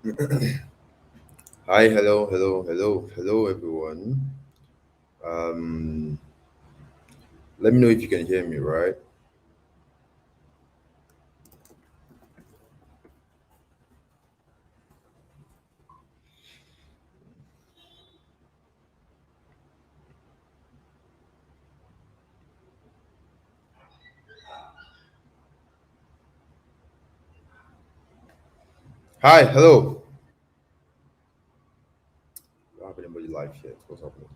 Hi, hello, everyone. Um, Let me know if you can hear me, right? Hi, hello. Don't have anybody live yet. What's happening?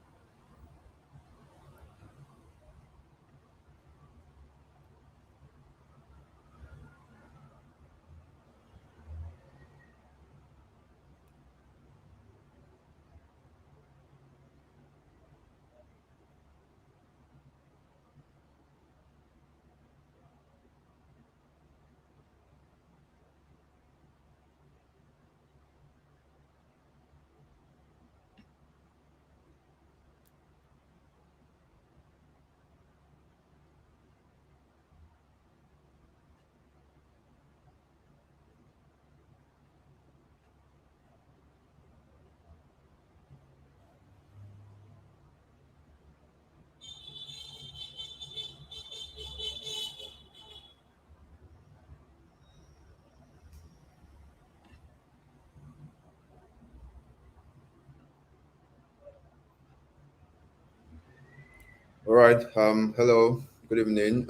All right. Hello. Good evening.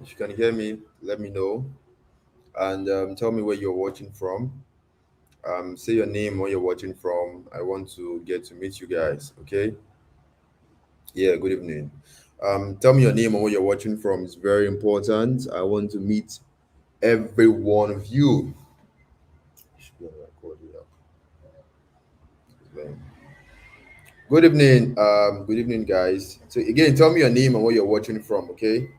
If you can hear me, let me know and tell me where you're watching from. Say your name, where you're watching from. I want to get to meet you guys. Okay. Yeah. Good evening. Tell me your name and where you're watching from. It's very important. I want to meet every one of you. Should be on record, yeah. Good evening, guys. So again, tell me your name and where you're watching from. Okay.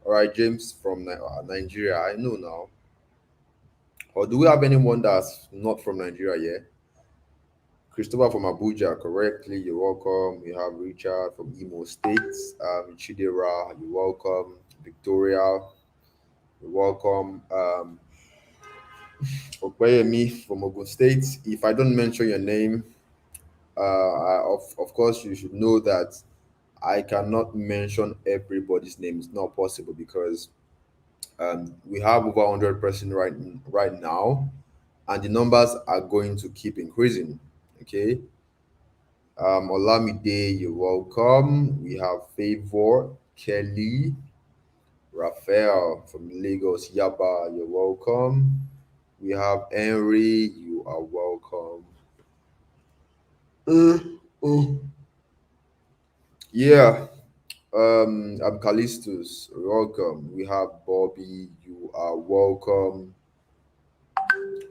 All right, James from Nigeria. I know now. Or do we have anyone that's not from Nigeria yet? Christopher from Abuja, correctly. You're welcome. We have Richard from Imo State. Chidera, you're welcome. Victoria, you're welcome. Okpeyemi from Ogun State. If I don't mention your name, of course, you should know that I cannot mention everybody's name. It's not possible because we have over 100% right now, and the numbers are going to keep increasing. Okay. Olamide, you're welcome. We have Favor, Kelly, Raphael from Lagos, Yaba, you're welcome. We have Henry, you are welcome. Oh, yeah. I'm Callistus, welcome. We have Bobby, you are welcome.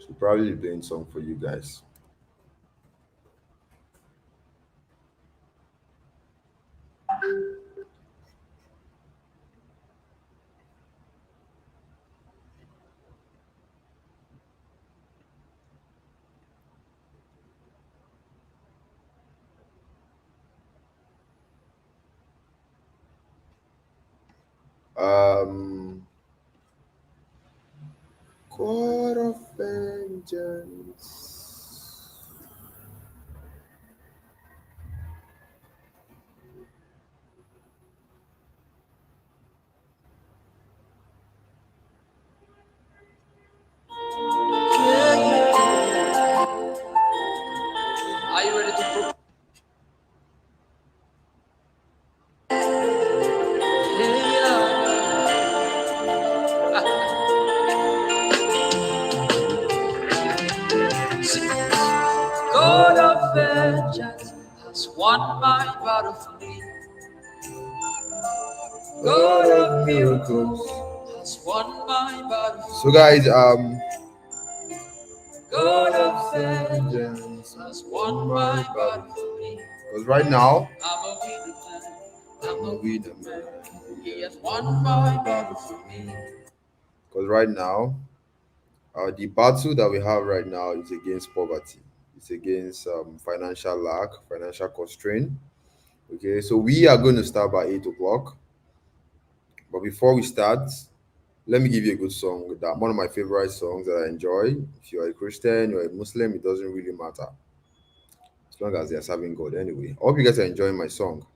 So probably playing song for you guys. Um, God of Vengeance. Are you ready to God of vengeance has won my battle for me. God of miracles has won my battle for So, me. guys, God of vengeance has won my battle for me. because right now, I'm a winner man. I'm I'm a a winner, winner man. man. He has won my battle for me. Because right now, the battle that we have right now is against poverty. It's against financial lack, financial constraint. Okay, so we are going to start by 8 o'clock. But before we start, Let me give you a good song. That one of my favorite songs that I enjoy. If you're a Christian, you're a Muslim, it doesn't really matter as long as they're serving God. Anyway, I hope you guys are enjoying my song.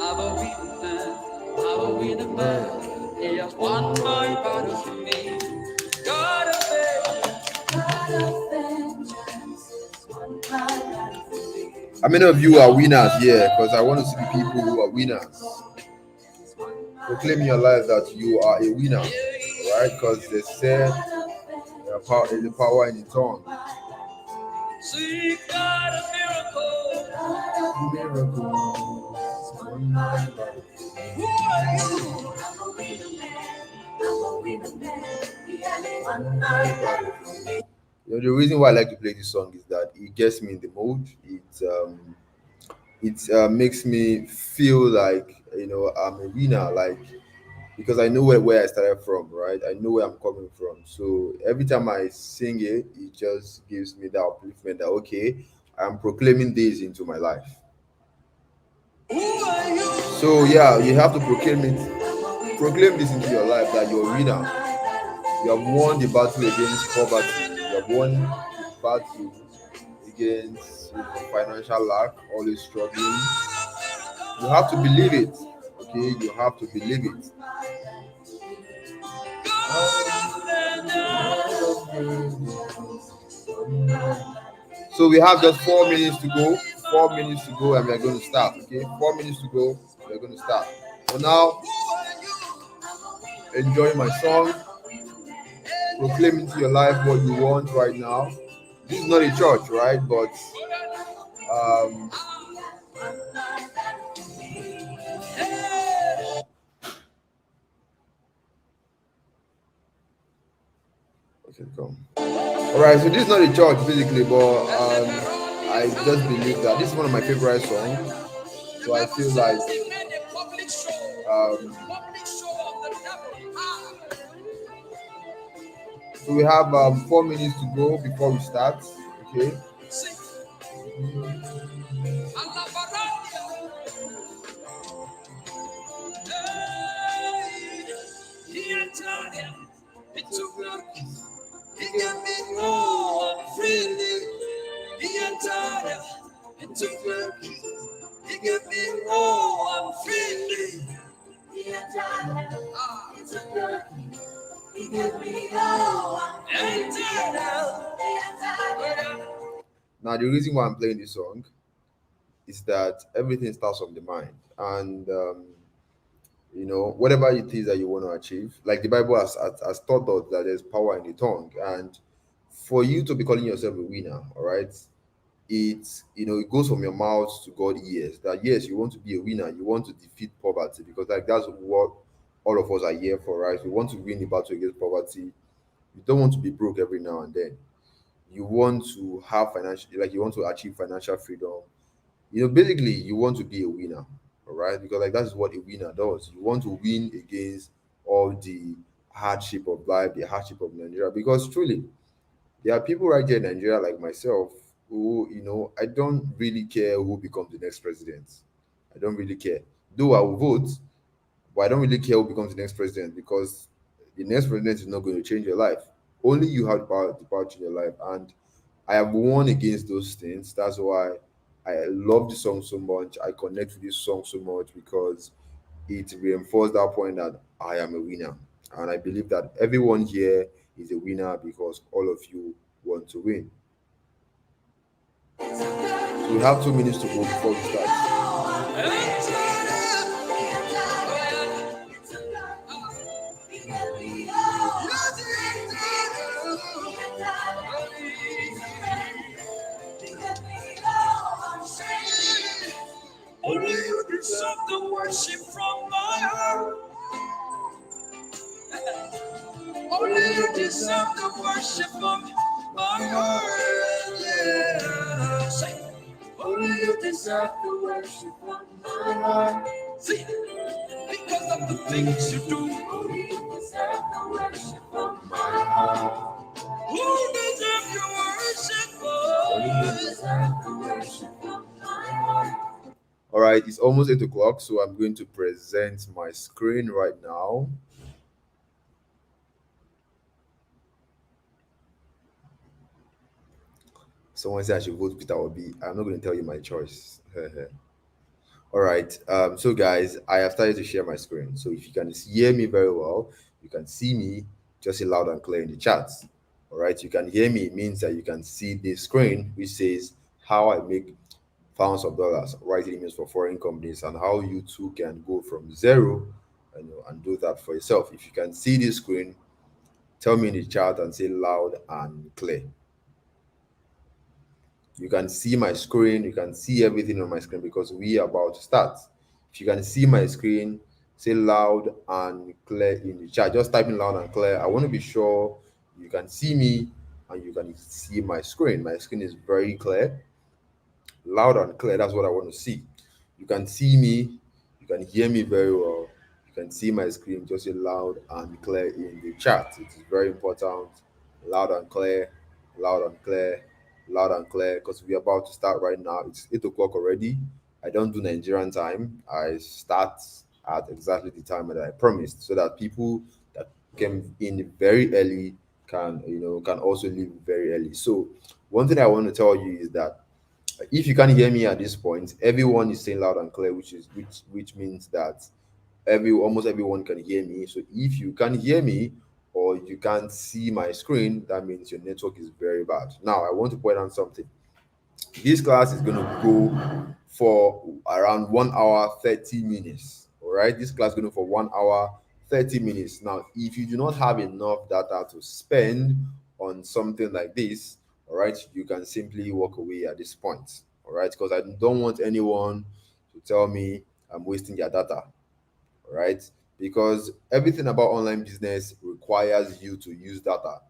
I'm a winner man, I'm a winner man. He has won my battle for me. God of vengeance has won my battle for me. How many of you are winners here? Because I want to see people who are winners. Proclaim in your life that you are a winner, right? Because they said there's a power in the tongue. See God of Miracles. who are you? I'm a winner man, I'm a winner man. He has won my battle for me. The reason why I like to play this song is that it gets me in the mood. It makes me feel like I'm a winner, like because I know where I started from, right? I know where I'm coming from. So every time I sing it, it just gives me that upliftment that okay, I'm proclaiming this into my life. Who are you? So yeah, you have to proclaim this into your life that you're a winner. You have won the battle against poverty. You have won the battle against financial lack, always struggling. You have to believe it. Okay, you have to believe it. So we have just 4 minutes to go. 4 minutes to go, and we are going to start. Okay, 4 minutes to go. We are going to start. For now, enjoy my song. Proclaim into your life what you want right now. This is not a church, right? But um, okay, come. All right. So this is not a church, basically, but I just believe that this is one of my favorite songs. So I feel like um, so we have 4 minutes to go before we start. Okay. He gave me more freely. He entered into work. He gave me more freely. He entered into work. He gave me more entered. Now the reason why I'm playing this song is that everything starts from the mind, and whatever it is that you want to achieve, like the Bible has taught us that there's power in the tongue, and for you to be calling yourself a winner, all right, it goes from your mouth to God ears. That yes, you want to be a winner, you want to defeat poverty, because like that's what all of us are here for, right? We want to win the battle against poverty. You don't want to be broke every now and then. You want to have financial, like you want to achieve financial freedom. Basically you want to be a winner, all right? Because like that's what a winner does. You want to win against all the hardship of life, the hardship of Nigeria. Because truly, there are people right here in Nigeria like myself who, I don't really care who becomes the next president. I don't really care. Though I will vote, but I don't really care who becomes the next president, because the next president is not going to change your life. Only you have the power to change your life. And I have won against those things. That's why I love the song so much. I connect with this song so much because it reinforced that point that I am a winner. And I believe that everyone here is a winner because all of you want to win. So we have 2 minutes to go before we start. Only you deserve the worship from my heart. Only you deserve the worship from my heart. Yeah. Say, only you deserve the worship from my heart. See, because of the things you do. Only you deserve the worship from my heart. Who deserve your worship, Lord? Only you deserve the worship from my heart. All right, it's almost 8 o'clock, so I'm going to present my screen right now. Someone said I should vote Peter Obi. I'm not going to tell you my choice. All right. So guys, I have started to share my screen. So if you can hear me very well, you can see me just say loud and clear in the chat. All right. You can hear me. It means that you can see the screen which says how I make thousands of dollars writing emails for foreign companies and how you too can go from zero and do that for yourself. If you can see this screen, tell me in the chat and say loud and clear. You can see my screen, you can see everything on my screen because we are about to start. If you can see my screen, say loud and clear in the chat. Just type in loud and clear. I want to be sure you can see me and you can see my screen. My screen is very clear, loud and clear. That's what I want to see. You can see me, you can hear me very well. You can see my screen. Just say loud and clear in the chat. It is very important. Loud and clear, loud and clear, loud and clear. Because we're about to start right now. It's 8 o'clock already. I don't do Nigerian time. I start at exactly the time that I promised, so that people that came in very early can also leave very early. So one thing I want to tell you is that if you can't hear me at this point, everyone is saying loud and clear, which means that almost everyone can hear me. So if you can't hear me or you can't see my screen, that means your network is very bad. Now I want to point out something. This class is going to go for around 1 hour 30 minutes. All right, this class is going to for 1 hour 30 minutes. Now if you do not have enough data to spend on something like this, all right, you can simply walk away at this point. All right, because I don't want anyone to tell me I'm wasting your data. All right, because everything about online business requires you to use data.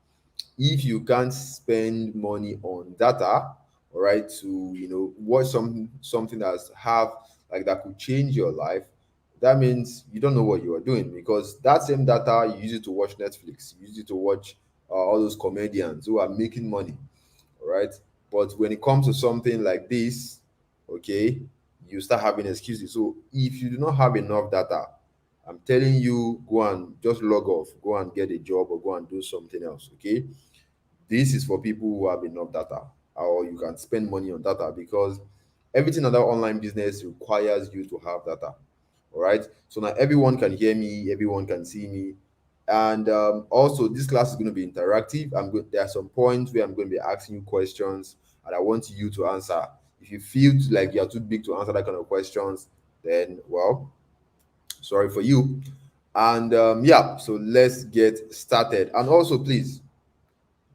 If you can't spend money on data, all right, to watch something that's have like that could change your life, that means you don't know what you are doing, because that same data you use it to watch Netflix, you use it to watch all those comedians who are making money. All right, but when it comes to something like this, okay, you start having excuses. So if you do not have enough data, I'm telling you, go and just log off, go and get a job or go and do something else. Okay, this is for people who have enough data, or you can spend money on data, because everything about online business requires you to have data. All right. So now everyone can hear me, everyone can see me. And also, this class is going to be interactive. There are some points where I'm going to be asking you questions and I want you to answer. If you feel like you're too big to answer that kind of questions, then, well, sorry for you. And yeah, so let's get started. And also, please,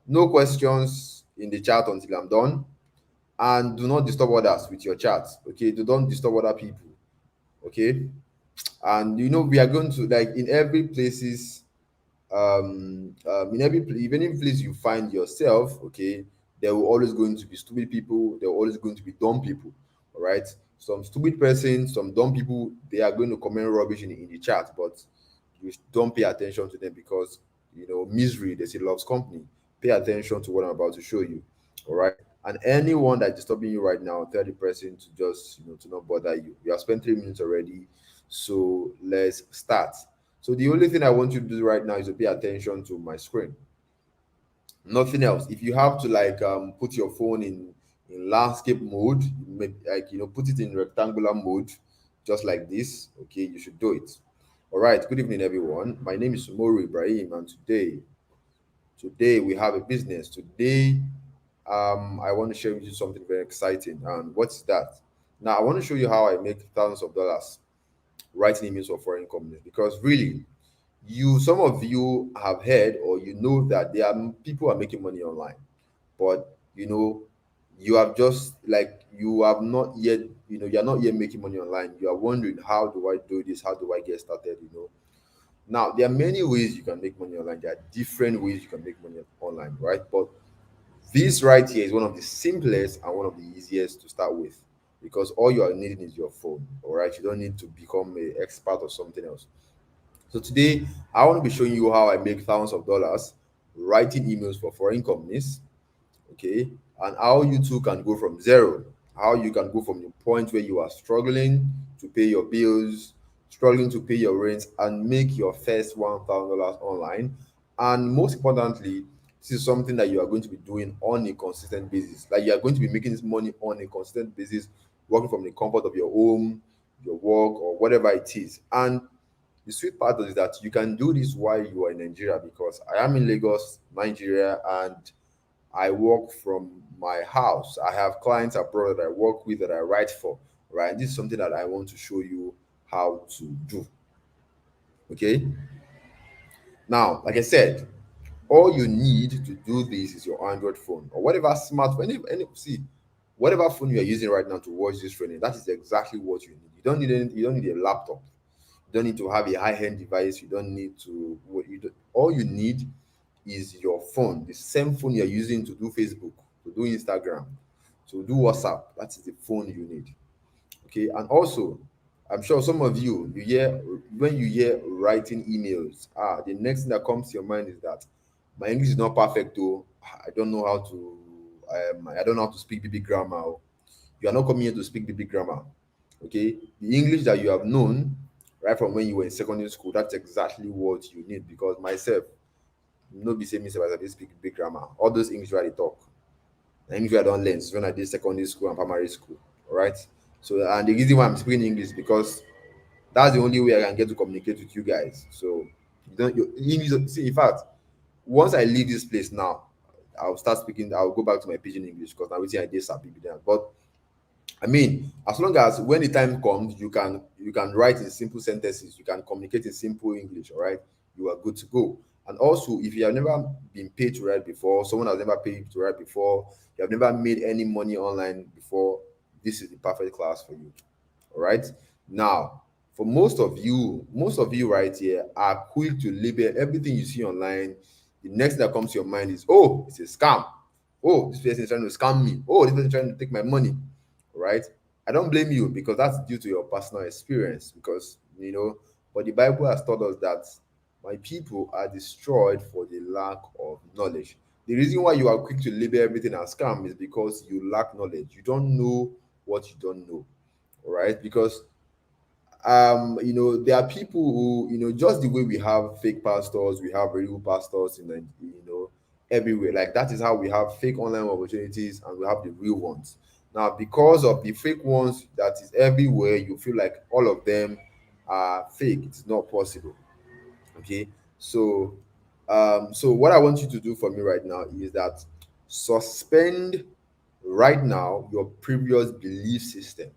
no questions in the chat until I'm done. And do not disturb others with your chat. Okay, don't disturb other people. Okay, and we are going to, like, in every places, in every even in place you find yourself, okay, there will always going to be stupid people, there will always going to be dumb people. All right, some stupid person, some dumb people, they are going to comment rubbish in the chat, but you don't pay attention to them, because misery, they say, loves company. Pay attention to what I'm about to show you. All right, and anyone that's disturbing you right now, tell the person to just to not bother you. You have spent 3 minutes already, so let's start. So the only thing I want you to do right now is to pay attention to my screen. Nothing else. If you have to, like, put your phone in landscape mode, maybe, like, put it in rectangular mode, just like this. Okay, you should do it. All right. Good evening, everyone. My name is Sumoru Ibrahim, and today we have a business. Today, I want to share with you something very exciting. And what's that? Now, I want to show you how I make thousands of dollars writing emails for foreign companies, because really, some of you have heard, or that there are people are making money online, but you have just, like, you have not yet, you're not yet making money online. You are wondering, how do I do this, how do I get started? Now there are many ways you can make money online. There are different ways you can make money online, right? But this right here is one of the simplest and one of the easiest to start with, because all you are needing is your phone. All right, you don't need to become an expert or something else. So today, I want to be showing you how I make thousands of dollars writing emails for foreign companies, okay, and how you too can go from zero, how you can go from the point where you are struggling to pay your bills, struggling to pay your rent, and make your first $1,000 online. And most importantly, This is something that you are going to be doing on a consistent basis. Like you are going to be making this money on a consistent basis, working from the comfort of your home, your work, or whatever it is. And the sweet part is that you can do this while you are in Nigeria, because I am in Lagos, Nigeria, and I work from my house. I have clients abroad that I work with, that I write for, right? This is something that I want to show you how to do. Okay. Now, like I said, all you need to do this is your Android phone or whatever smartphone. See, whatever phone you are using right now to watch this training, that is exactly what you need. You don't need a laptop. You don't need to have a high-end device. You don't need to. All you need is your phone, the same phone you're using to do Facebook, to do Instagram, to do WhatsApp. That is the phone you need. Okay. And also, I'm sure some of you hear, when you hear writing emails, the next thing that comes to your mind is that my English is not perfect though. I don't know how to I don't know how to speak BB grammar. You are not coming here to speak BB grammar. Okay. The English that you have known right from when you were in secondary school, that's exactly what you need. Because myself, no be say me say I dey speak big grammar. All those English wey I dey talk, na English wey I don learn since when I did secondary school and primary school. All right. So, and the reason why I'm speaking English, because that's the only way I can get to communicate with you guys. So you don't you English. See, in fact, once I leave this place now, I'll start speaking. I'll go back to my pidgin English, because now waiting I did sabi be that. But I mean, as long as when the time comes, you can write in simple sentences, you can communicate in simple English, all right, you are good to go. And also, if you have never been paid to write before, someone has never paid you to write before, you have never made any money online before, this is the perfect class for you. All right. Now, for most of you right here are quick to label everything you see online. The next thing that comes to your mind is, oh, it's a scam. Oh, this person is trying to scam me. Oh, this person is trying to take my money. All right. I don't blame you, because that's due to your personal experience. Because, but the Bible has taught us that my people are destroyed for the lack of knowledge. The reason why you are quick to label everything as scam is because you lack knowledge. You don't know what you don't know. All right. Because there are people who, just the way we have fake pastors, we have real pastors in the, everywhere. Like that is how we have fake online opportunities and we have the real ones. Now, because of the fake ones that is everywhere, you feel like all of them are fake. It's not possible. Okay. So what I want you to do for me right now is that suspend right now your previous belief system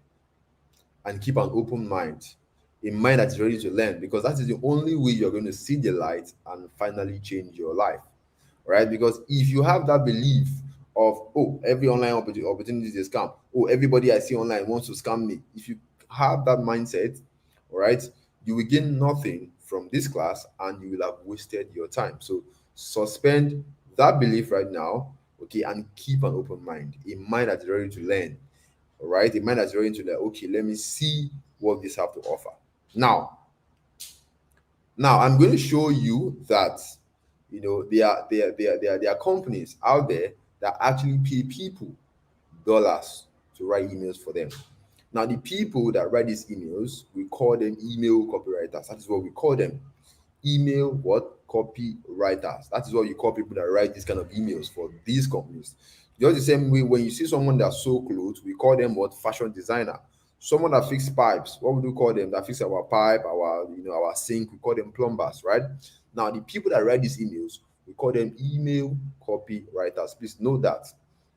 and keep an open mind, a mind that is ready to learn, because that is the only way you're going to see the light and finally change your life. Right? Because if you have that belief of, oh, every online opportunity is a scam, oh, everybody I see online wants to scam me, if you have that mindset, all right, you will gain nothing from this class and you will have wasted your time. So suspend that belief right now, okay, and keep an open mind, a mind that is ready to learn. All right, a mind that's ready to, like, okay, let me see what this have to offer. Now I'm going to show you that there are companies out there that actually pay people dollars to write emails for them. Now, the people that write these emails, we call them email copywriters. That is what we call them. Email what? Copywriters. That is what you call people that write these kind of emails for these companies. Just the same way, when you see someone that sew clothes, we call them what? Fashion designer. Someone that fix pipes, what would you call them? That fix our pipe, our sink, we call them plumbers, right? Now, the people that write these emails, we call them email copywriters. Please know that.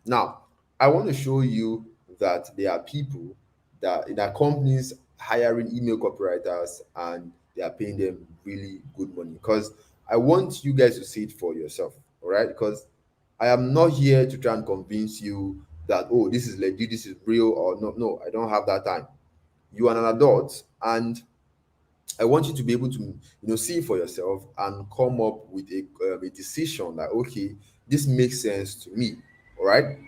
Now, I want to show you that there are people that companies hiring email copywriters and they are paying them really good money, because I want you guys to see it for yourself. All right, because I am not here to try and convince you that, oh, this is legit, this is real, or no, I don't have that time. You are an adult, and I want you to be able to, see for yourself and come up with a decision that, okay, this makes sense to me. All right.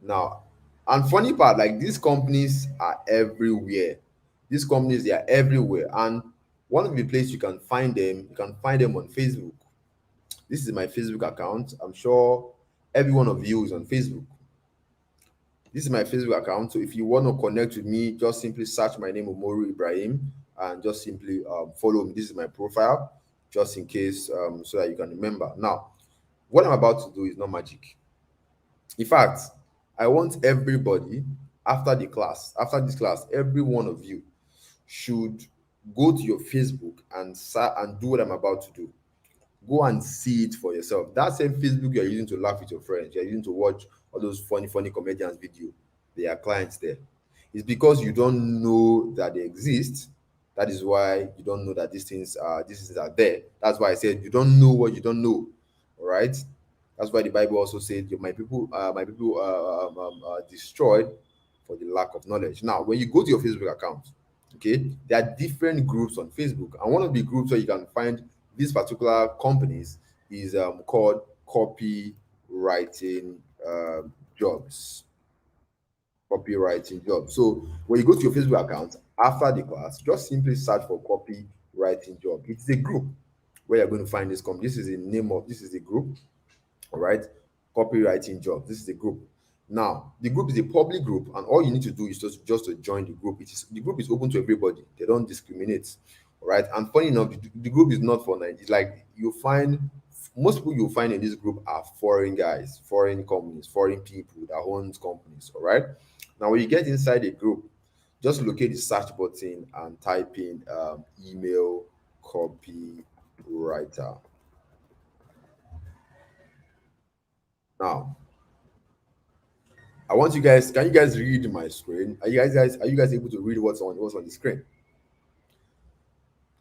Now, and funny part, like, these companies are everywhere. These companies, they are everywhere. And one of the places you can find them on Facebook. This is my Facebook account. I'm sure every one of you is on Facebook. This is my Facebook account. So if you want to connect with me, just simply search my name, Umoru Ibrahim, and just simply follow me. This is my profile, just in case, so that you can remember. Now, What I'm about to do is not magic. In fact, I want everybody after the class, after this class, every one of you should go to your Facebook and do what I'm about to do. Go and see it for yourself. That same Facebook you're using to laugh with your friends, you're using to watch all those funny comedians video, they are clients there. It's because you don't know that they exist. That is why you don't know that these things are there. That's why I said you don't know what you don't know. All right. That's why the Bible also said, my people are destroyed for the lack of knowledge." Now, when you go to your Facebook account, okay, there are different groups on Facebook, and one of the groups where you can find these particular companies is called copywriting jobs. Copywriting jobs. So when you go to your Facebook account after the class, just simply search for copywriting job. It's a group where you're going to find this company. This is the name of this is the group. All right, copywriting job. This is the group. Now the group is a public group, and all you need to do is just to join the group. The group is open to everybody. They don't discriminate. All right, and funny enough, the group is not for Nigeria. It's like you find most people you find in this group are foreign guys, foreign companies, foreign people that own companies. All right. Now when you get inside the group, just locate the search button and type in email copywriter. Now I want you guys. Can you guys read my screen? Are you guys able to read what's on the screen?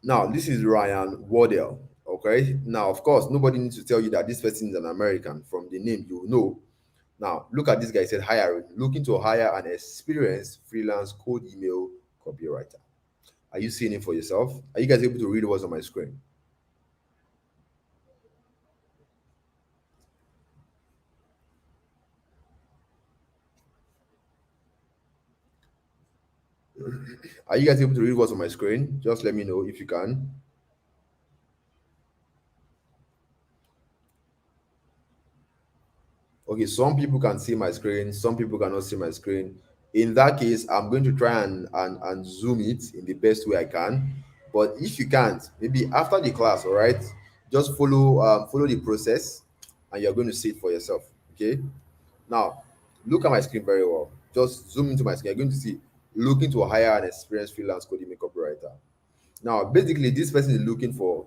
Now this is Ryan Wardell. Okay. Now of course nobody needs to tell you that this person is an American. From the name you know. Now look at this guy. He said hiring, looking to hire an experienced freelance code email copywriter. Are you seeing it for yourself? Are you guys able to read what's on my screen? Are you guys able to read what's on my screen? Just let me know if you can. Okay, some people can see my screen, some people cannot see my screen. In that case, I'm going to try and zoom it in the best way I can. But if you can't, maybe after the class, all right, just follow the process and you're going to see it for yourself. Okay. Now, look at my screen very well. Just zoom into my screen. You're going to see looking to hire an experienced freelance coding copywriter. Now, basically, this person is looking for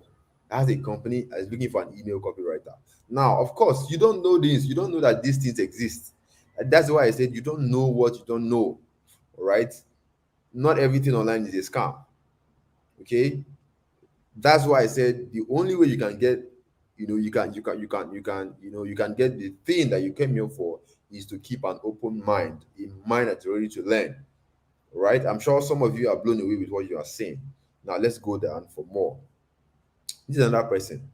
has a company is looking for an email copywriter. Now, of course, you don't know this. You don't know that these things exist. And that's why I said you don't know what you don't know. All right. Not everything online is a scam. Okay. That's why I said the only way you can get, you can get the thing that you came here for is to keep an open mind, a mind that's ready to learn. All right. I'm sure some of you are blown away with what you are saying. Now let's go down for more. This is another person.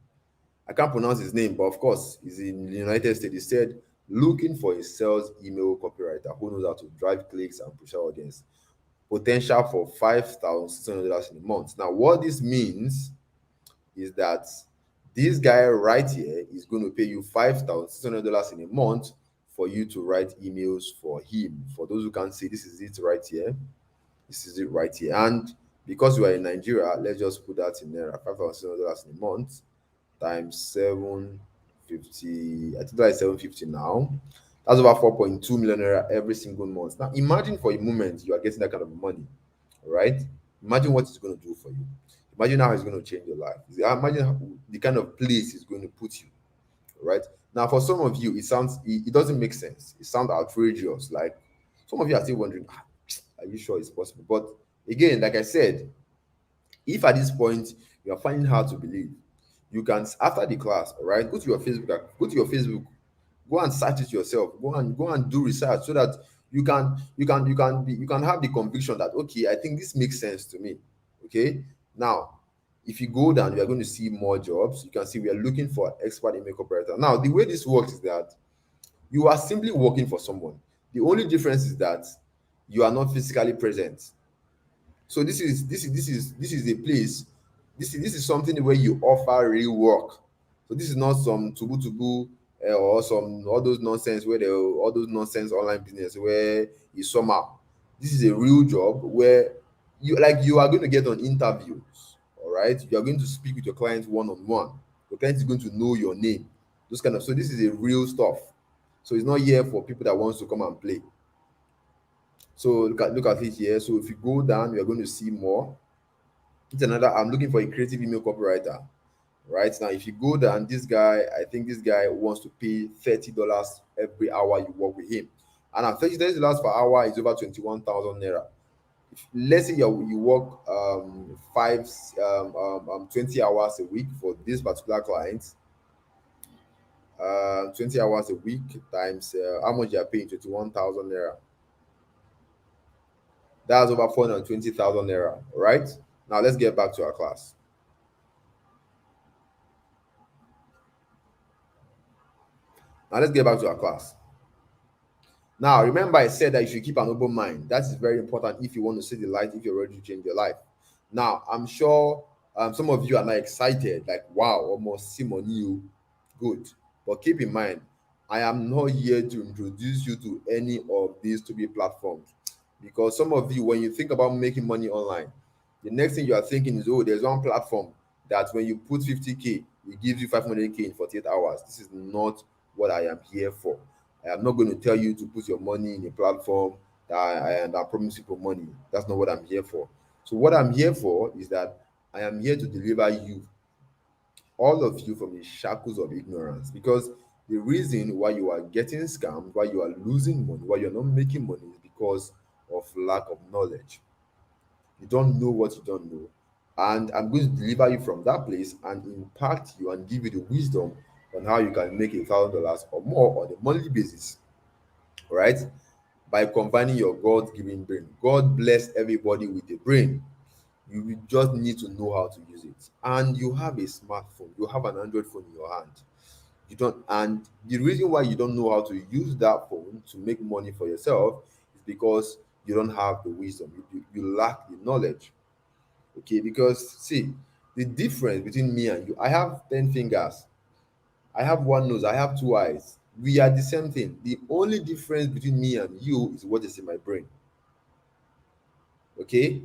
I can't pronounce his name, but of course, he's in the United States. He said, looking for a sales email copywriter who knows how to drive clicks and push our audience. Potential for $5,600 in a month. Now, what this means is that this guy right here is going to pay you $5,600 in a month for you to write emails for him. For those who can't see, this is it right here. This is it right here. And because we are in Nigeria, let's just put that in there. $5,600 in a month times 750. I think that's 750 now. That's over 4.2 million naira every single month. Now imagine for a moment you are getting that kind of money. All right. Imagine what it's going to do for you. Imagine how it's going to change your life. Imagine the kind of place it's going to put you. All right. Now, for some of you, it doesn't make sense. It sounds outrageous. Like some of you are still wondering, are you sure it's possible? But again, like I said, if at this point you are finding hard to believe, you can after the class, all right, go and search it yourself, go and do research so that you can have the conviction that okay, I think this makes sense to me. Okay. Now if you go down, you are going to see more jobs. You can see we are looking for expert email operator. Now the way this works is that you are simply working for someone. The only difference is that you are not physically present. So this is a place. This is something where you offer real work. So this is not some tubu or some all those nonsense online business where you somehow. This is a real job where you are going to get on interviews. All right, you are going to speak with your client one on one. Your client is going to know your name. those kind of. So this is a real stuff. So it's not here for people that wants to come and play. So look at it here. So if you go down, you're going to see more. It's another. I'm looking for a creative email copywriter. Right now, if you go down, this guy, I think this guy wants to pay $30 every hour you work with him. And at $30 per hour is over 21,000 naira. Let's say you work 20 hours a week for this particular client. 20 hours a week times how much you are paying, 21,000 naira. That's over 420,000 naira, right? Now let's get back to our class. Now let's get back to our class. Now, remember, I said that you should keep an open mind. That is very important if you want to see the light, if you're ready to change your life. Now, I'm sure some of you are not excited, like, wow, almost Simon, you good. But keep in mind, I am not here to introduce you to any of these to be platforms. Because some of you, when you think about making money online, the next thing you are thinking is, oh, there's one platform that when you put 50K, it gives you 500K in 48 hours. This is not what I am here for. I am not going to tell you to put your money in a platform that promise you for money. That's not what I'm here for. So what I'm here for is that I am here to deliver you, all of you, from the shackles of ignorance. Because the reason why you are getting scammed, why you are losing money, why you're not making money is because of lack of knowledge. You don't know what you don't know. And I'm going to deliver you from that place and impact you and give you the wisdom on how you can make $1,000 or more on a monthly basis, right? By combining your God-given brain. God bless everybody with a brain. You will just need to know how to use it. And you have a smartphone, you have an Android phone in your hand. You don't, and the reason why you don't know how to use that phone to make money for yourself is because you don't have the wisdom. You lack the knowledge. Okay, because see, the difference between me and you, I have 10 fingers, I have one nose, I have two eyes. We are the same thing. The only difference between me and you is what is in my brain. Okay,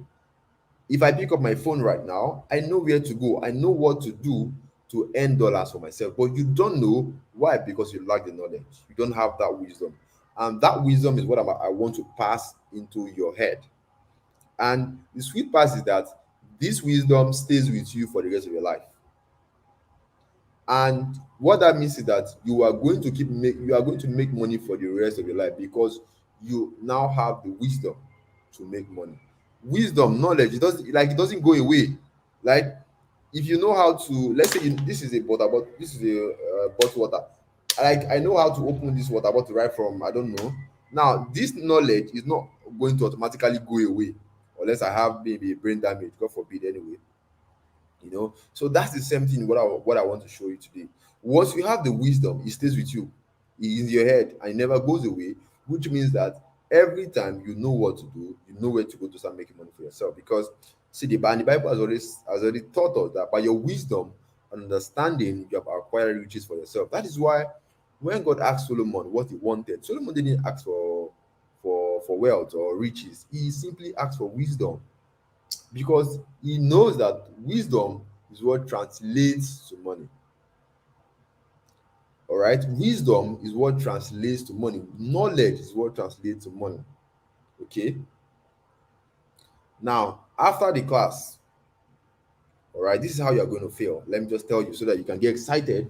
if I pick up my phone right now, I know where to go, I know what to do to earn dollars for myself. But you don't know why, because you lack the knowledge. You don't have that wisdom, and that wisdom is what I want to pass into your head. And the sweet part is that this wisdom stays with you for the rest of your life. And what that means is that you are going to make money for the rest of your life, because you now have the wisdom to make money. Wisdom, knowledge, it doesn't go away. Like, if you know how to, let's say this is a water, but this is a bottled water. Like, I know how to open this water bottle right from, I don't know. Now this knowledge is not going to automatically go away unless I have maybe a brain damage, God forbid, anyway. So that's the same thing what I want to show you today. Once you have the wisdom, it stays with you. It's in your head and it never goes away, which means that every time you know what to do, you know where to go to start making money for yourself. Because see, the Bible has already taught us that by your wisdom and understanding, you have acquired riches for yourself. That is why when God asked Solomon what he wanted, Solomon didn't ask for wealth or riches. He simply asked for wisdom, because he knows that wisdom is what translates to money. All right, wisdom is what translates to money. Knowledge is what translates to money. Okay, now after the class, all right, this is how you're going to feel. Let me just tell you so that you can get excited.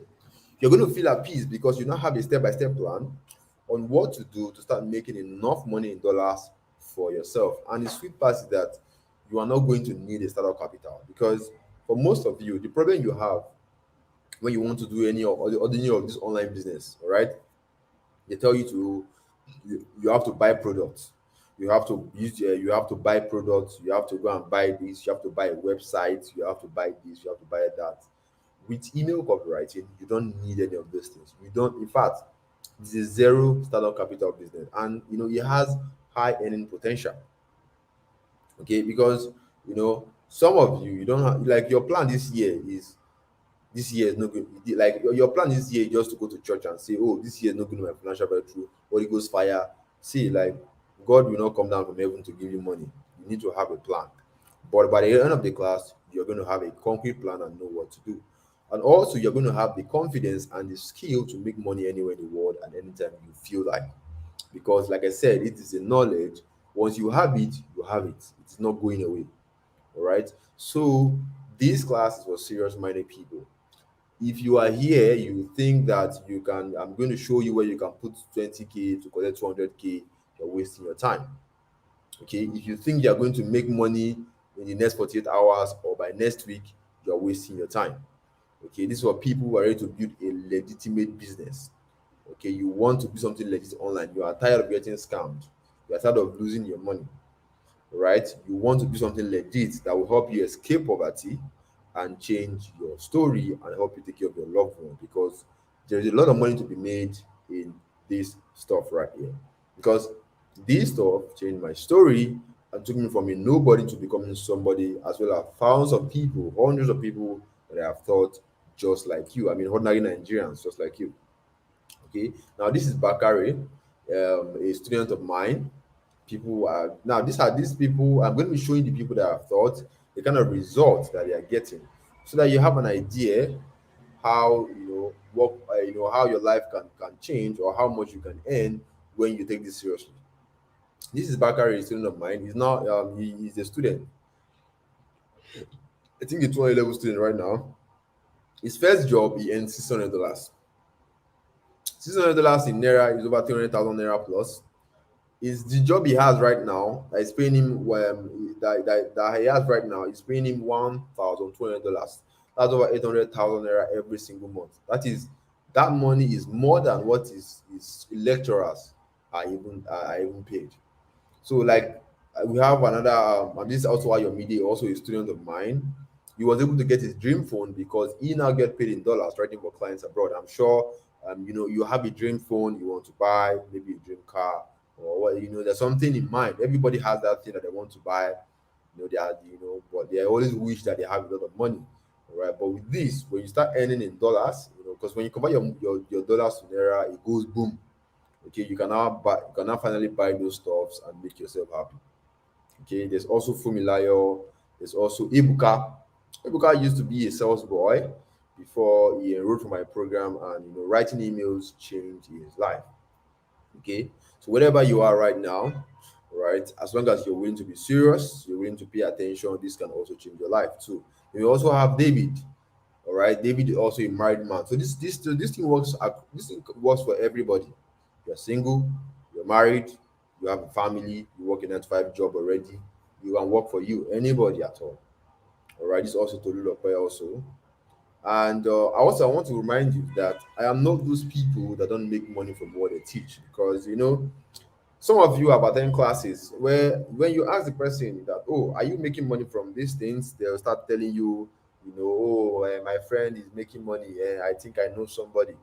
You're going to feel at peace because you now have a step-by-step plan on what to do to start making enough money in dollars for yourself. And the sweet part is that you are not going to need a startup capital, because for most of you, the problem you have when you want to do any of this online business, all right, they tell you you have to buy products, you have to buy products, you have to go and buy this, you have to buy a website, you have to buy this, you have to buy that. With email copywriting, you don't need any of those things. You don't, in fact, it's a zero startup capital business, and it has high earning potential. Okay, because some of you don't have, like, your plan this year is not good. Like, your plan this year is just to go to church and say, oh, this year is not going to my financial breakthrough, Holy Ghost fire. See, like, God will not come down from heaven to give you money. You need to have a plan. But by the end of the class, you're going to have a concrete plan and know what to do. And also, you're going to have the confidence and the skill to make money anywhere in the world and anytime you feel like. Because, like I said, it is a knowledge. Once you have it, you have it. It's not going away. All right. So, this class is for serious minded people. If you are here, you think that you can, I'm going to show you where you can put 20K to collect 200K, you're wasting your time. Okay. If you think you're going to make money in the next 48 hours or by next week, you're wasting your time. Okay. This is for people who are ready to build a legitimate business. Okay. You want to do something legit online. You are tired of getting scammed. You are tired of losing your money, right? You want to do something legit that will help you escape poverty and change your story and help you take care of your loved one, because there is a lot of money to be made in this stuff right here. Because this stuff changed my story and took me from a nobody to becoming somebody, as well as thousands of people, hundreds of people that I have thought just like you. I mean, ordinary Nigerians just like you. Okay, now this is Bakari, a student of mine. People are now these people. I'm going to be showing the people that I've thought the kind of results that they are getting, so that you have an idea how what how your life can change or how much you can earn when you take this seriously. This is Bakari, a student of mine. He's not he's a student. I think a 20 level student right now. His first job, he earned $600. $600 in naira is over 300,000 naira plus. Is the job he has right now that is paying him that he has right now is paying him $1,200. That's over 800,000 naira every single month. That money is more than what his lecturers are even paid. So like we have another and this is also why your media also a student of mine. He was able to get his dream phone because he now get paid in dollars writing for clients abroad. I'm sure you have a dream phone you want to buy, maybe a dream car, or what there's something in mind. Everybody has that thing that they want to buy. They are but they always wish that they have a lot of money. All right. But with this, when you start earning in dollars, because when you convert your dollars to naira, it goes boom. Okay, you can now finally buy those stuffs and make yourself happy. Okay, there's also Fumilayo, there's also Ibuka. Ibuka used to be a sales boy before he enrolled for my program, and writing emails changed his life. Okay, so wherever you are right now, right, as long as you're willing to be serious, you're willing to pay attention, this can also change your life too. We also have David. All right, David is also a married man. So this thing works for everybody. You're single, you're married, you have a family, you work in a 9 to 5 job already, you can work for you, anybody at all. All right, this is also Tolu Lokoya also. And I want to remind you that I am not those people that don't make money from what they teach, because some of you have attended classes where when you ask the person that, oh, are you making money from these things, they'll start telling you, oh, my friend is making money, I think I know somebody.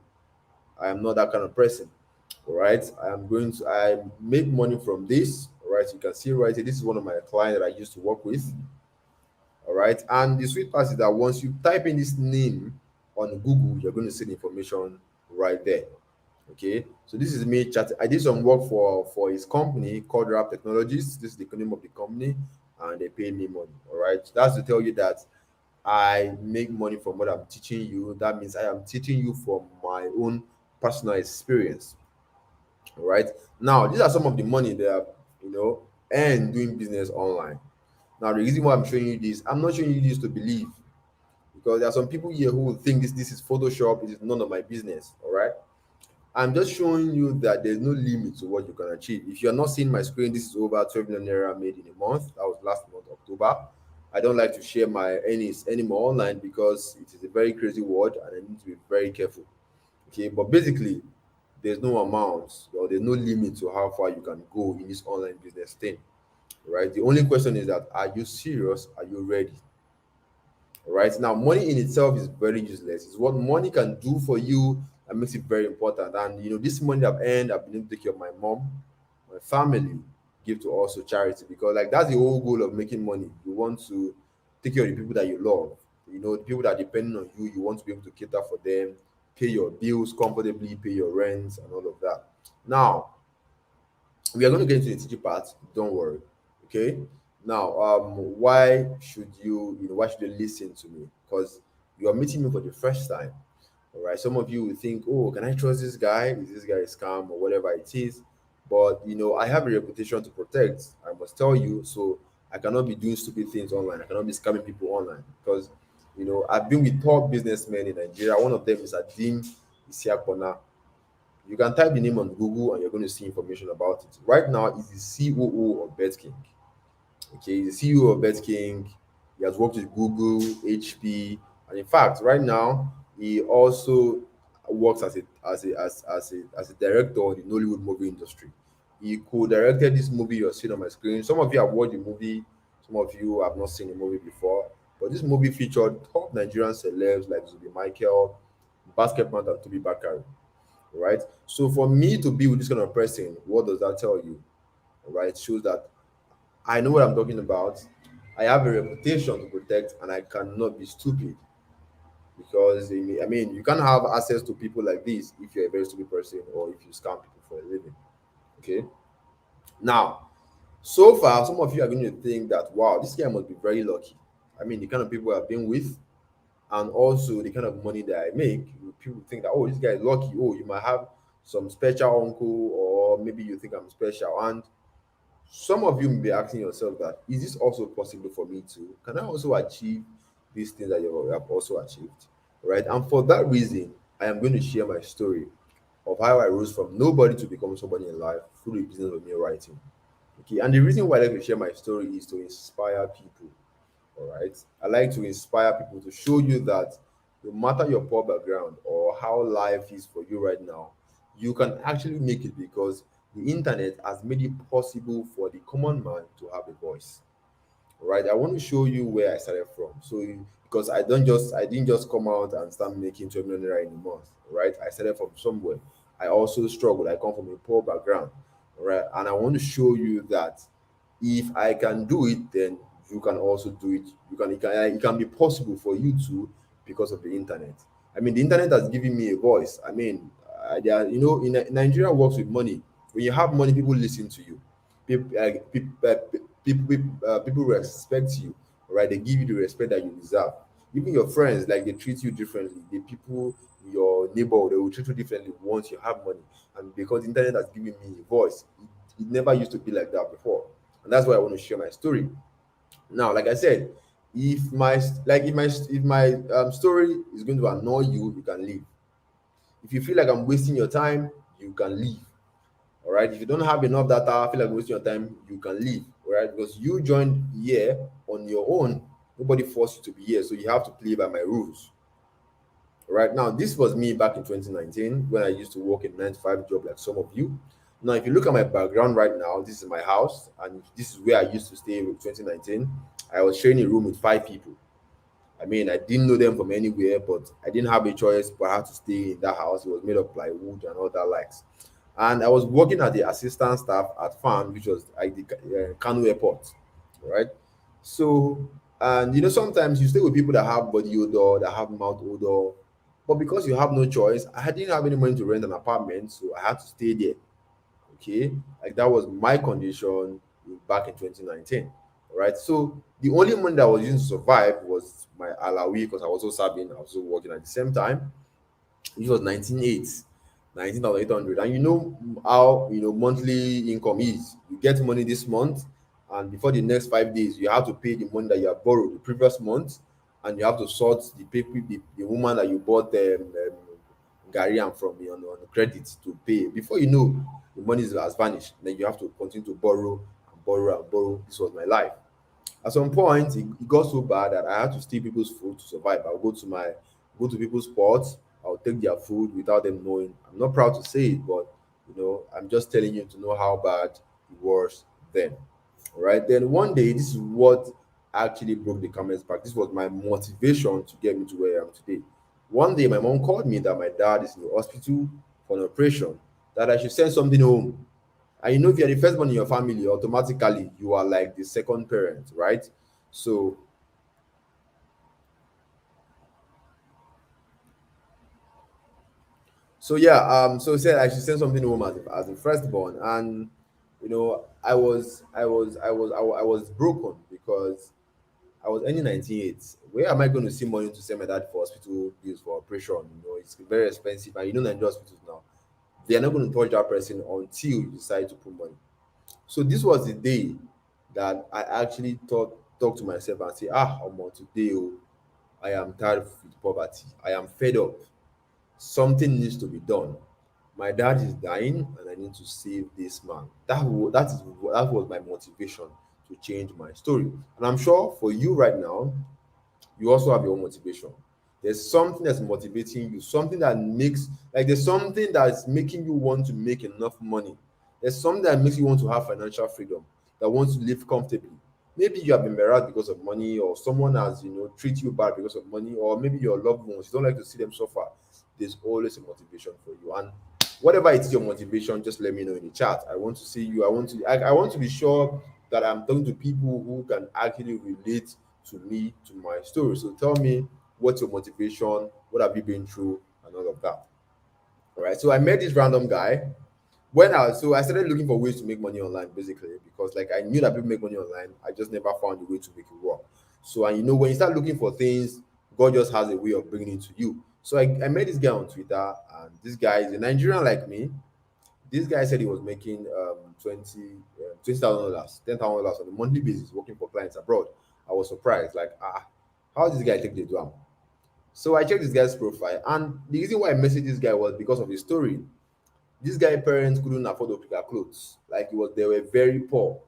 I am not that kind of person. All right, I make money from this. All right, you can see right here, this is one of my clients that I used to work with. All right, and the sweet part is that once you type in this name on Google, you're going to see the information right there. Okay, so this is me chat. I did some work for his company called Rap Technologies. This is the name of the company, and they pay me money. All right, that's to tell you that I make money from what I'm teaching you. That means I am teaching you from my own personal experience. All right, now these are some of the money they have earned doing business online. Now the reason why I'm showing you this, I'm not showing you this to believe, because there are some people here who will think this is Photoshop. It is none of my business. All right, I'm just showing you that there's no limit to what you can achieve. If you're not seeing my screen, this is over 12 million naira made in a month. That was last month, October. I don't like to share my earnings anymore online because it is a very crazy word and I need to be very careful. Okay, but basically, there's no amount or there's no limit to how far you can go in this online business thing. Right? The only question is that, are you serious? Are you ready? Right now, money in itself is very useless. It's what money can do for you that makes it very important. And this money I've earned, I've been able to take care of my mom, my family, give to also charity, because like that's the whole goal of making money. You want to take care of the people that you love. The people that are depending on you. You want to be able to cater for them, pay your bills comfortably, pay your rents, and all of that. Now, we are going to get into the teaching part. Don't worry. Okay. Now, why should you listen to me? Because You are meeting me for the first time. All right. Some of you will think, oh, can I trust this guy? Is this guy a scam or whatever it is? But I have a reputation to protect. I must tell you. So I cannot be doing stupid things online. I cannot be scamming people online because I've been with top businessmen in Nigeria. One of them is Adim Isiakona. You can type the name on Google and you're going to see information about it. Right now, he's the COO of BetKing. Okay, he's the CEO of BetKing. He has worked with Google, HP, and in fact, right now he also works as a director in the Nollywood movie industry. He co-directed this movie you're seeing on my screen. Some of you have watched the movie, some of you have not seen the movie before. But this movie featured top Nigerian celebs like Zubi Michael, basketball and Toby Bakari. Right? So for me to be with this kind of person, what does that tell you? Right? It shows that I know what I'm talking about. I have a reputation to protect, and I cannot be stupid because I mean, you can't have access to people like this if you're a very stupid person or if you scam people for a living. Okay. Now, so far, some of you are going to think that wow, this guy must be very lucky. I mean, the kind of people I've been with, and also the kind of money that I make. People think that oh, this guy is lucky. Oh, you might have some special uncle, or maybe you think I'm special, and some of you may be asking yourself that is this also possible for me too? Can I also achieve these things that you have also achieved? Right. And for that reason, I am going to share my story of how I rose from nobody to become somebody in life through the business of me writing. Okay. And the reason why I like to share my story is to inspire people. All right. I like to inspire people to show you that no matter your poor background or how life is for you right now, you can actually make it because the internet has made it possible for the common man to have a voice. Right, I want to show you where I started from. Because I didn't just come out and start making 12 million naira in a month. Right, I started from somewhere. I also struggled. I come from a poor background. Right, and I want to show you that if I can do it, then you can also do it. It can be possible for you too because of the internet. I mean, the internet has given me a voice. I mean, in Nigeria works with money. When you have money, people listen to you. People respect you, right? They give you the respect that you deserve. Even your friends, like they treat you differently. The people, your neighbor, they will treat you differently once you have money. And because the internet has given me a voice, it never used to be like that before. And that's why I want to share my story. Now, like I said, if my story is going to annoy you, you can leave. If you feel like I'm wasting your time, you can leave. All right. If you don't have enough data, feel like wasting your time, you can leave. All right. Because you joined here on your own. Nobody forced you to be here. So you have to play by my rules. All right. Now, this was me back in 2019 when I used to work in 9 to 5 job like some of you. Now, if you look at my background right now, this is my house, and this is where I used to stay with 2019. I was sharing a room with 5 people. I mean, I didn't know them from anywhere, but I didn't have a choice, but I had to stay in that house. It was made of plywood and all that likes. And I was working at the assistant staff at FAN, which was at the Kano Airport, right? So, and sometimes you stay with people that have body odor, that have mouth odor, but because you have no choice, I didn't have any money to rent an apartment, so I had to stay there. Okay, like that was my condition back in 2019. All right, so the only money that I was using to survive was my alawi because I was also serving, I was also working at the same time, which was 19,800. And you know how monthly income is. You get money this month, and before the next 5 days, you have to pay the money that you have borrowed the previous month, and you have to sort the people, the woman that you bought Garian from on credit to pay. Before you know, the money has vanished. Then you have to continue to borrow and borrow and borrow. This was my life. At some point, it got so bad that I had to steal people's food to survive. I'll go to people's spots. I'll take their food without them knowing. I'm not proud to say it, but I'm just telling you to know how bad it was then. All right. Then one day, this is what actually broke the camel's back. This was my motivation to get me to where I am today. One day, my mom called me that my dad is in the hospital for an operation, that I should send something home. And if you're the first one in your family, automatically you are like the second parent, right? So, so yeah, so said I should send something home as the firstborn, and I was broken because I was earning 98. Where am I going to see money to send my dad for hospital bills for operation? It's very expensive. And Nigerian hospitals now, they are not going to touch that person until you decide to put money. So this was the day that I actually talk to myself and say, Omo, today, oh, I am tired with poverty. I am fed up. Something needs to be done. My dad is dying, and I need to save this man. That was my motivation to change my story. And I'm sure for you right now, you also have your own motivation. There's something that's motivating you, something that makes, like, there's something that's making you want to make enough money. There's something that makes you want to have financial freedom, that wants to live comfortably. Maybe you have been married because of money, or someone has, treat you bad because of money, or maybe your loved ones, you don't like to see them suffer. There's always a motivation for you. And whatever it is your motivation, just let me know in the chat. I want to see you. I want to be sure that I'm talking to people who can actually relate to me, to my story. So tell me, what's your motivation, what have you been through, and all of that. All right. So I met this random guy. I started looking for ways to make money online, basically, because like I knew that people make money online. I just never found a way to make it work. So, and when you start looking for things, God just has a way of bringing it to you. So I met this guy on Twitter, and this guy is a Nigerian like me. This guy said he was making 20,000 dollars, $10,000 on a monthly basis, working for clients abroad. I was surprised, like, how does this guy take the drum? So I checked this guy's profile, and the reason why I messaged this guy was because of his story. This guy parents couldn't afford to pick their clothes. Like, they were very poor,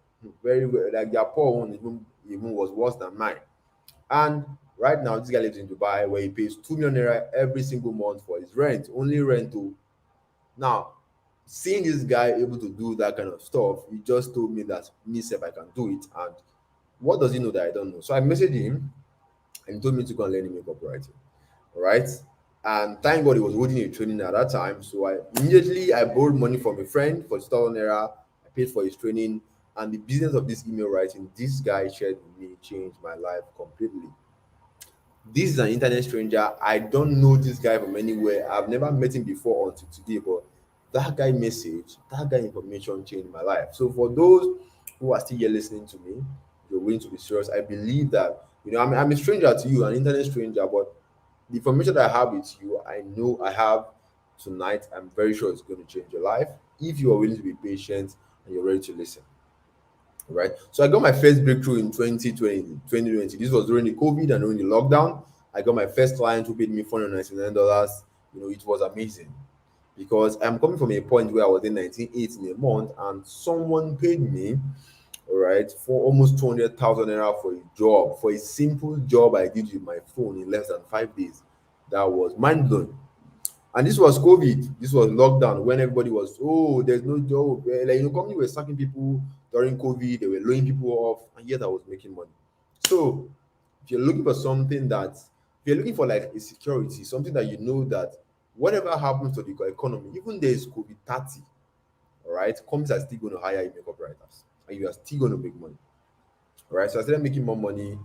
like their poor one even was worse than mine. And right now, this guy lives in Dubai, where he pays 2 million naira every single month for his rent, only rent. To now, seeing this guy able to do that kind of stuff, he just told me that me self I can do it. And what does he know that I don't know? So I messaged him, and he told me to go and learn makeup writing. All right. And thank God he was holding a training at that time. So I borrowed money from a friend for 2,000 naira. I paid for his training. And the business of this email writing, this guy shared with me, changed my life completely. This is an internet stranger. I don't know this guy from anywhere. I've never met him before until today, but that guy information changed my life. So for those who are still here listening to me, you're willing to be serious. I believe that, I'm a stranger to you, an internet stranger, but the information that I have with you, I know I have tonight. I'm very sure it's going to change your life if you are willing to be patient and you're ready to listen. Right. So I got my first breakthrough in 2020. This was during the COVID and during the lockdown. I got my first client who paid me $499. It was amazing, because I'm coming from a point where I was in 19.8 in a month, and someone paid me, all right, for almost 200,000 naira for a job, for a simple job I did with my phone in less than 5 days. That was mind blowing. And this was COVID. This was lockdown, when everybody was, oh, there's no job. Like, company were sacking people during COVID. They were laying people off, and yet I was making money. So if you're looking for something that, if you're looking for like a security, something that that whatever happens to the economy, even there is COVID 30, all right, companies are still going to hire you makeup writers, and you are still going to make money. All right. So I started making more money,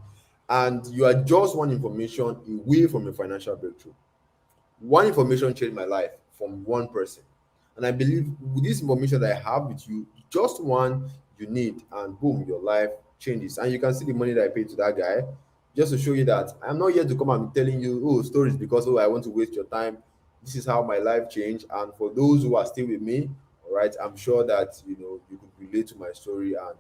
and you are just one information away from a financial breakthrough. One information changed my life from one person. And I believe with this information that I have with you, just one you need, and boom, your life changes. And you can see the money that I paid to that guy, just to show you that I'm not here to come and be telling you, oh, stories because, oh, I want to waste your time. This is how my life changed. And for those who are still with me, all right, I'm sure that you could relate to my story, and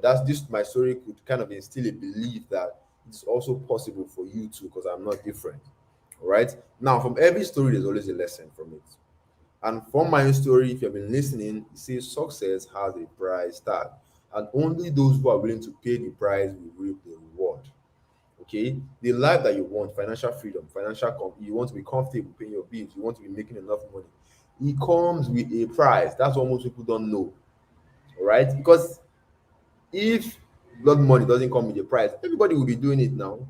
that's this my story could kind of instill a belief that it's also possible for you too, because I'm not different. All right. Now, from every story, there's always a lesson from it. And from my own story, if you've been listening, it says success has a price tag, and only those who are willing to pay the price will reap the reward. Okay, the life that you want, financial freedom, you want to be comfortable paying your bills, you want to be making enough money. It comes with a price. That's what most people don't know. All right, because if blood money doesn't come with a price, everybody will be doing it now.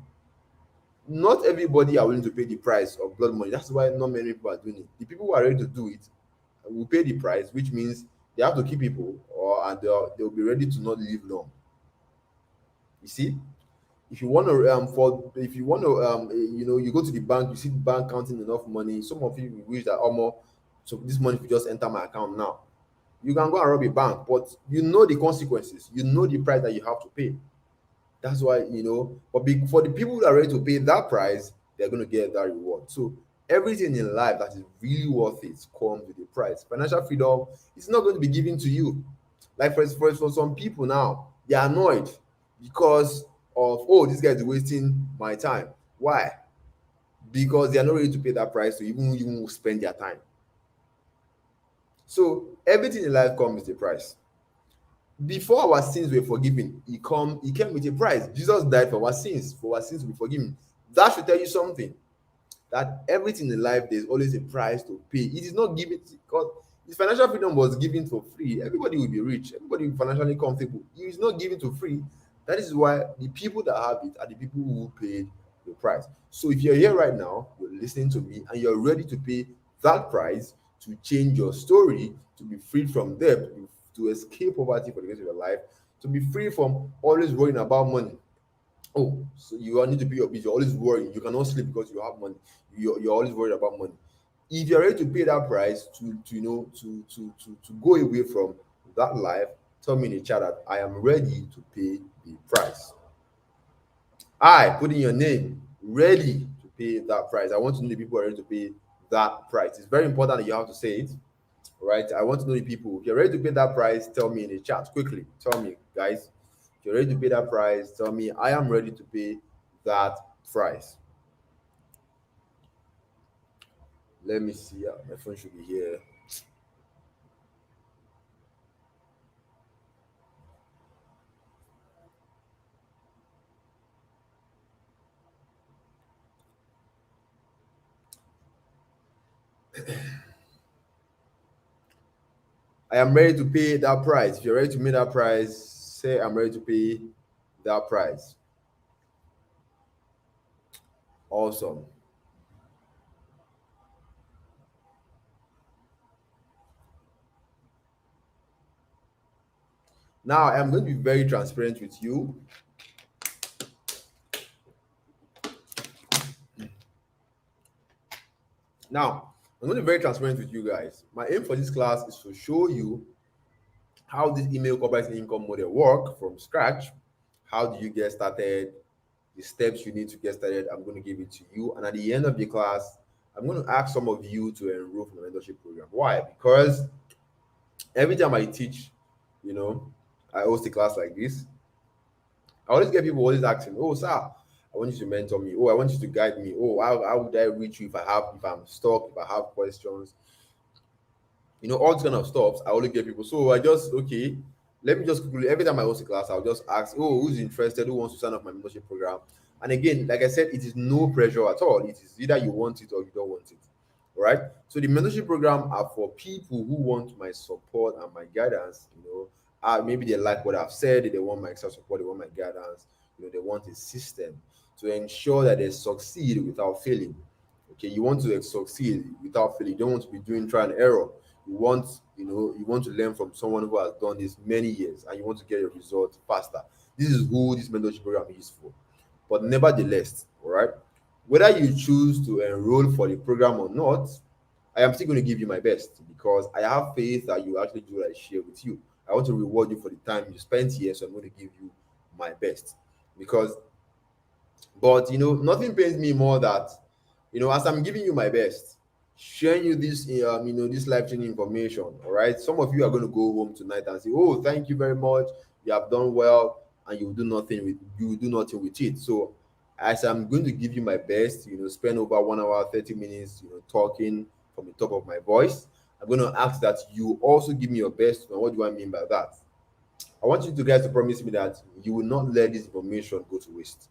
Not everybody are willing to pay the price of blood money. That's why not many people are doing it. The people who are ready to do it will pay the price, which means they have to keep people, and they'll be ready to not live long. You see, if you want to you go to the bank, you see the bank counting enough money. Some of you wish that, so this money will just enter my account now. You can go and rob a bank, but you know the consequences. You know the price that you have to pay. That's why, but for the people that are ready to pay that price, they're going to get that reward. So everything in life that is really worth it comes with a price. Financial freedom is not going to be given to you. Like for some people now, they are annoyed because of, oh, this guy is wasting my time. Why? Because they are not ready to pay that price to even spend their time. So everything in life comes with a price. Before our sins were forgiven, he came with a price. Jesus died for our sins to be forgiven. That should tell you something, that everything in life, there's always a price to pay. It is not given because if financial freedom was given for free, everybody would be rich, everybody would be financially comfortable. It is not given to free. That is why the people that have it are the people who paid the price. So if you're here right now, you're listening to me, and you're ready to pay that price to change your story, to be freed from debt, to escape poverty for the rest of your life, to be free from always worrying about money. Oh, so you need to pay your bills. You're always worried. You cannot sleep because you have money. You're always worried about money. If you're ready to pay that price to go away from that life, tell me in the chat that I am ready to pay the price. I put in your name, ready to pay that price. I want to know the people who are ready to pay that price. It's very important that you have to say it. All right. I want to know the people. If you're ready to pay that price, tell me in the chat quickly. Tell me, guys. If you're ready to pay that price, tell me I am ready to pay that price. Let me see. My phone should be here. I am ready to pay that price. If you're ready to pay that price, say I'm ready to pay that price. Awesome. Now I'm going to be very transparent with you. Now, I'm going to be very transparent with you guys. My aim for this class is to show you how this email corporate income model work from scratch. How do you get started? The steps you need to get started, I'm going to give it to you. And at the end of the class, I'm going to ask some of you to enroll for the mentorship program. Why? Because every time I teach, I host a class like this, I always get people always asking, oh, sir, I want you to mentor me. Oh, I want you to guide me. Oh, how would I reach you if I'm stuck, if I have questions? All this kind of stuff. I only get people. So I just, okay, let me just quickly, every time I host a class, I'll just ask, oh, who's interested? Who wants to sign up my membership program? And again, like I said, it is no pressure at all. It is either you want it or you don't want it. All right. So the mentorship program are for people who want my support and my guidance. Maybe they like what I've said, they want my extra support, they want my guidance, they want a system to ensure that they succeed without failing. Okay, you want to succeed without failing. You don't want to be doing trial and error. You want to learn from someone who has done this many years, and you want to get your results faster. This is who this mentorship program is for. But nevertheless, all right, whether you choose to enroll for the program or not, I am still going to give you my best because I have faith that you actually do what I share with you. I want to reward you for the time you spent here, so I'm going to give you my best. But nothing pains me more that as I'm giving you my best, sharing you this this life-changing information. All right, some of you are going to go home tonight and say, oh, thank you very much, you have done well, and you will do nothing with it. So as I'm going to give you my best, spend over 1 hour 30 minutes talking from the top of my voice, I'm going to ask that you also give me your best. And what do I mean by that? I want you to guys to promise me that you will not let this information go to waste.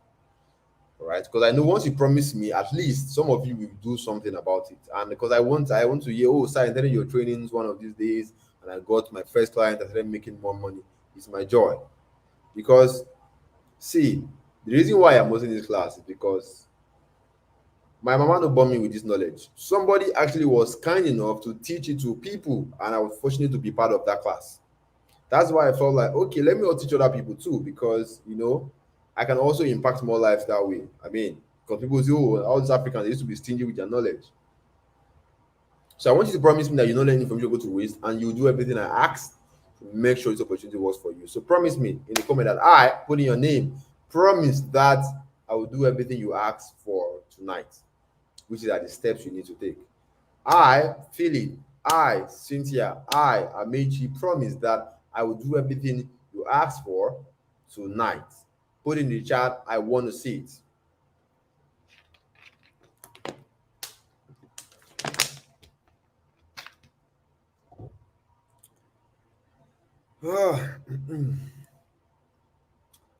All right, because I know once you promise me, at least some of you will do something about it. And because I want to hear, oh, sir, I attended your trainings one of these days and I got my first client, I started making more money. It's my joy. Because see, the reason why I'm hosting this class is because my mama no born me with this knowledge. Somebody actually was kind enough to teach it to people, and I was fortunate to be part of that class. That's why I felt like, okay, let me all teach other people too, because I can also impact more lives that way. I mean, because people say, oh, all these Africans, they used to be stingy with their knowledge. So I want you to promise me that you're not letting information go to waste, and you do everything I ask to make sure this opportunity works for you. So promise me in the comment that I put in your name, Promise that I will do everything you ask for tonight, which is are the steps you need to take. I, Philip, I, Cynthia, I, Amechi, promise that I will do everything you ask for tonight. Put in the chat, I want to see it.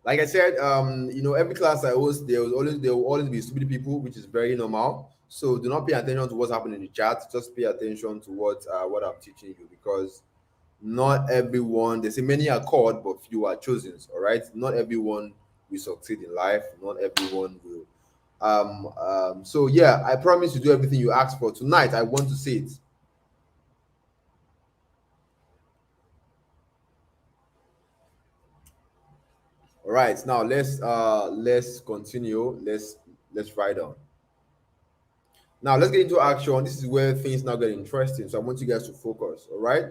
Like I said, every class I host, there will always be stupid people, which is very normal. So do not pay attention to what's happening in the chat. Just pay attention to what I'm teaching you, because not everyone, they say many are called, but few are chosen. All right, not everyone will succeed in life. Not everyone will. So yeah, I promise to do everything you ask for tonight. I want to see it. All right, now let's continue. Let's write on. Now let's get into action. This is where things now get interesting. So I want you guys to focus. All right.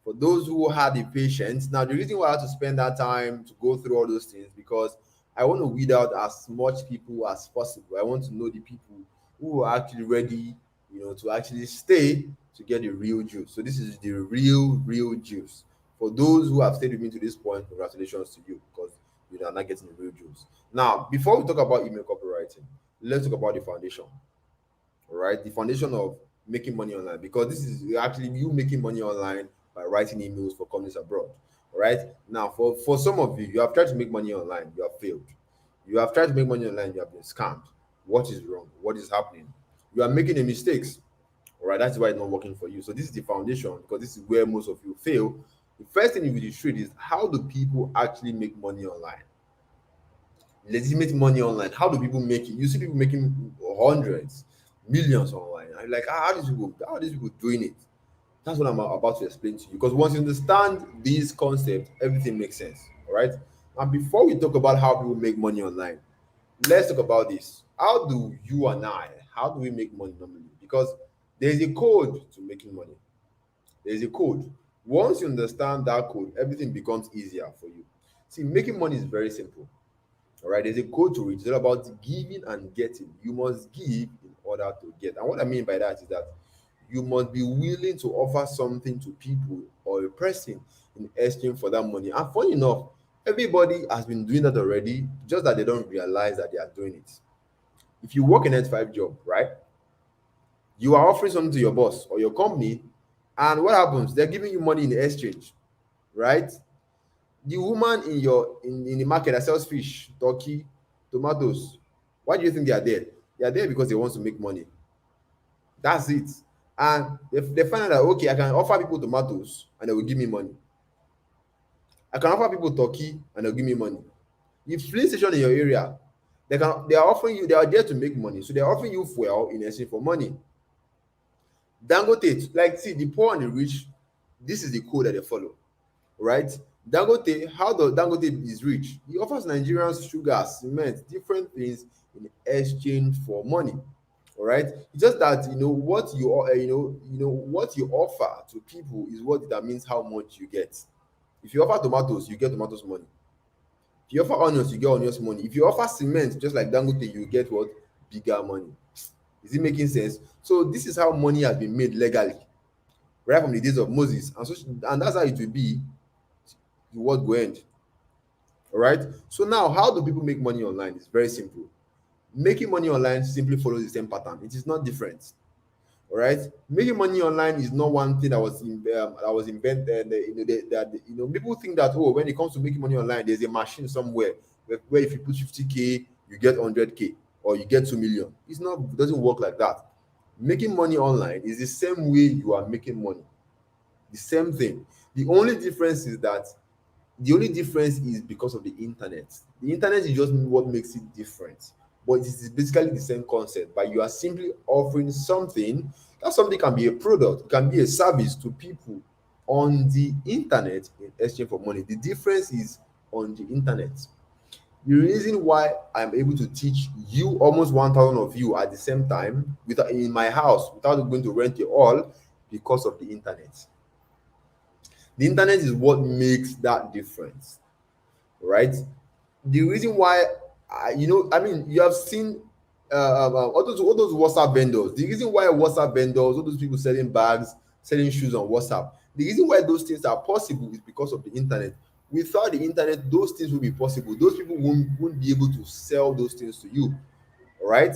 For those who had the patience, now the reason why I had to spend that time to go through all those things, because I want to weed out as much people as possible. I want to know the people who are actually ready, to actually stay to get the real juice. So this is the real juice. For those who have stayed with me to this point, congratulations to you, because you are not getting the real juice. Now, before we talk about email copywriting, let's talk about the foundation. All right, the foundation of making money online, because this is actually you making money online by writing emails for companies abroad. All right, now for some of you, you have tried to make money online, you have failed. You have tried to make money online, you have been scammed. What is wrong? What is happening? You are making a mistakes. All right, that's why it's not working for you. So this is the foundation, because this is where most of you fail. The first thing you will treat is, how do people actually make money online? Legitimate money online. How do people make it? You see people making hundreds, millions online. I'm like, how are these people doing it? That's what I'm about to explain to you. Because once you understand these concepts, everything makes sense. All right. And before we talk about how people make money online, let's talk about this. How do you and I, how do we make money normally? Because there's a code to making money. There's a code. Once you understand that code, everything becomes easier for you. See, making money is very simple. All right, there's a code to it. It's all about giving and getting. You must give in order to get. And what I mean by that is that you must be willing to offer something to people or a person in exchange for that money. And funny enough, everybody has been doing that already, just that they don't realize that they are doing it. If you work a 9 to 5 job, right? You are offering something to your boss or your company, and what happens? They're giving you money in exchange, right? The woman in the market that sells fish, turkey, tomatoes, why do you think they are there? They are there because they want to make money. That's it. And they find out that, okay, I can offer people tomatoes and they will give me money. I can offer people turkey and they'll give me money. If filling station in your area, they are there to make money. So they're offering you fuel in exchange for money. Dangote, like, see, the poor and the rich, this is the code that they follow, right? Dangote, how the Dangote is rich? He offers Nigerians sugar, cement, different things in exchange for money. All right. It's just that what what you offer to people is what determines how much you get. If you offer tomatoes, you get tomatoes money. If you offer onions, you get onions money. If you offer cement, just like Dangote, you get what? Bigger money. Is it making sense? So this is how money has been made legally, right from the days of Moses, and that's how it will be the world go end. All right. So now, how do people make money online? It's very simple. Making money online simply follows the same pattern. It is not different. All right. Making money online is not one thing that was invented. People think that, oh, when it comes to making money online, there's a machine somewhere where if you put 50K, you get 100K or you get 2 million. It doesn't work like that. Making money online is the same way you are making money. The same thing. The only difference is because of the internet. The internet is just what makes it different, but it is basically the same concept. But you are simply offering something. That something can be a product, it can be a service to people on the internet in exchange for money. The difference is on the internet. The reason why I'm able to teach you, almost 1,000 of you at the same time, without in my house, without going to rent a hall, because of the internet. The internet is what makes that difference, right? The reason why I mean, you have seen all those WhatsApp vendors. The reason why WhatsApp vendors, all those people selling bags, selling shoes on WhatsApp, the reason why those things are possible is because of the internet. Without the internet, those things will be possible. Those people won't be able to sell those things to you. All right.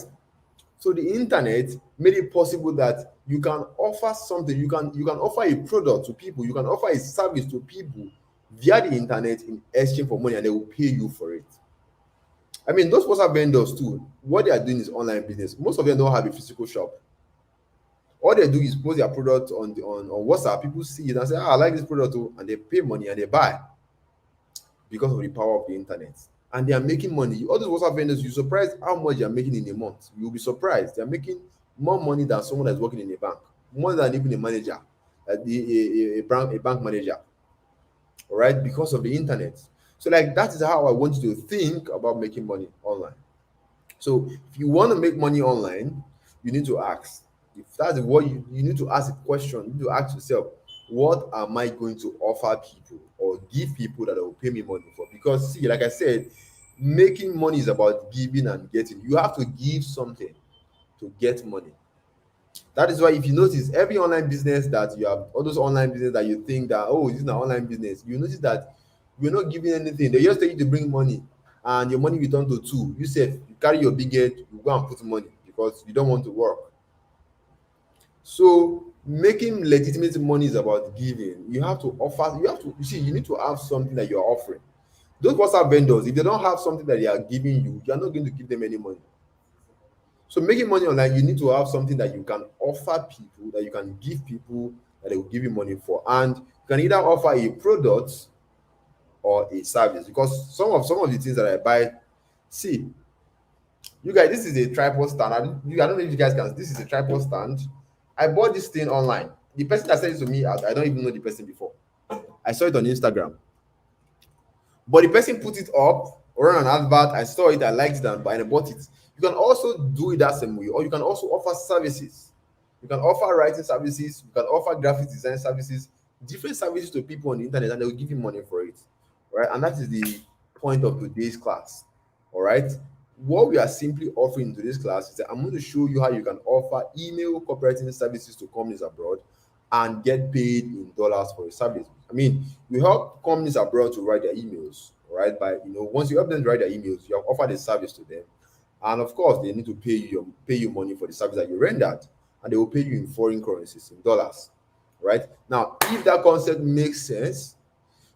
So the internet made it possible that you can offer something, you can offer a product to people, you can offer a service to people via the internet in exchange for money, and they will pay you for it. I mean, those WhatsApp vendors too, what they are doing is online business. Most of them don't have a physical shop. All they do is post their product on WhatsApp. People see it and say, I like this product too, and they pay money and they buy because of the power of the internet. And they are making money. All those WhatsApp vendors, you're surprised how much they are making in a month. You'll be surprised. They're making more money than someone that's working in a bank, more than even a manager, a bank manager, all right, because of the internet. So, like, that is how I want you to think about making money online. So if you want to make money online, you need to ask. If that's what you need to ask a question, you need to ask yourself, what am I going to offer people or give people that will pay me money for? Because see, like I said, making money is about giving and getting. You have to give something to get money. That is why if you notice every online business that you have, all those online business that you think that, oh, this is an online business, you notice that you're not giving anything. They just tell you to bring money and your money return to two. You say you carry your big head, you go and put money because you don't want to work. So making legitimate money is about giving. You have to offer, you see, you need to have something that you're offering. Those WhatsApp vendors, if they don't have something that they are giving you, you're not going to give them any money. So making money online, you need to have something that you can offer people, that you can give people, that they will give you money for. And you can either offer a product or a service. Because some of the things that I buy, see, you guys, this is a tripod stand. I don't know if you guys can. This is a tripod stand. I bought this thing online. The person that sent it to me, I don't even know the person before. I saw it on Instagram. But the person put it up or on an advert. I saw it, I liked it, and I bought it. You can also do it that same way, or you can also offer services. You can offer writing services, you can offer graphic design services, different services to people on the internet, and they will give you money for it. Right? And that is the point of today's class. All right. What we are simply offering in today's class is that I'm going to show you how you can offer email copywriting services to companies abroad and get paid in dollars for a service. I mean, we help companies abroad to write their emails, right? By once you help them to write their emails, you have offered a service to them, and of course, they need to pay you money for the service that you rendered, and they will pay you in foreign currencies, in dollars, right? Now, if that concept makes sense,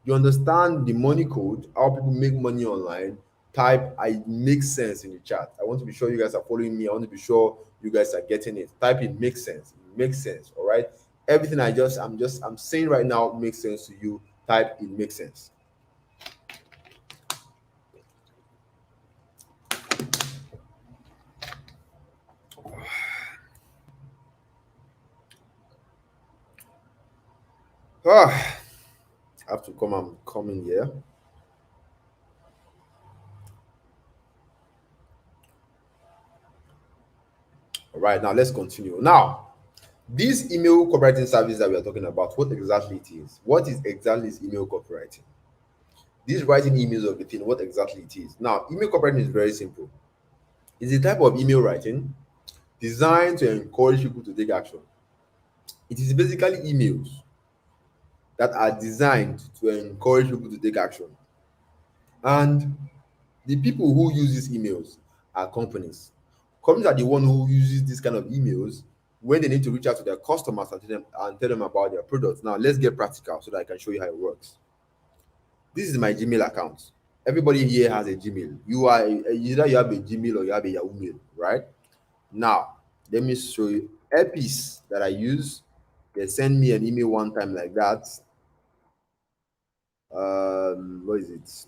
you understand the money code, how people make money online, type I make sense in the chat. I want to be sure you guys are following me. I want to be sure you guys are getting it. Type it makes sense. It makes sense. All right. Everything I'm saying right now makes sense to you. Type it makes sense. I have to come in here. All right, now let's continue. Now, this email copywriting service that we are talking about, what exactly it is? What is exactly is email copywriting? This writing emails of the thing, what exactly it is? Now, email copywriting is very simple. It's a type of email writing designed to encourage people to take action. It is basically emails that are designed to encourage people to take action. And the people who use these emails are companies. Companies are the one who uses this kind of emails when they need to reach out to their customers and tell them about their products. Now, let's get practical so that I can show you how it works. This is my Gmail account. Everybody here has a Gmail. Either you have a Gmail or you have a Yahoo Mail, right? Now, let me show you Epis that I use. They send me an email one time like that. What is it?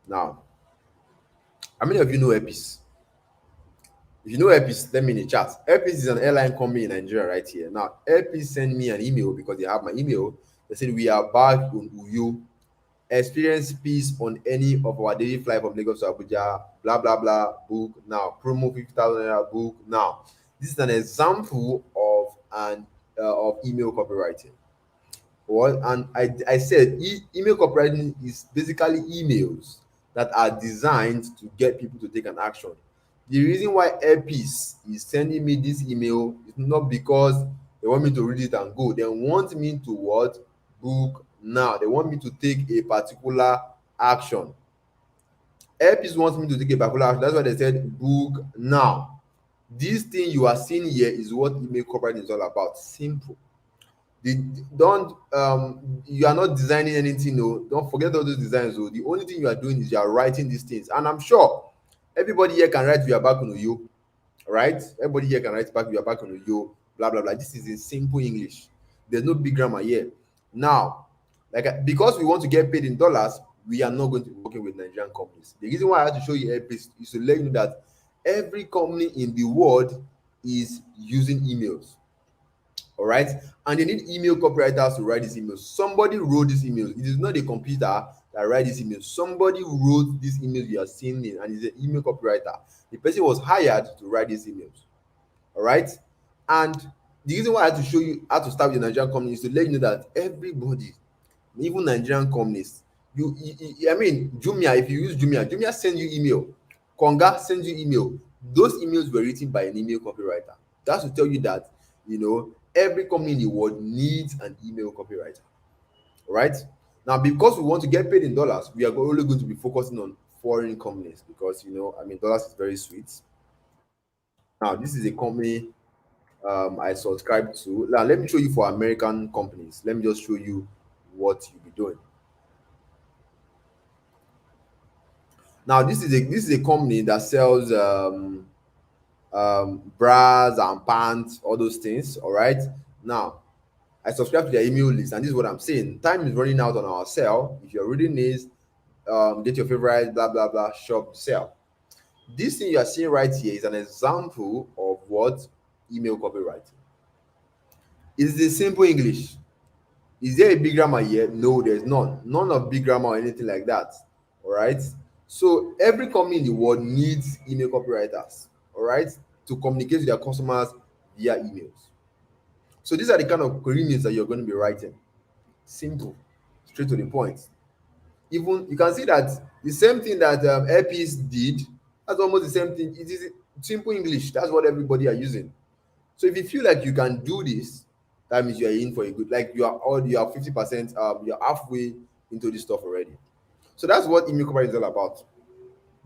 Now, how many of you know Epis? If you know Epis, let me in the chat. Epis is an airline company in Nigeria right here. Now, Epis sent me an email because they have my email. They said, we are back on Uyo. Experience peace on any of our daily flight from Lagos to Abuja. Blah, blah, blah. Book now. Promo 50,000 naira. Book now. This is an example of email copywriting. Well, and I said email copywriting is basically emails that are designed to get people to take an action. The reason why Airpeace is sending me this email is not because they want me to read it and go. They want me to what? Book now. They want me to take a particular action. Airpeace wants me to take a particular action. That's why they said book now. This thing you are seeing here is what email copywriting is all about. Simple. The, don't You are not designing anything. No, don't forget all those designs. The only thing you are doing is you are writing these things, and I'm sure everybody here can write we are back on you, right? Everybody here can write back we are back on you, blah blah blah. This is in simple English. There's no big grammar here. Now, because we want to get paid in dollars, we are not going to be working with Nigerian companies. The reason why I have to show you Airpeace is to let you know that every company in the world is using emails. All right, and they need email copywriters to write these emails. Somebody wrote these emails. It is not a computer that write these emails. Somebody wrote these emails you are seeing in, and is an email copywriter. The person was hired to write these emails. All right, and the reason why I had to show you how to start with a Nigerian company is to let you know that everybody, even Nigerian companies, I mean Jumia, if you use Jumia sends you email. Konga sends you email. Those emails were written by an email copywriter. That's to tell you that, every company in the world needs an email copywriter. All right, now because we want to get paid in dollars, we are only going to be focusing on foreign companies because dollars is very sweet. Now this is a company I subscribe to. Now let me show you for American companies. Let me just show you what you'll be doing. Now this is a company that sells bras and pants, all those things. All right, now I subscribe to their email list, and this is what I'm saying. Time is running out on our sale. If you're reading this, get your favorite blah blah blah shop sale. This thing you are seeing right here is an example of what email copywriting. It's the simple English. Is there a big grammar here? No, there's none of big grammar or anything like that. All right, so every company in the world needs email copywriters, all right, to communicate with their customers via emails. So these are the kind of emails that you're going to be writing. Simple, straight to the point. Even you can see that the same thing that Airpeace did, that's almost the same thing. It is simple English. That's what everybody are using. So if you feel like you can do this, that means you are in for a good, like you are 50%, you're halfway into this stuff already. So that's what email copywriting is all about.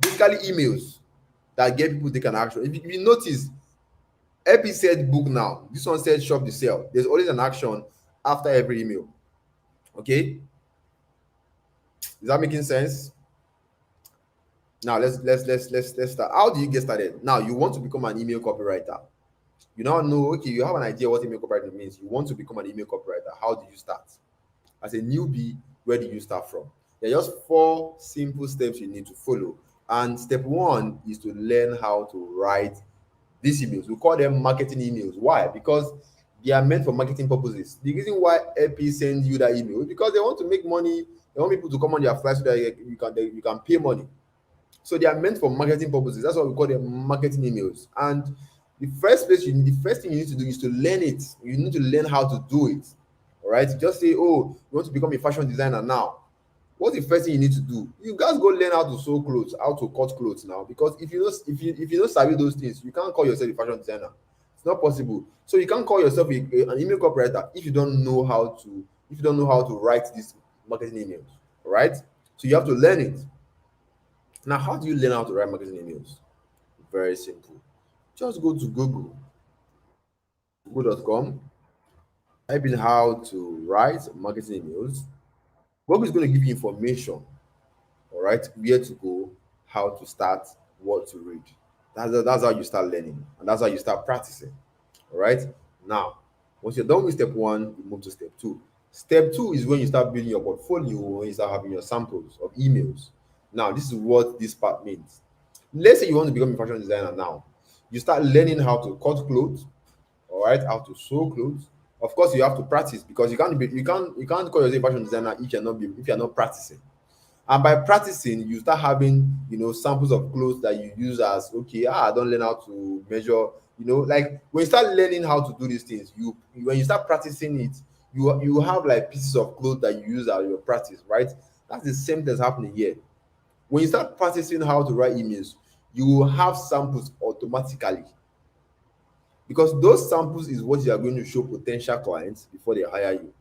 Basically emails that get people to take an action. If you notice, Airpeace said book now. This one said shop the sale. There's always an action after every email. Okay, is that making sense? Now let's start. How do you get started? Now you want to become an email copywriter. You now know, okay, you have an idea what email copywriting means. You want to become an email copywriter. How do you start? As a newbie, where do you start from? There are just 4 simple steps you need to follow. And step 1 is to learn how to write these emails. We call them marketing emails. Why? Because they are meant for marketing purposes. The reason why Airpeace sends you that email is because they want to make money. They want people to come on their flights so that you can pay money. So they are meant for marketing purposes. That's why we call them marketing emails. And the first thing you need to do is to learn it. You need to learn how to do it. All right. Just say, oh, you want to become a fashion designer now. What's the first thing you need to do? You guys go learn how to sew clothes, how to cut clothes now. Because if you don't study those things, you can't call yourself a fashion designer. It's not possible. So you can't call yourself an email copywriter if you don't know how to write these marketing emails. All right. So you have to learn it. Now, how do you learn how to write marketing emails? Very simple. Just go to google.com, type in how to write marketing emails. Google is going to give you information, all right, where to go, how to start, what to read. That's how you start learning, and that's how you start practicing. All right. Now, once you're done with step 1, you move to step 2. Step 2 is when you start building your portfolio, when you start having your samples of emails. Now, this is what this part means. Let's say you want to become a fashion designer now. You start learning how to cut clothes, all right, how to sew clothes. Of course, you have to practice because you can't call yourself a fashion designer if you're not practicing. And by practicing, you start having samples of clothes that you use as okay. I don't learn how to measure. Like when you start learning how to do these things, when you start practicing it, you have like pieces of clothes that you use as your practice, right? That's the same thing that's happening here. When you start practicing how to write emails, you will have samples automatically, because those samples is what you are going to show potential clients before they hire you.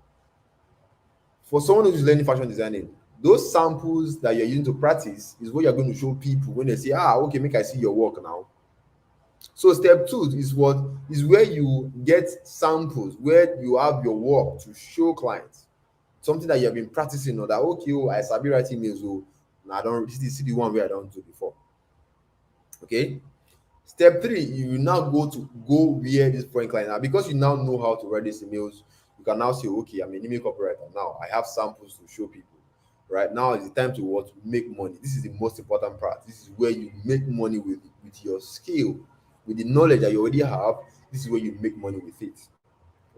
For someone who's learning fashion designing, those samples that you're using to practice is what you're going to show people when they say, okay, make I see your work now. So step two is what is where you get samples, where you have your work to show clients something that you have been practicing, or that, okay, I sabi write emails, I don't, this is the one where I don't do before. Okay. Step three, you will now go where this foreign client are, because you now know how to write these emails. You can now say, okay, I'm an email copywriter now. I have samples to show people. Right now is the time to what, make money. This is the most important part. This is where you make money with your skill, with the knowledge that you already have. This is where you make money with it.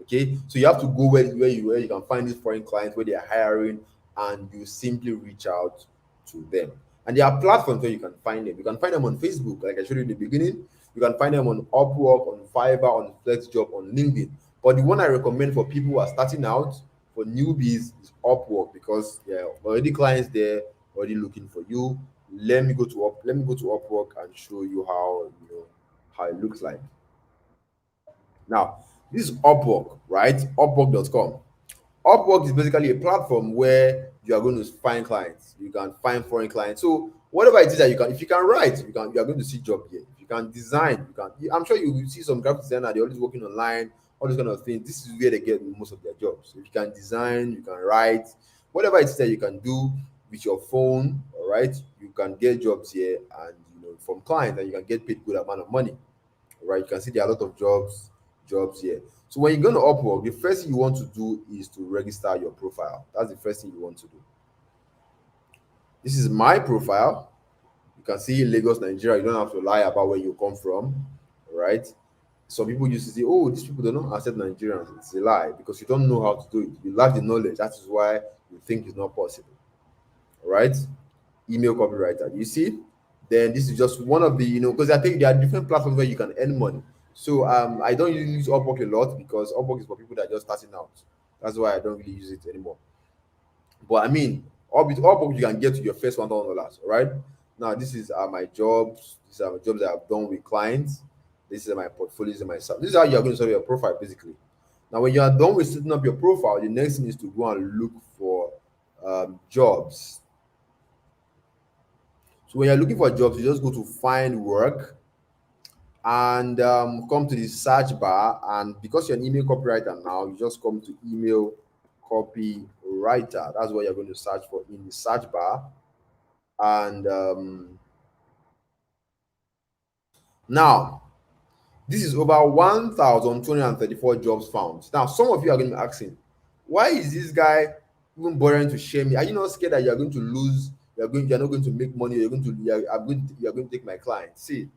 Okay, so you have to go where you can find these foreign clients where they are hiring, and you simply reach out to them. And there are platforms where you can find them. You can find them on Facebook, like I showed you in the beginning. You can find them on Upwork, on Fiverr, on FlexJob, on LinkedIn. But the one I recommend for people who are starting out, for newbies, is Upwork, because there are already clients there already looking for you. Let me go to Upwork and show you how it looks like. Now, this is Upwork, right? Upwork.com. Upwork is basically a platform where you are going to find clients. You can find foreign clients. So whatever it is that you can, if you can write, you are going to see job here. If you can design, I'm sure you will see some graphic designer, they're always working online, all those kind of things. This is where they get most of their jobs. So if you can design, you can write, whatever it is that you can do with your phone, all right, you can get jobs here, and from clients, and you can get paid good amount of money. Right? You can see there are a lot of jobs here. So when you go to Upwork, the first thing you want to do is to register your profile. That's the first thing you want to do. This is my profile. You can see Lagos, Nigeria. You don't have to lie about where you come from, right? Some people used to say, "Oh, these people do not accept Nigerians." It's a lie, because you don't know how to do it. You lack the knowledge. That is why you think it's not possible, right? Email copywriter. You see, then this is just one of the, because I think there are different platforms where you can earn money. So I don't usually use Upwork a lot, because Upwork is for people that are just starting out. That's why I don't really use it anymore. But I mean, with Upwork you can get to your first $1,000. Right now, this is my jobs. These are my jobs that I've done with clients. This is my portfolios and myself. This is how you're going to set up your profile, basically. Now, when you are done with setting up your profile, the next thing is to go and look for jobs. So when you're looking for jobs, you just go to find work, and come to the search bar. And because you're an email copywriter now, you just come to email copywriter. That's what you're going to search for in the search bar. And now, this is over 1,234 jobs found. Now, some of you are going to be asking, why is this guy even bothering to share me? Are you not scared that you're going to lose? You're not going to make money. You're going to take my clients. See,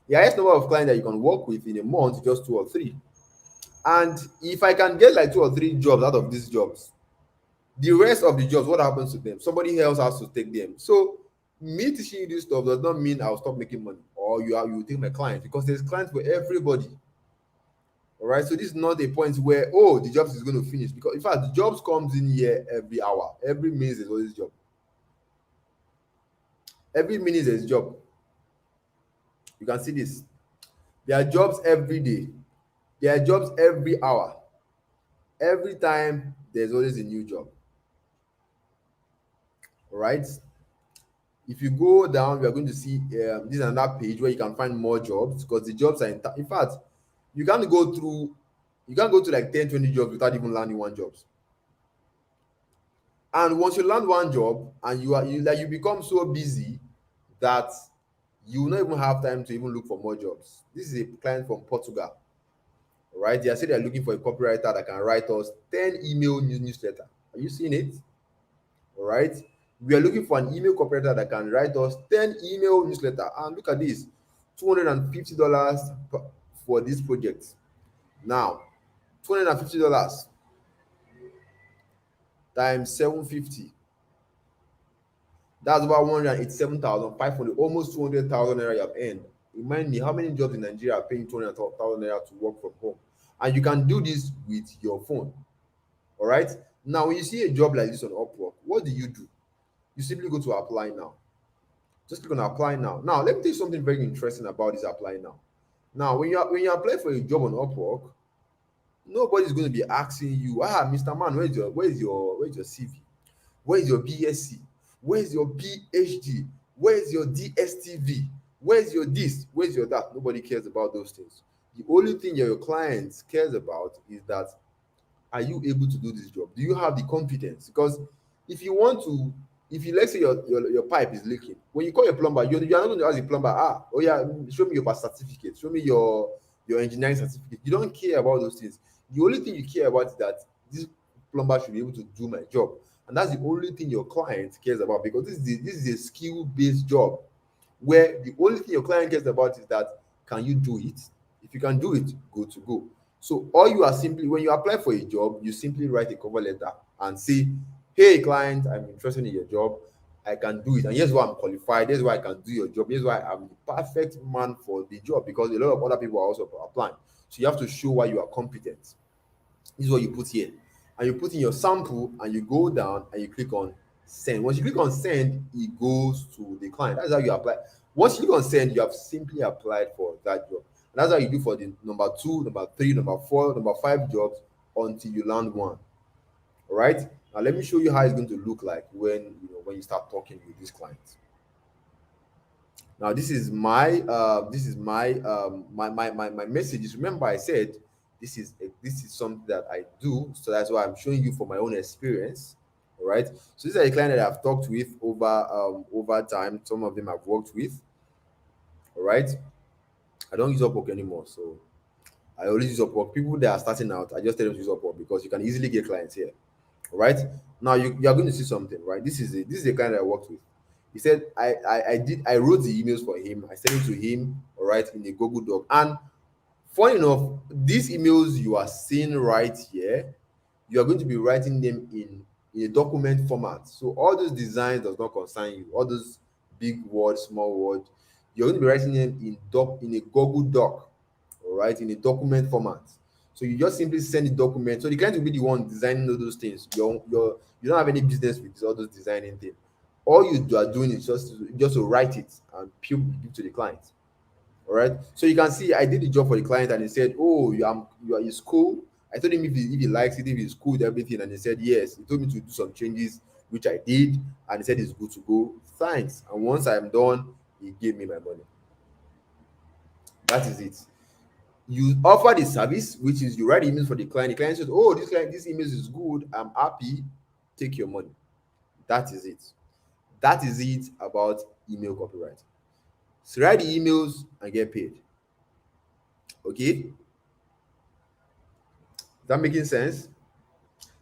the highest number of clients that you can work with in a month is just 2 or 3. And if I can get like 2 or 3 jobs out of these jobs, the rest of the jobs, what happens to them? Somebody else has to take them. So me teaching you this stuff does not mean I'll stop making money, or you take my clients, because there's clients for everybody. All right. So this is not a point where, the jobs is going to finish, because in fact the jobs comes in here every hour, every minute there's always job. Every minute there's job. You can see this. There are jobs every day. There are jobs every hour. Every time there's always a new job. All right. If you go down, we are going to see this is another page where you can find more jobs, because the jobs are in fact, you can't go to like 10, 20 jobs without even landing one job. And once you land one job, and you become so busy that you will not even have time to even look for more jobs. This is a client from Portugal. All right, they are saying they're looking for a copywriter that can write us 10 email newsletter. Are you seeing it? All right, we are looking for an email copywriter that can write us 10 email newsletter. And look at this, $250 for this project. Now, $250 times 750, that's about 187,500, almost 200,000 naira you have earned. Remind me, how many jobs in Nigeria are paying 200,000 naira to work from home? And you can do this with your phone. All right. Now, when you see a job like this on Upwork, what do? You simply go to apply now. Just click on apply now. Now, let me tell you something very interesting about this apply now. Now, when you apply for a job on Upwork, nobody's going to be asking you, Mr. Man, where's your CV? Where's your BSc? Where's your PhD? Where's your DSTV? Where's your this? Where's your that? Nobody cares about those things. The only thing your client cares about is that, are you able to do this job? Do you have the confidence? Because if you want to, if you, let's say your pipe is leaking, when you call your plumber, you're not going to ask the plumber, oh yeah, show me your birth certificate, show me your engineering certificate. You don't care about those things. The only thing you care about is that this plumber should be able to do my job, and that's the only thing your client cares about, because this is a skill based job where the only thing your client cares about is that, can you do it? If you can do it, good to go. So all you are simply, when you apply for a job, you simply write a cover letter and say, hey client, I'm interested in your job, I can do it, and here's why I'm qualified, here's why I can do your job, here's why I'm the perfect man for the job, because a lot of other people are also applying. So you have to show why you are competent. This is what you put here, and you put in your sample, and you go down and you click on send. Once you click on send, it goes to the client. That's how you apply. Once you click on send, you have simply applied for that job. And that's how you do for the number 2, number 3, number 4, number 5 jobs until you land one. All right, now let me show you how it's going to look like when when you start talking with these clients. Now this is my messages. Remember, I said this is something that I do, so that's why I'm showing you for my own experience. All right. So these are the clients that I've talked with over time. Some of them I've worked with. All right. I don't use Upwork anymore, so I always use Upwork. People that are starting out, I just tell them to use Upwork because you can easily get clients here. All right. Now you are going to see something, right? This is the kind that I worked with. He said I wrote the emails for him. I sent it to him, all right, in a Google Doc. And funny enough, these emails you are seeing right here, you are going to be writing them in a document format. So all those designs does not concern you. All those big words, small words, you're going to be writing them in a Google Doc, all right, in a document format. So you just simply send the document. So the client will be the one designing all those things. You don't have any business with all those designing things. All you are doing is just to write it and give to the client. All right. So you can see I did the job for the client, and he said, "Oh, you are is cool." I told him if he likes it, if he's cool with everything, and he said yes. He told me to do some changes, which I did, and he said it's good to go. Thanks. And once I'm done, he gave me my money. That is it. You offer the service, which is you write emails for the client. The client says, "Oh, this image is good. I'm happy. Take your money." That is it. That is it about email copyright. So write the emails and get paid. Okay, is that making sense?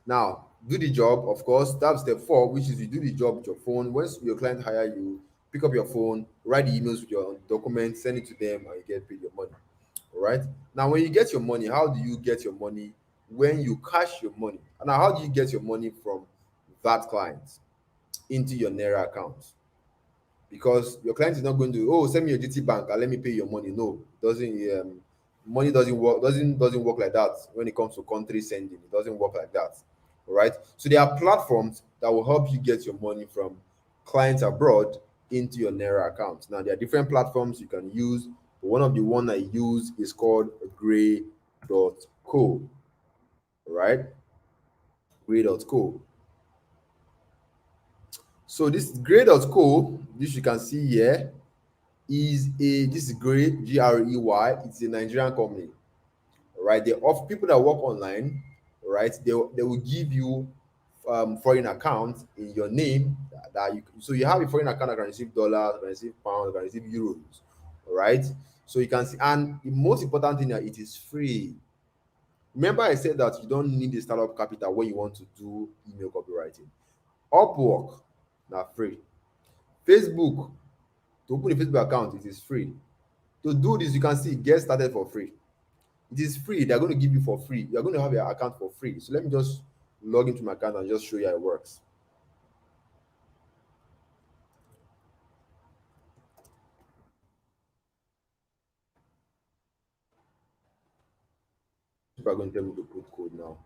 Now, do the job, of course. That's step 4, which is you do the job with your phone. Once your client hire you, pick up your phone, write the emails with your document, send it to them, and you get paid your money. All right. Now, when you get your money, how do you get your money? When you cash your money. Now, how do you get your money from that client into your Naira account? Because your client is not going to, oh, send me your GT bank and let me pay your money. No, it doesn't. Money doesn't work like that. When it comes to country sending, it doesn't work like that. All right. So there are platforms that will help you get your money from clients abroad into your Naira account. Now there are different platforms you can use, but one of the one I use is called Gray.co. All right, Gray.co. So this Gray.co, this you can see here, this is Grey, Grey. It's a Nigerian company. Right, they offer people that work online, right? They will give you foreign accounts in your name, that you, so you have a foreign account that can receive dollars, can receive pounds, can receive euros. All right, so you can see, and the most important thing, that it is free. Remember I said that you don't need a startup capital when you want to do email copywriting. Upwork, now free. Facebook, to open a Facebook account, it is free. To do this, you can see get started for free. It is free. They're going to give you for free. You're going to have your account for free. So let me just log into my account and just show you how it works. People are going to tell me to put code now.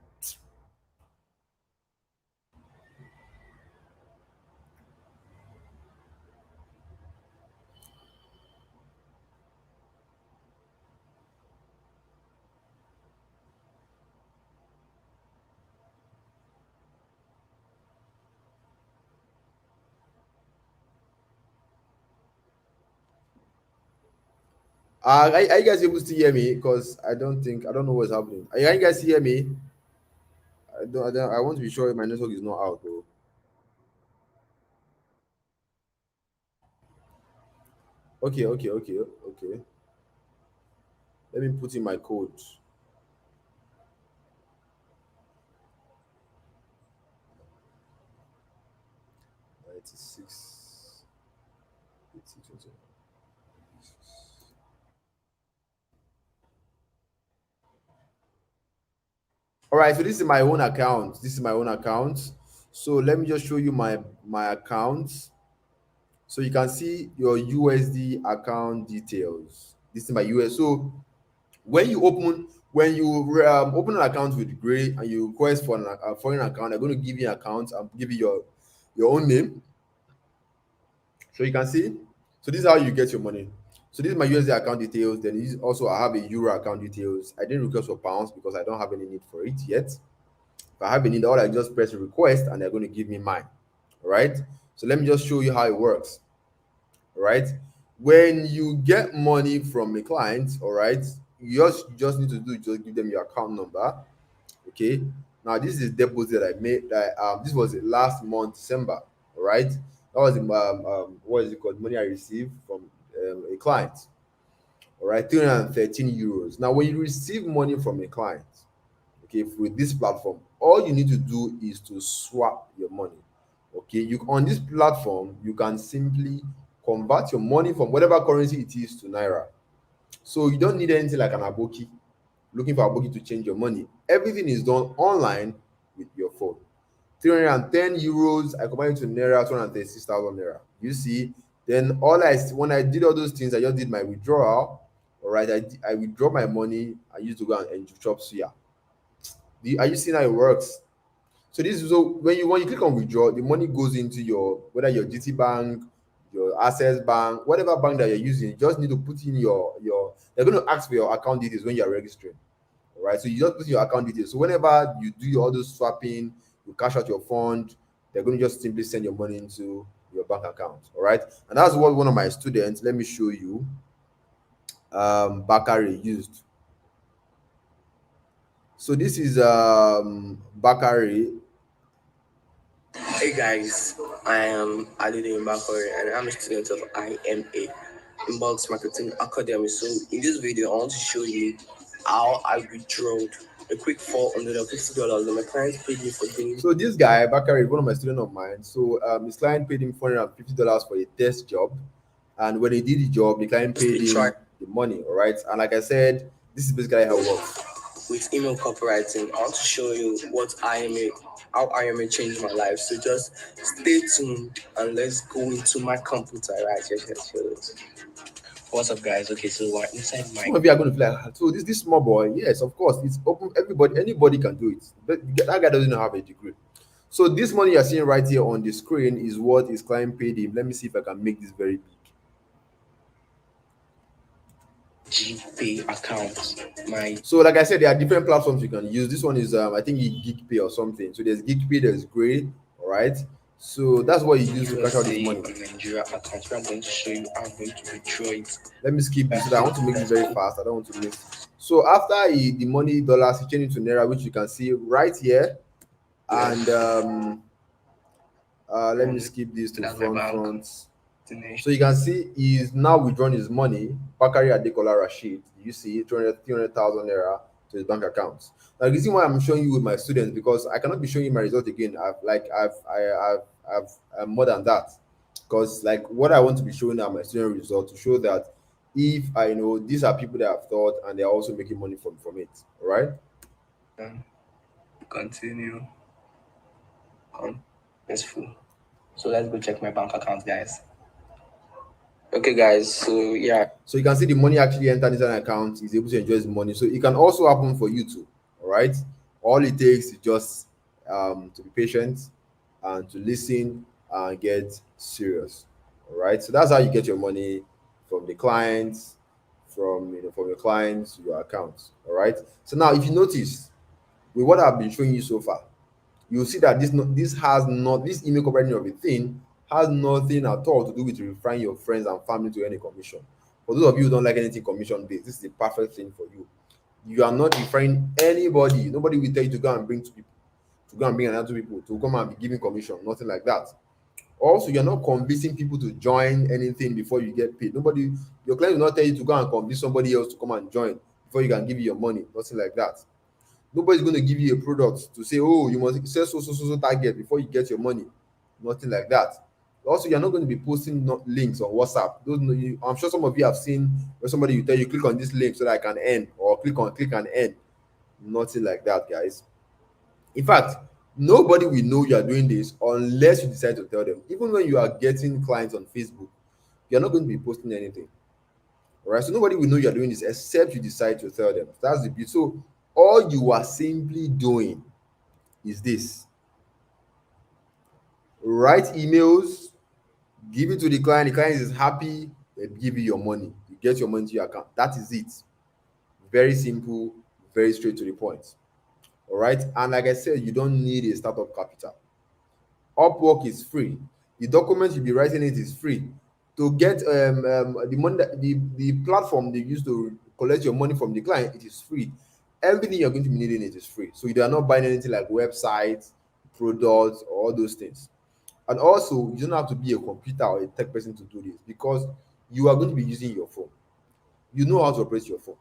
Are you guys able to hear me? Because I don't know what's happening. Are you guys hear me? I want to be sure my network is not out, bro. Okay, okay, okay, okay. Let me put in my code. 96. All right, so this is my own account. This is my own account. So let me just show you my account. So you can see your USD account details. This is my US. So when you open an account with Gray and you request for a foreign account, they're going to give you an account and give you your own name. So you can see. So this is how you get your money. So this is my USD account details. Then this also I have a Euro account details. I didn't request for pounds because I don't have any need for it yet. If I have a need, all I just press request and they're going to give me mine. All right. So let me just show you how it works. All right. When you get money from a client, all right, you just need to do just give them your account number. Okay. Now this is deposit I made. This was last month December. All right. That was what is it called? Money I received from a client. All right, 313 euros. Now, when you receive money from a client, okay, with this platform, all you need to do is to swap your money. Okay, you on this platform, you can simply convert your money from whatever currency it is to naira. So you don't need anything like an aboki, looking for aboki to change your money. Everything is done online with your phone. 310 euros, I convert it to naira, 236,000 naira. You see, then when I did all those things, I just did my withdrawal. All right, I withdraw my money. I used to go and chop suya. Are you seeing how it works? So this is so when you click on withdraw, the money goes into your whether your GT Bank, your Access Bank, whatever bank that you're using. You just need to put in your. They're going to ask for your account details when you're registering. All right, so you just put in your account details. So whenever you do all those swapping, you cash out your fund, they're going to just simply send your money into your bank account. All right, and that's what one of my students. Let me show you. Bakari used. So this is Bakari. Hey guys, I am Adidin Bakori and I'm a student of IMA Inbox Marketing Academy. So in this video, I want to show you how I withdrew a quick $450 that my client paid me for doing. So this guy, Bakari, is one of my students of mine. So his client paid him $450 for a test job. And when he did the job, the client paid him the money. All right. And like I said, this is basically how it works. With email copywriting, I want to show you how IMA changed my life. So just stay tuned and let's go into my computer. Right, yes. What's up, guys? Okay, so we're inside my. Some of you are going to be like, so this small boy, yes, of course, it's open. Anybody can do it. But that guy doesn't have a degree. So this money you're seeing right here on the screen is what his client paid him. Let me see if I can make this very big. GPay account. So like I said, there are different platforms you can use. This one is I think it's GeekPay or something. So there's GeekPay, there's Gray, all right. So that's what you use to cash out this money. Nigeria account. I'm going to show you how I'm going to withdraw it. Let me skip this. So I want to make this very fast. I don't want to miss. So after the money dollars, he changed into naira, which you can see right here. And let me skip this to front. So you can see he's now withdrawn his money. Bakari Adekola Rashid. You see 300,000 naira to his bank accounts. Now the reason why I'm showing you with my students because I cannot be showing you my result again. I've more than that. Because like what I want to be showing are my student results to show that if I know these are people that have thought and they're also making money from it. All right. Continue. It's full. So let's go check my bank account, guys. Okay, guys. So yeah. So you can see the money actually entered into an account. He's able to enjoy his money. So it can also happen for you too. All right. All it takes is just to be patient and to listen and get serious. All right. So that's how you get your money from the clients, from your clients to your accounts. All right. So now, if you notice with what I've been showing you so far, you'll see that this email copywriting of a thing has nothing at all to do with referring your friends and family to any commission. For those of you who don't like anything commission based, this is the perfect thing for you. You are not referring anybody. Nobody will tell you to go and bring two people, to go and bring another two people, to come and be giving commission. Nothing like that. Also, you're not convincing people to join anything before you get paid. Nobody, your client will not tell you to go and convince somebody else to come and join before you can give you your money. Nothing like that. Nobody's going to give you a product to say, oh, you must sell so target before you get your money. Nothing like that. Also, you're not going to be posting links on WhatsApp. I'm sure some of you have seen where somebody will tell you click on this link so that I can earn, or click and earn. Nothing like that, guys. In fact, nobody will know you are doing this unless you decide to tell them. Even when you are getting clients on Facebook, you're not going to be posting anything. All right, so nobody will know you're doing this except you decide to tell them. That's the beauty. So all you are simply doing is this: write emails, give it to the client. The client is happy, they give you your money. You get your money to your account. That is it. Very simple, very straight to the point. All right, and like I said, you don't need a startup capital. Upwork is free. The document you'll be writing it is free. To get the money that the platform they use to collect your money from the client, it is free. Everything you're going to be needing, it is free. So you are not buying anything like websites, products, or all those things. And also, you don't have to be a computer or a tech person to do this, because you are going to be using your phone. You know how to operate your phone.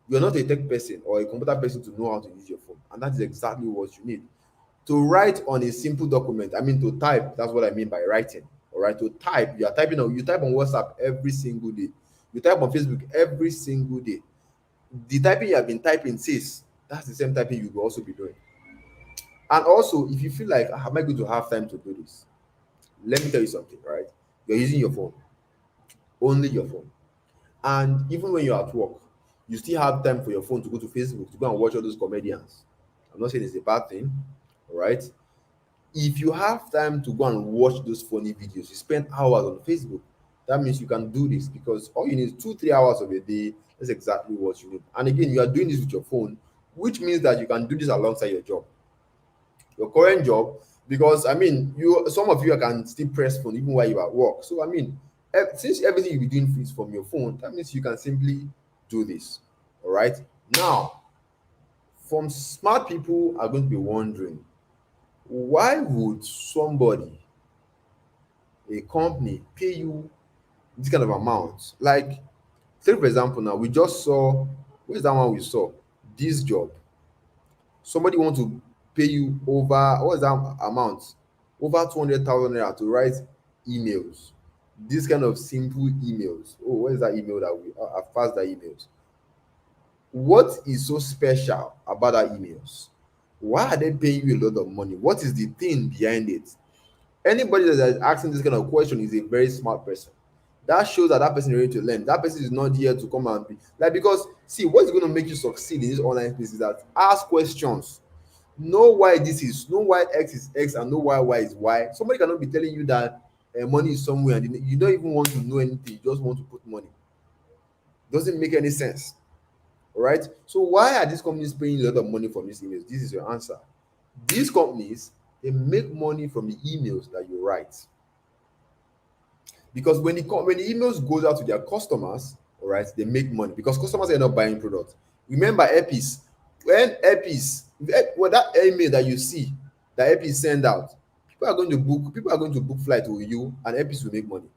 You're not a tech person or a computer person to know how to use your phone. And that is exactly what you need. To write on a simple document, I mean to type, that's what I mean by writing. All right, to type, you type on WhatsApp every single day. You type on Facebook every single day. The typing you have been typing says that's the same typing you will also be doing. And also, if you feel like, "Ah, am I going to have time to do this?" Let me tell you something, right? You're using your phone, only your phone. And even when you're at work, you still have time for your phone to go to Facebook to go and watch all those comedians. I'm not saying it's a bad thing, all right? If you have time to go and watch those funny videos, you spend hours on Facebook, that means you can do this, because all you need is 2 3 hours of a day. That's exactly what you need. And again, you are doing this with your phone, which means that you can do this alongside your job, your current job. Because I mean, you some of you can still press phone even while you're at work. So I mean, since everything you'll be doing is from your phone, that means you can simply do this. All right. Now, some smart people are going to be wondering, why would somebody, a company, pay you this kind of amount? Like, say for example, now we just saw, where's that one we saw? This job. Somebody want to pay you over, what is that amount? Over 200,000 naira to write emails. This kind of simple emails. Oh, where's that email that I've passed the emails? What is so special about that emails? Why are they paying you a lot of money? What is the thing behind it? Anybody that is asking this kind of question is a very smart person. That shows that that person is ready to learn. That person is not here to come and be like, because see, what's going to make you succeed in this online space is that ask questions. Know why this is, know why X is X, and know why Y is Y. Somebody cannot be telling you that money is somewhere and you don't even want to know anything. You just want to put money. Doesn't make any sense. All right. So why are these companies paying a lot of money for these emails? This is your answer. These companies, they make money from the emails that you write. Because when the emails goes out to their customers, all right, they make money because customers end up buying products. Remember Epis, when that email that you see that Epis send out, people are going to book flight with you, and Epis will make money.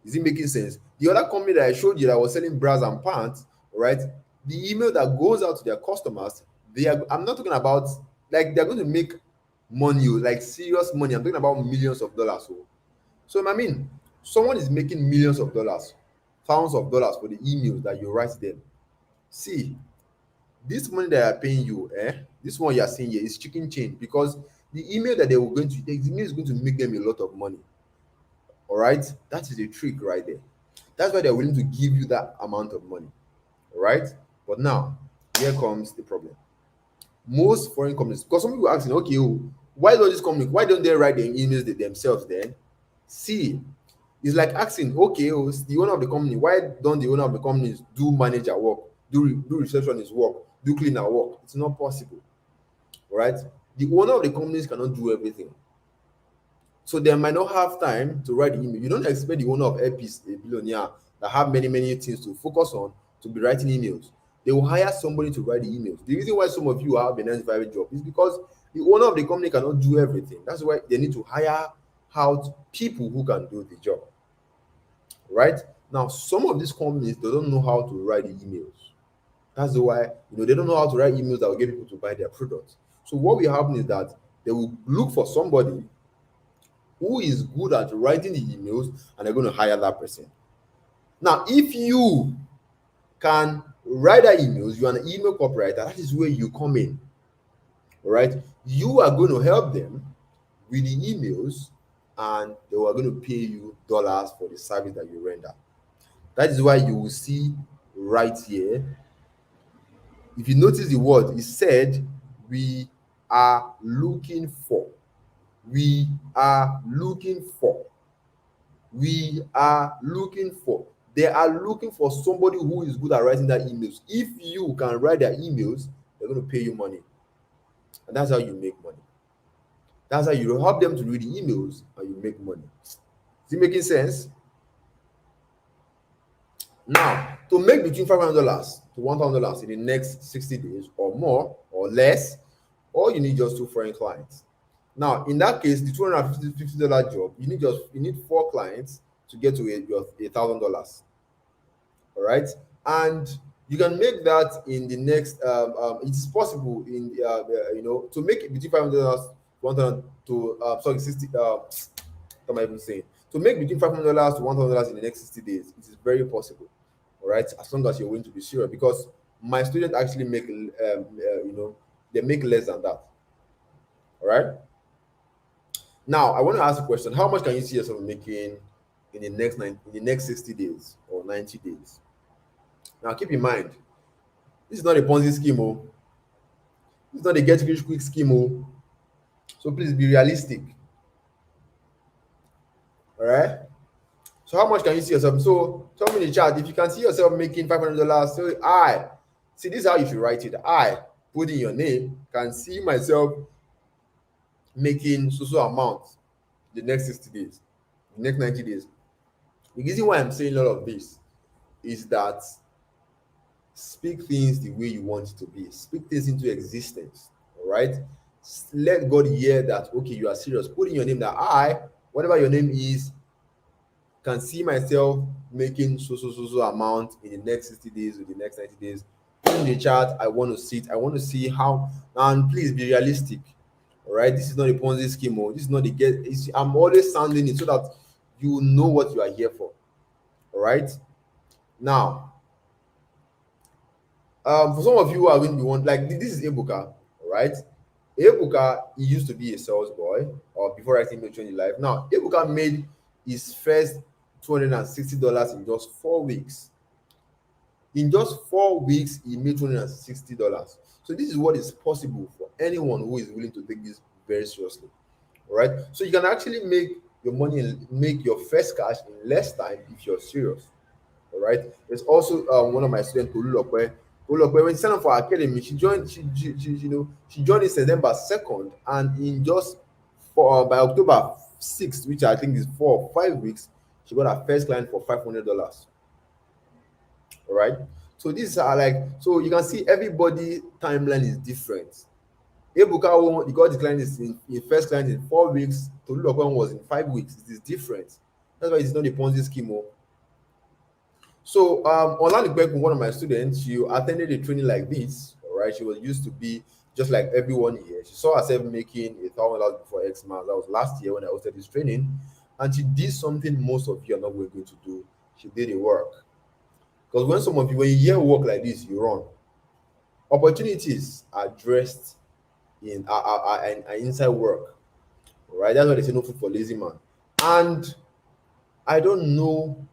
Is it making sense? The other company that I showed you that was selling bras and pants, all right, the email that goes out to their customers, I'm not talking about like they're going to make money, like serious money. I'm talking about millions of dollars. So I mean, someone is making millions of dollars, thousands of dollars for the emails that you write them. See, this money that are paying you, this one you are seeing here is chicken change, because the email that they were going to, the email is going to make them a lot of money. All right, that is a trick right there. That's why they're willing to give you that amount of money. All right, but now here comes the problem. Most foreign companies, because some people are asking, okay, why don't they write their emails themselves then? See, it's like asking, okay, the owner of the company, why don't the owner of the companies do manager work, do receptionist work, do cleaner work? It's not possible. All right, the owner of the companies cannot do everything, so they might not have time to write the email. You don't expect the owner of Epis, a billionaire, that have many things to focus on to be writing emails. They will hire somebody to write the emails. The reason why some of you have a 9 to 5 job is because the owner of the company cannot do everything. That's why they need to hire out people who can do the job. Right? Now, some of these companies, they don't know how to write the emails. That's why they don't know how to write emails that will get people to buy their products. So what will happen is that they will look for somebody who is good at writing the emails, and they're going to hire that person. Now, if you can write the emails, you're an email copywriter, that is where you come in. All right, you are going to help them with the emails, and they are going to pay you dollars for the service that you render. That is why you will see right here, if you notice the word, it said we are looking for. We are looking for. We are looking for. They are looking for somebody who is good at writing their emails. If you can write their emails, they're going to pay you money. And that's how you make money. That's how you help them to read the emails and you make money. Is it making sense? Now, to make between $500 to $1,000 in the next 60 days or more or less, all you need just 2 foreign clients. Now, in that case, the $250 job, you need 4 clients to get to your $1,000. All right, and you can make that in the next. It's possible in to make it between $500 $1,000 to 60. What am I even saying? To make between $500 to $1,000 in the next 60 days, it is very possible. All right, as long as you're willing to be serious, because my students actually make they make less than that. All right. Now, I want to ask a question. How much can you see yourself making in the next 60 days or 90 days? Now, keep in mind, this is not a Ponzi scheme. This is not a get rich quick scheme. So please be realistic. All right. So how much can you see yourself? So tell me in the chat if you can see yourself making $500. So I see, this is how you should write it. I put in your name, can see myself making so amount the next 60 days, the next 90 days. The reason why I'm saying all of this is that speak things the way you want it to be. Speak things into existence. All right. Let God hear that, okay, you are serious. Put in your name that I, whatever your name is, can see myself making so amount in the next 60 days or the next 90 days. Put in the chat, I want to see it. I want to see how, and please be realistic. All right. This is not a Ponzi scheme. This is not the get. I'm always sounding it so that you know what you are here for. All right. Now, for some of you who are going to be one, like this is Ebuka, right? Ebuka, he used to be a sales boy or before writing Military in Life. Now, Ebuka made his first $260 in just 4 weeks. In just 4 weeks, he made $260. So this is what is possible for anyone who is willing to take this very seriously. All right. So you can actually make your money and make your first cash in less time if you're serious. All right. There's also one of my students, Olulokwe, when she signed up for academy, she joined. She joined in September 2nd, and in just by October 6th, which I think is 4 or 5 weeks, she got her first client for $500. All right. So these are so you can see everybody timeline is different. Ebuka, he got the client in first client in 4 weeks. Tolulokwe was in 5 weeks. It is different. That's why it's not a Ponzi scheme. So Olanipekun, one of my students, she attended a training like this. All right, she was used to be just like everyone here. She saw herself making $1,000 before X months. That was last year when I hosted this training, and she did something most of you are not going to do. She did the work. Because when you hear work like this, you run. Opportunities are dressed in inside work. All right, that's why they say no food for lazy man. And I don't know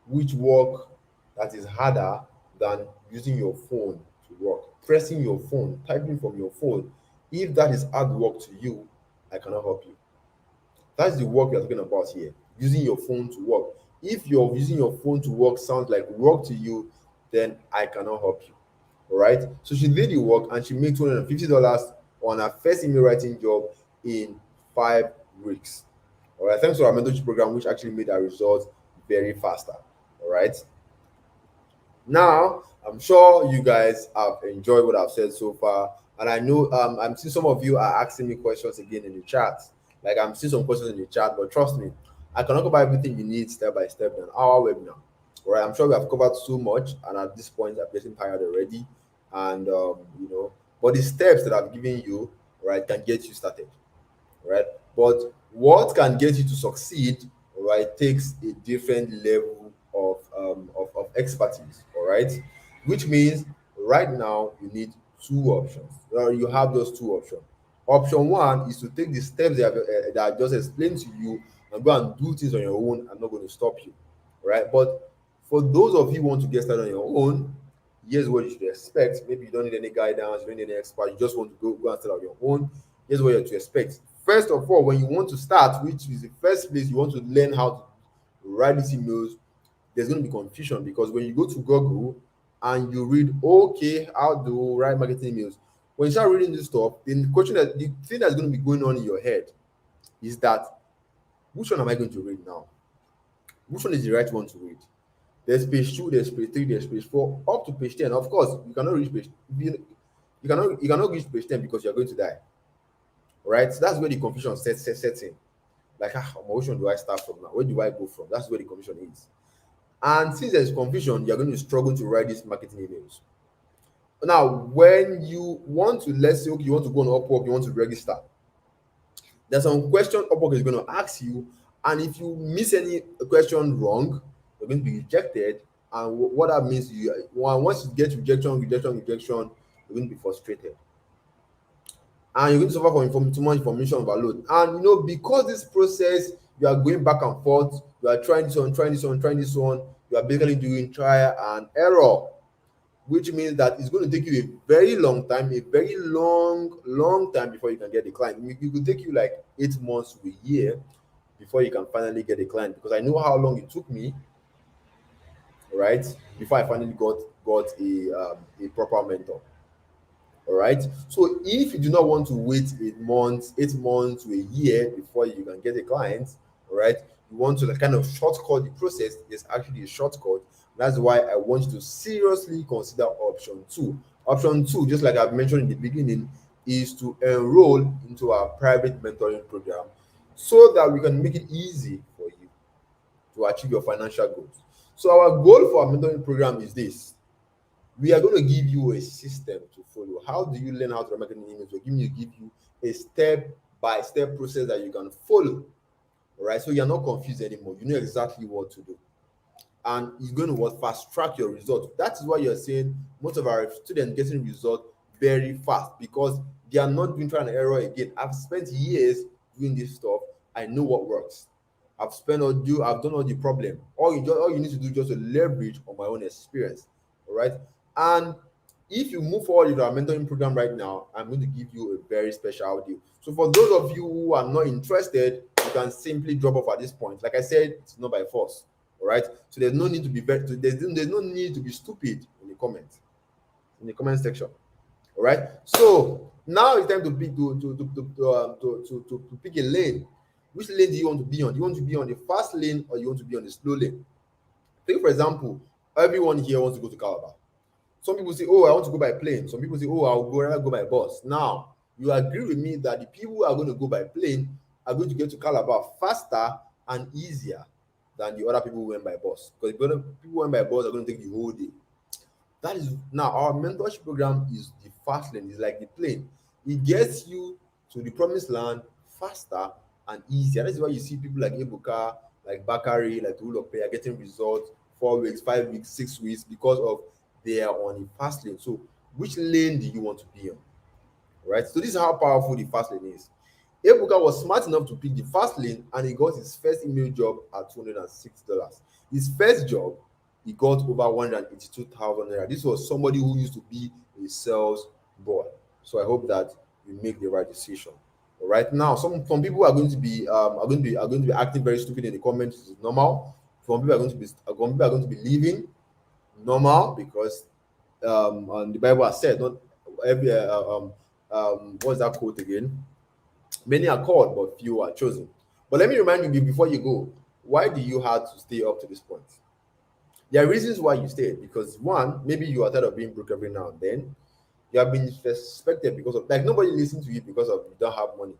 which work that is harder than using your phone to work, pressing your phone, typing from your phone. If that is hard work to you, I cannot help you. That's the work we are talking about here, using your phone to work. If you're using your phone to work sounds like work to you, then I cannot help you. All right. So she did the work and she made $250 on her first email writing job in 5 weeks. All right. Thanks to our mentorship program, which actually made our results very faster. All right. Now, I'm sure you guys have enjoyed what I've said so far, and I know I'm seeing some of you are asking me questions again in the chat. Like I'm seeing some questions in the chat, but trust me, I cannot cover everything you need step by step in our webinar. All right, I'm sure we have covered so much, and at this point, I'm getting tired already. And but the steps that I've given you, right, can get you started, right? But what can get you to succeed, right, takes a different level of expertise, all right? Which means right now you need two options. You have those two options. Option one is to take the steps that I just explained to you and go and do things on your own. I'm not going to stop you, right? But for those of you who want to get started on your own, here's what you should expect. Maybe you don't need any guidance, you don't need any expert, you just want to go and start on your own. Here's what you're to expect. First of all, when you want to start, which is the first place you want to learn how to write these emails, there's going to be confusion because when you go to Google and you read, okay, how to write marketing emails, when you start reading this stuff, then the thing that's going to be going on in your head is that which one am I going to read now? Which one is the right one to read? There's page two, there's page three, there's page four, up to page 10. Of course, you cannot reach page you cannot reach page 10 because you're going to die. Right? So that's where the confusion sets in. Like, which one do I start from now? Where do I go from? That's where the confusion is. And since there's confusion, you're going to struggle to write these marketing emails. Now, when you want to, let's say, okay, you want to go on Upwork, you want to register, there's some question Upwork is going to ask you, and if you miss any question wrong, you're going to be rejected. And what that means, once you get rejection, you're going to be frustrated, and you're going to suffer from too much information overload. And because this process, you are going back and forth, you are trying this on, you are basically doing trial and error, which means that it's going to take you a very long time, long time before you can get a client. It could take you like 8 months to a year before you can finally get a client, because I know how long it took me, right, before I finally got a proper mentor. All right. So if you do not want to wait 8 months to a year before you can get a client, all right, you want to kind of shortcut the process. There's actually a shortcut. That's why I want you to seriously consider option two. Option two, just like I've mentioned in the beginning, is to enroll into our private mentoring program so that we can make it easy for you to achieve your financial goals. So our goal for our mentoring program is this: we are going to give you a system to follow. How do you learn how to write marketing emails? We're going to give you a step-by-step process that you can follow. All right, so you're not confused anymore. You know exactly what to do, and it's going to fast track your results. That is why you're seeing most of our students getting results very fast, because they are not doing trial and error again. I've spent years doing this stuff. I know what works. I've done all the problem. All you need to do is just to leverage on my own experience. All right. And if you move forward with our mentoring program right now, I'm going to give you a very special deal. So for those of you who are not interested, you can simply drop off at this point. Like I said, it's not by force. All right. So there's no need to be there's no need to be stupid in the comment section. All right. So now it's time to pick to pick a lane. Which lane do you want to be on? Do you want to be on the fast lane or you want to be on the slow lane? Take for example, everyone here wants to go to Calabar. Some people say, oh, I want to go by plane. Some people say, oh, I'll rather go by bus. Now, you agree with me that the people who are going to go by plane are going to get to Calabar faster and easier than the other people who went by bus. Because the other people who went by bus are going to take the whole day. That is, now our mentorship program is the fast lane. It's like the plane. It gets you to the promised land faster and easier. That's why you see people like Ebuka, like Bakari, like Tulope are getting results 4 weeks, 5 weeks, 6 weeks, because of they are on a fast lane. So which lane do you want to be on? Right? So this is how powerful the fast lane is. Ebuka was smart enough to pick the fast lane, and he got his first email job at $206. His first job, he got over 182,000 naira. This was somebody who used to be a sales boy. So I hope that you make the right decision. All right. Now, some people are going to be acting very stupid in the comments. It's normal. Some people are going to be leaving. Normal, because and the Bible has said, not every what's that quote again? Many are called, but few are chosen. But let me remind you before you go, why do you have to stay up to this point? There are reasons why you stayed, because one, maybe you are tired of being broke every now and then. You have been suspected because of, like, nobody listens to you because of you don't have money.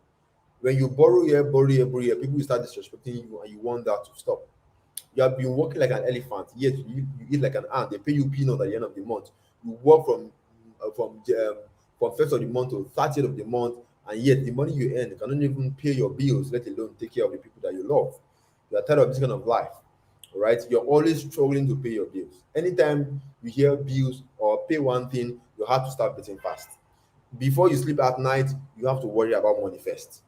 When you borrow here, people will start disrespecting you and you want that to stop. You have been working like an elephant, yet you eat like an ant. They pay you peanut at the end of the month. You work from first of the month to 30th of the month, and yet the money you earn cannot even pay your bills, let alone take care of the people that you love. You are tired of this kind of life, all right? You're always struggling to pay your bills. Anytime you hear bills or pay one thing, you have to start betting fast. Before you sleep at night, you have to worry about money first.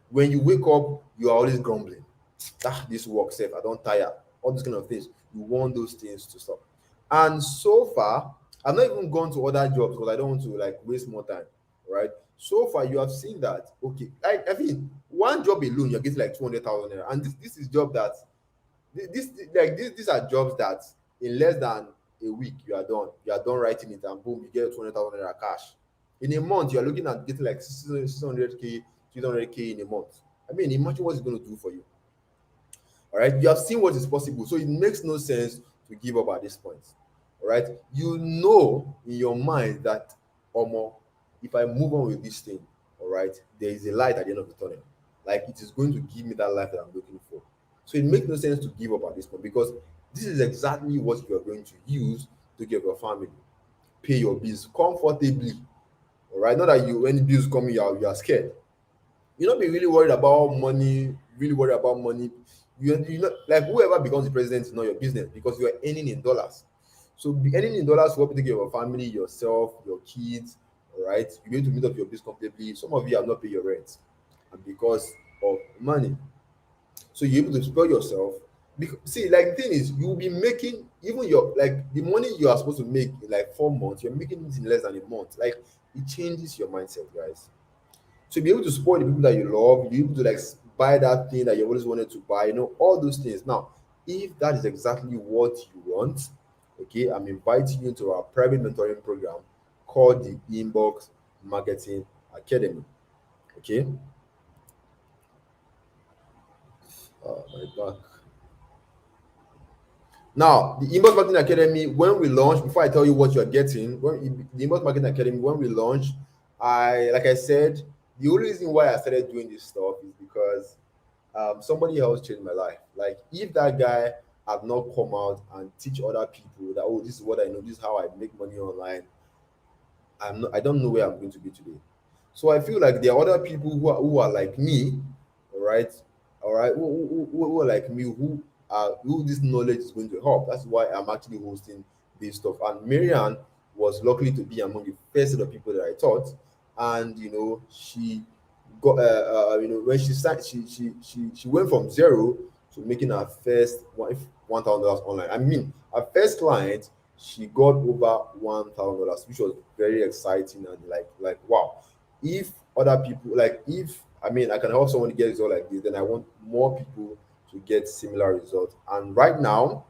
When you wake up, you are always grumbling. Ah, this work safe, I don't tire. All these kind of things. You want those things to stop. And so far, I've not even gone to other jobs because I don't want to like waste more time. Right. So far, you have seen that. Okay. I mean, one job alone, you're getting like 200,000 naira. And this is job that these are jobs that in less than a week you are done. You are done writing it and boom, you get 200,000 naira cash. In a month, you are looking at getting like 600k, 300k in a month. I mean, imagine what it's going to do for you. All right, you have seen what is possible, so it makes no sense to give up at this point. All right, you know in your mind that, Omo, if I move on with this thing, all right, there is a light at the end of the tunnel. Like it is going to give me that life that I'm looking for. So it makes no sense to give up at this point because this is exactly what you are going to use to give your family, pay your bills comfortably. All right, not that you when bills come, you are scared. You not be really worried about money, really worried about money. You know, like whoever becomes the president is not your business because you are earning in dollars. So be earning in dollars will help you take care of your family, yourself, your kids. All right, you're going to meet up your bills comfortably. Some of you have not paid your rent, and because of money, so you're able to spoil yourself. Because see, like the thing is, you'll be making even your like the money you are supposed to make in like 4 months, you're making it in less than a month. Like it changes your mindset, guys. So be able to support the people that you love, you're able to like buy that thing that you always wanted to buy, all those things. Now, if that is exactly what you want, okay, I'm inviting you to our private mentoring program called the Inbox Marketing Academy. Okay. My back. Now, the Inbox Marketing Academy, when we launch, before I tell you what you're getting, the Inbox Marketing Academy, when we launch, like I said, the only reason why I started doing this stuff is because somebody else changed my life. Like, if that guy had not come out and teach other people that, oh, this is what I know, this is how I make money online, I don't know where I'm going to be today. So I feel like there are other people who are like me, all right, who are like me, who this knowledge is going to help. That's why I'm actually hosting this stuff. And Marianne was lucky to be among the first set of people that I taught, and she got when she started, she went from zero to making her first $1,000 online. I mean, her first client, she got over $1,000, which was very exciting and like wow. If other people like if I mean I can help someone get results like this, then I want more people to get similar results. And right now,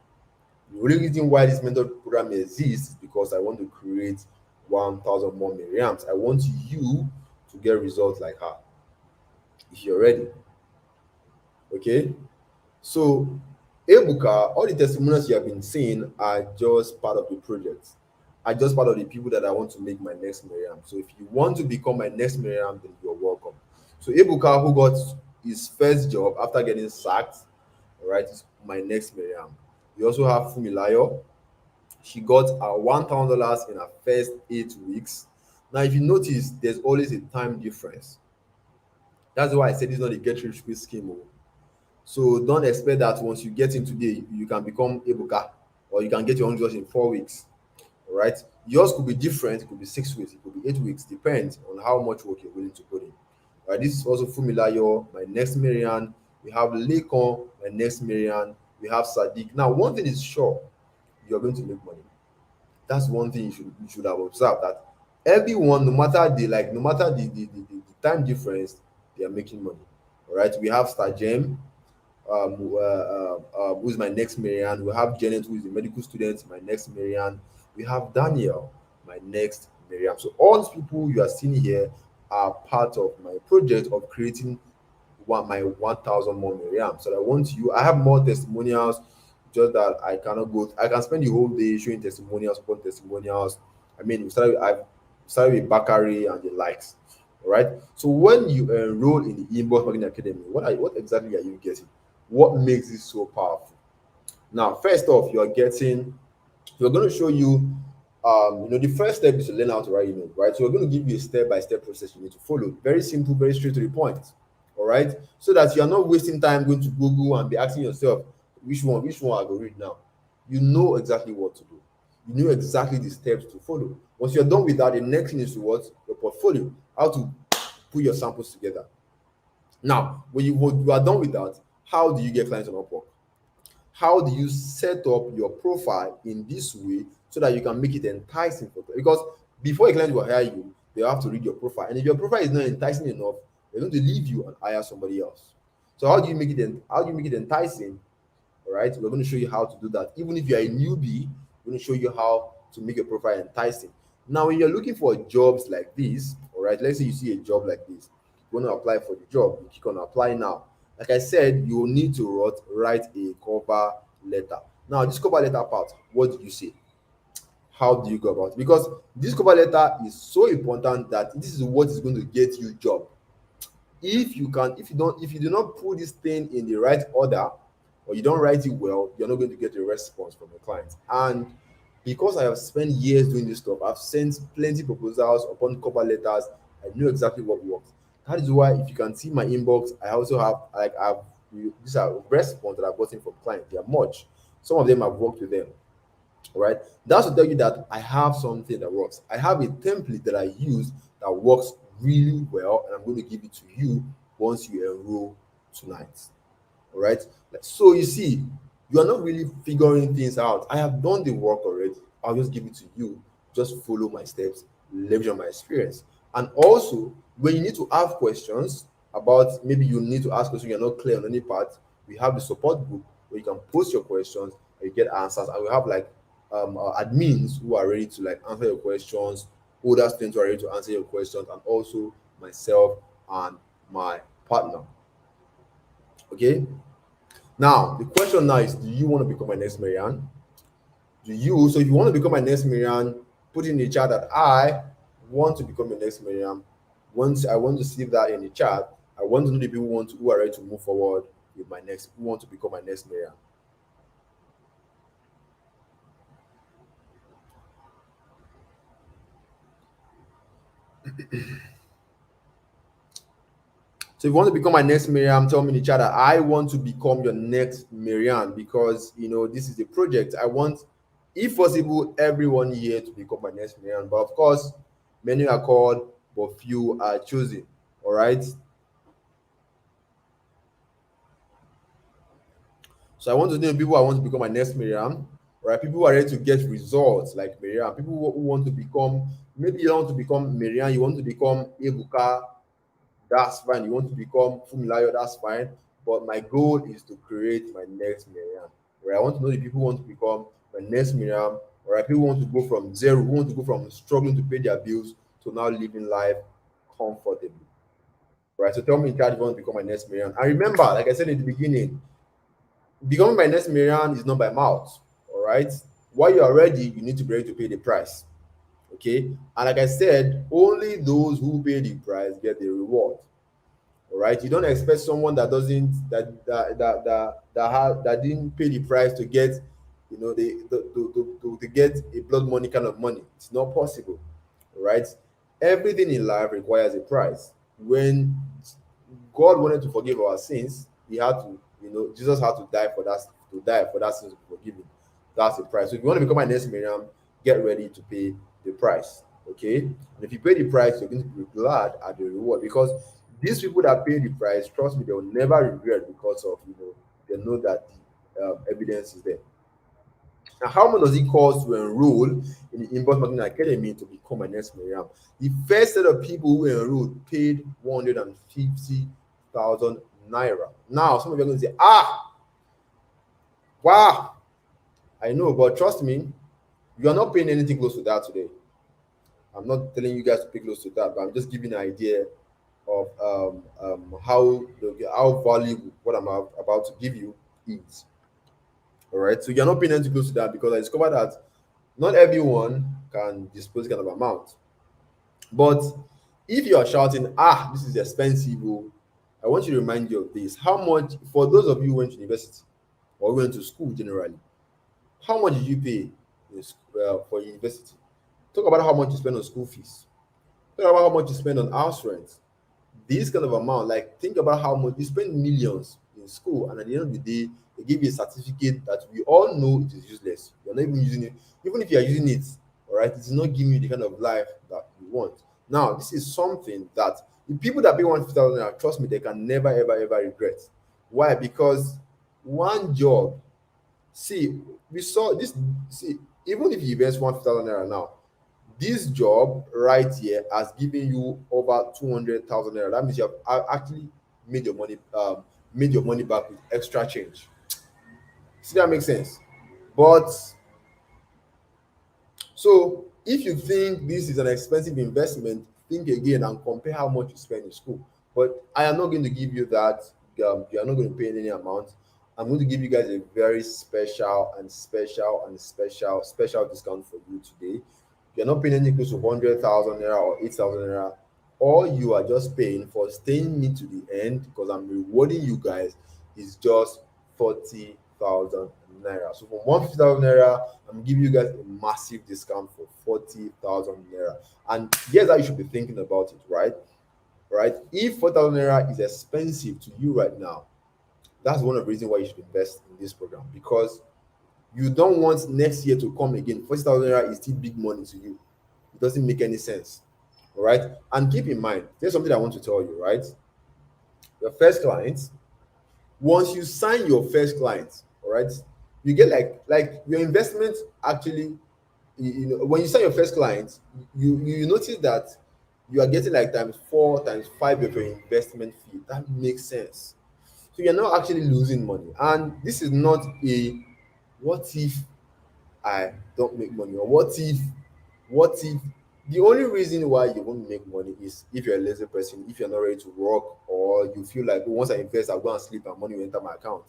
the only reason why this mentor program exists is because I want to create 1,000 more Miriams. I want you to get results like her if you're ready. Okay. So, Ebuka, all the testimonials you have been seeing are just part of the project, are just part of the people that I want to make my next Miriam. So, if you want to become my next Miriam, then you're welcome. So, Ebuka, who got his first job after getting sacked, all right, is my next Miriam. We also have Fumilayo. She got $1,000 in her first 8 weeks. Now, if you notice, there's always a time difference. That's why I said it's not a get rich quick scheme. Oh. So don't expect that once you get in today, you can become Ebuka or you can get your own job in 4 weeks. All right. Yours could be different. It could be 6 weeks. It could be 8 weeks. Depends on how much work you're willing to put in. All right. This is also Fumilayo, my next Marian. We have Lekon, my next Marian. We have Sadiq. Now, one thing is sure, you're going to make money. That's one thing you should have observed, that everyone, no matter the time difference, they are making money. All right. We have Star Gem, who's my next Marianne. We have Janet, who is a medical student, my next Marianne. We have Daniel, my next Marianne. So all these people you are seeing here are part of my project of creating my 1,000 more Marianne. So I want you. I have more testimonials. Just that I cannot go. I can spend the whole day showing testimonials upon testimonials. I mean, I've started with Bakari and the likes. All right. So when you enroll in the Inbox Marketing Academy, what exactly are you getting? What makes it so powerful? Now, first off, we're going to show you, the first step is to learn how to write email, right? So we're going to give you a step-by-step process you need to follow. Very simple, very straight to the point, all right? So that you are not wasting time going to Google and be asking yourself, which one I go read now. You know exactly what to do. You know exactly the steps to follow. Once you're done with that, the next thing is to what? Your portfolio, how to put your samples together. Now, when you are done with that, how do you get clients on Upwork? How do you set up your profile in this way so that you can make it enticing for them? Because before a client will hire you, they have to read your profile, and if your profile is not enticing enough, they're going to leave you and hire somebody else. So how do you make it enticing? All right, we're going to show you how to do that. Even if you're a newbie, we're going to show you how to make a profile enticing. Now, when you're looking for jobs like this, all right, let's say you see a job like this, you want to apply for the job, you click on apply now. Like I said, you will need to write a cover letter. Now, this cover letter part, what do you say? How do you go about it? Because this cover letter is so important that this is what is going to get you job. If you do not put this thing in the right order, or you don't write it well, you're not going to get a response from your client. And because I have spent years doing this stuff, I've sent plenty proposals upon cover letters. I know exactly what works. That is why, if you can see my inbox, I also have, these are response that I've gotten from clients. They are much. Some of them I've worked with them. All right. That's to tell you that I have something that works. I have a template that I use that works really well, and I'm going to give it to you once you enroll tonight. All right. So you see, you are not really figuring things out. I have done the work already. I'll just give it to you. Just follow my steps, leverage on my experience. And also, when you need to ask questions about, maybe you need to ask questions you're not clear on any part, we have the support group where you can post your questions and you get answers. And we have admins who are ready to answer your questions, older students who are ready to answer your questions, and also myself and my partner. Okay. Now, the question now is, do you want to become my next Marianne? So if you want to become my next Marianne, put in the chat that I want to become your next Marianne. Once I want to see that in the chat, I want to know the people who are ready to move forward with who want to become my next Marianne. So if you want to become my next Miriam, tell me in the chat that I want to become your next Miriam, because this is a project. I want, if possible, everyone here to become my next Miriam. But of course, many are called, but few are chosen. All right. So I want to know people I want to become my next Miriam. Right? People who are ready to get results like Miriam. People who want to become, maybe you don't want to become Miriam, you want to become Ebuka. That's fine. You want to become Fumilayo, that's fine. But my goal is to create my next Miriam. Right? I want to know the people who want to become my next Miriam. All right, people who want to go from zero, who want to go from struggling to pay their bills to now living life comfortably. Right. So tell me in chat if you want to become my next Miriam. And remember, like I said in the beginning, becoming my next Miriam is not by mouth. All right. While you are ready, you need to be ready to pay the price. Okay. And like I said, only those who pay the price get the reward. All right. You don't expect someone that doesn't that didn't pay the price to get, to get a blood money kind of money. It's not possible. All right. Everything in life requires a price. When God wanted to forgive our sins, he had to, Jesus had to die for that, sin to forgive him. That's the price. So if you want to become my next Miriam, get ready to pay the price. Okay. And if you pay the price, you're going to be glad at the reward, because these people that pay the price, trust me, they will never regret, because of, they know that the evidence is there. Now, how much does it cost to enroll in the Inbox Marketing Academy to become an next Miriam? The first set of people who enrolled paid 150,000 naira. Now, some of you are going to say, wow, I know, but trust me, you are not paying anything close to that today. I'm not telling you guys to pay close to that, but I'm just giving an idea of how valuable what I'm about to give you is. All right, so you're not paying anything close to that because I discovered that not everyone can dispose kind of amount. But if you are shouting, ah, this is expensive, oh, I want you to remind you of this. How much, for those of you who went to university or went to school generally, how much did you pay for university? Talk about how much you spend on school fees. Talk about how much you spend on house rent. This kind of amount, like think about how much you spend millions in school, and at the end of the day, they give you a certificate that we all know it is useless. You're not even using it. Even if you are using it, all right, it's not giving you the kind of life that you want. Now, this is something that the people that pay 150,000, trust me, they can never ever ever regret. Why? Because one job. See, we saw this. See, even if you invest 150,000 naira now, this job right here has given you over 200,000 naira. That means you have actually made your money back with extra change. See, that makes sense. But so if you think this is an expensive investment, think again and compare how much you spend in school. But I am not going to give you that. You are not going to pay any amount. I'm going to give you guys a very special discount for you today. You're not paying anything close to 100,000 naira or 8,000 naira. All you are just paying for staying me to the end because I'm rewarding you guys is just 40,000 naira. So from 150,000 naira, I'm giving you guys a massive discount for 40,000 naira. And here's how you should be thinking about it, right? Right? If 4,000 naira is expensive to you right now, that's one of the reasons why you should invest in this program, because you don't want next year to come again. 40,000 naira is still big money to you. It doesn't make any sense. All right. And keep in mind, there's something I want to tell you, right? Your first client, once you sign your first client, all right, you get like your investment actually, when you sign your first client, you notice that you are getting like times 4 times 5 of your investment fee. That makes sense. So you're not actually losing money. And this is not a what if I don't make money, or what if the only reason why you won't make money is if you're a lazy person, if you're not ready to work, or you feel like, oh, once I invest, I'll go and sleep and money will enter my account.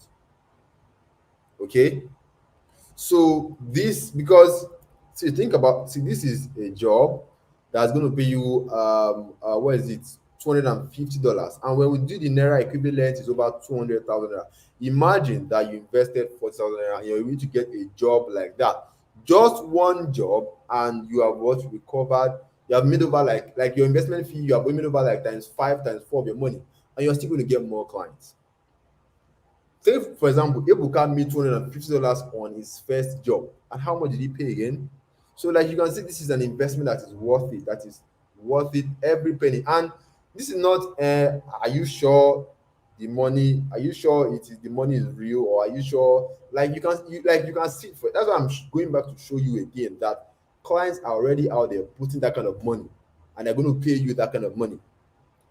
Okay. So this, because see, think about, see, this is a job that's going to pay you what is it, $250, and when we do the naira equivalent, is over 200,000 naira. Imagine that you invested 40,000 naira and you're going to get a job like that, just one job, and you have what recovered. You have made over like your investment fee, you have made over like times 5 times 4 of your money, and you're still going to get more clients. Say, for example, Ebuka made $250 on his first job. And how much did he pay again? So, like you can see, this is an investment that is worth it. That is worth it, every penny. And this is not, are you sure the money, are you sure it is the money is real, or are you sure? Like you can see, for that's why I'm going back to show you again that clients are already out there putting that kind of money, and they're going to pay you that kind of money.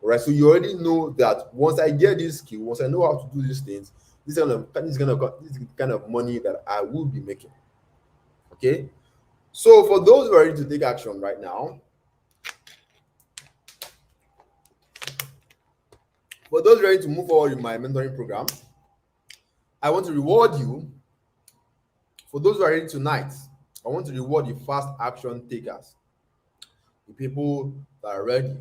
All right, so you already know that once I get this skill, once I know how to do these things, this is the kind of money that I will be making. Okay, so for those who are ready to take action right now, for those ready to move forward in my mentoring program, I want to reward you. For those who are ready tonight, I want to reward the fast action takers, the people that are ready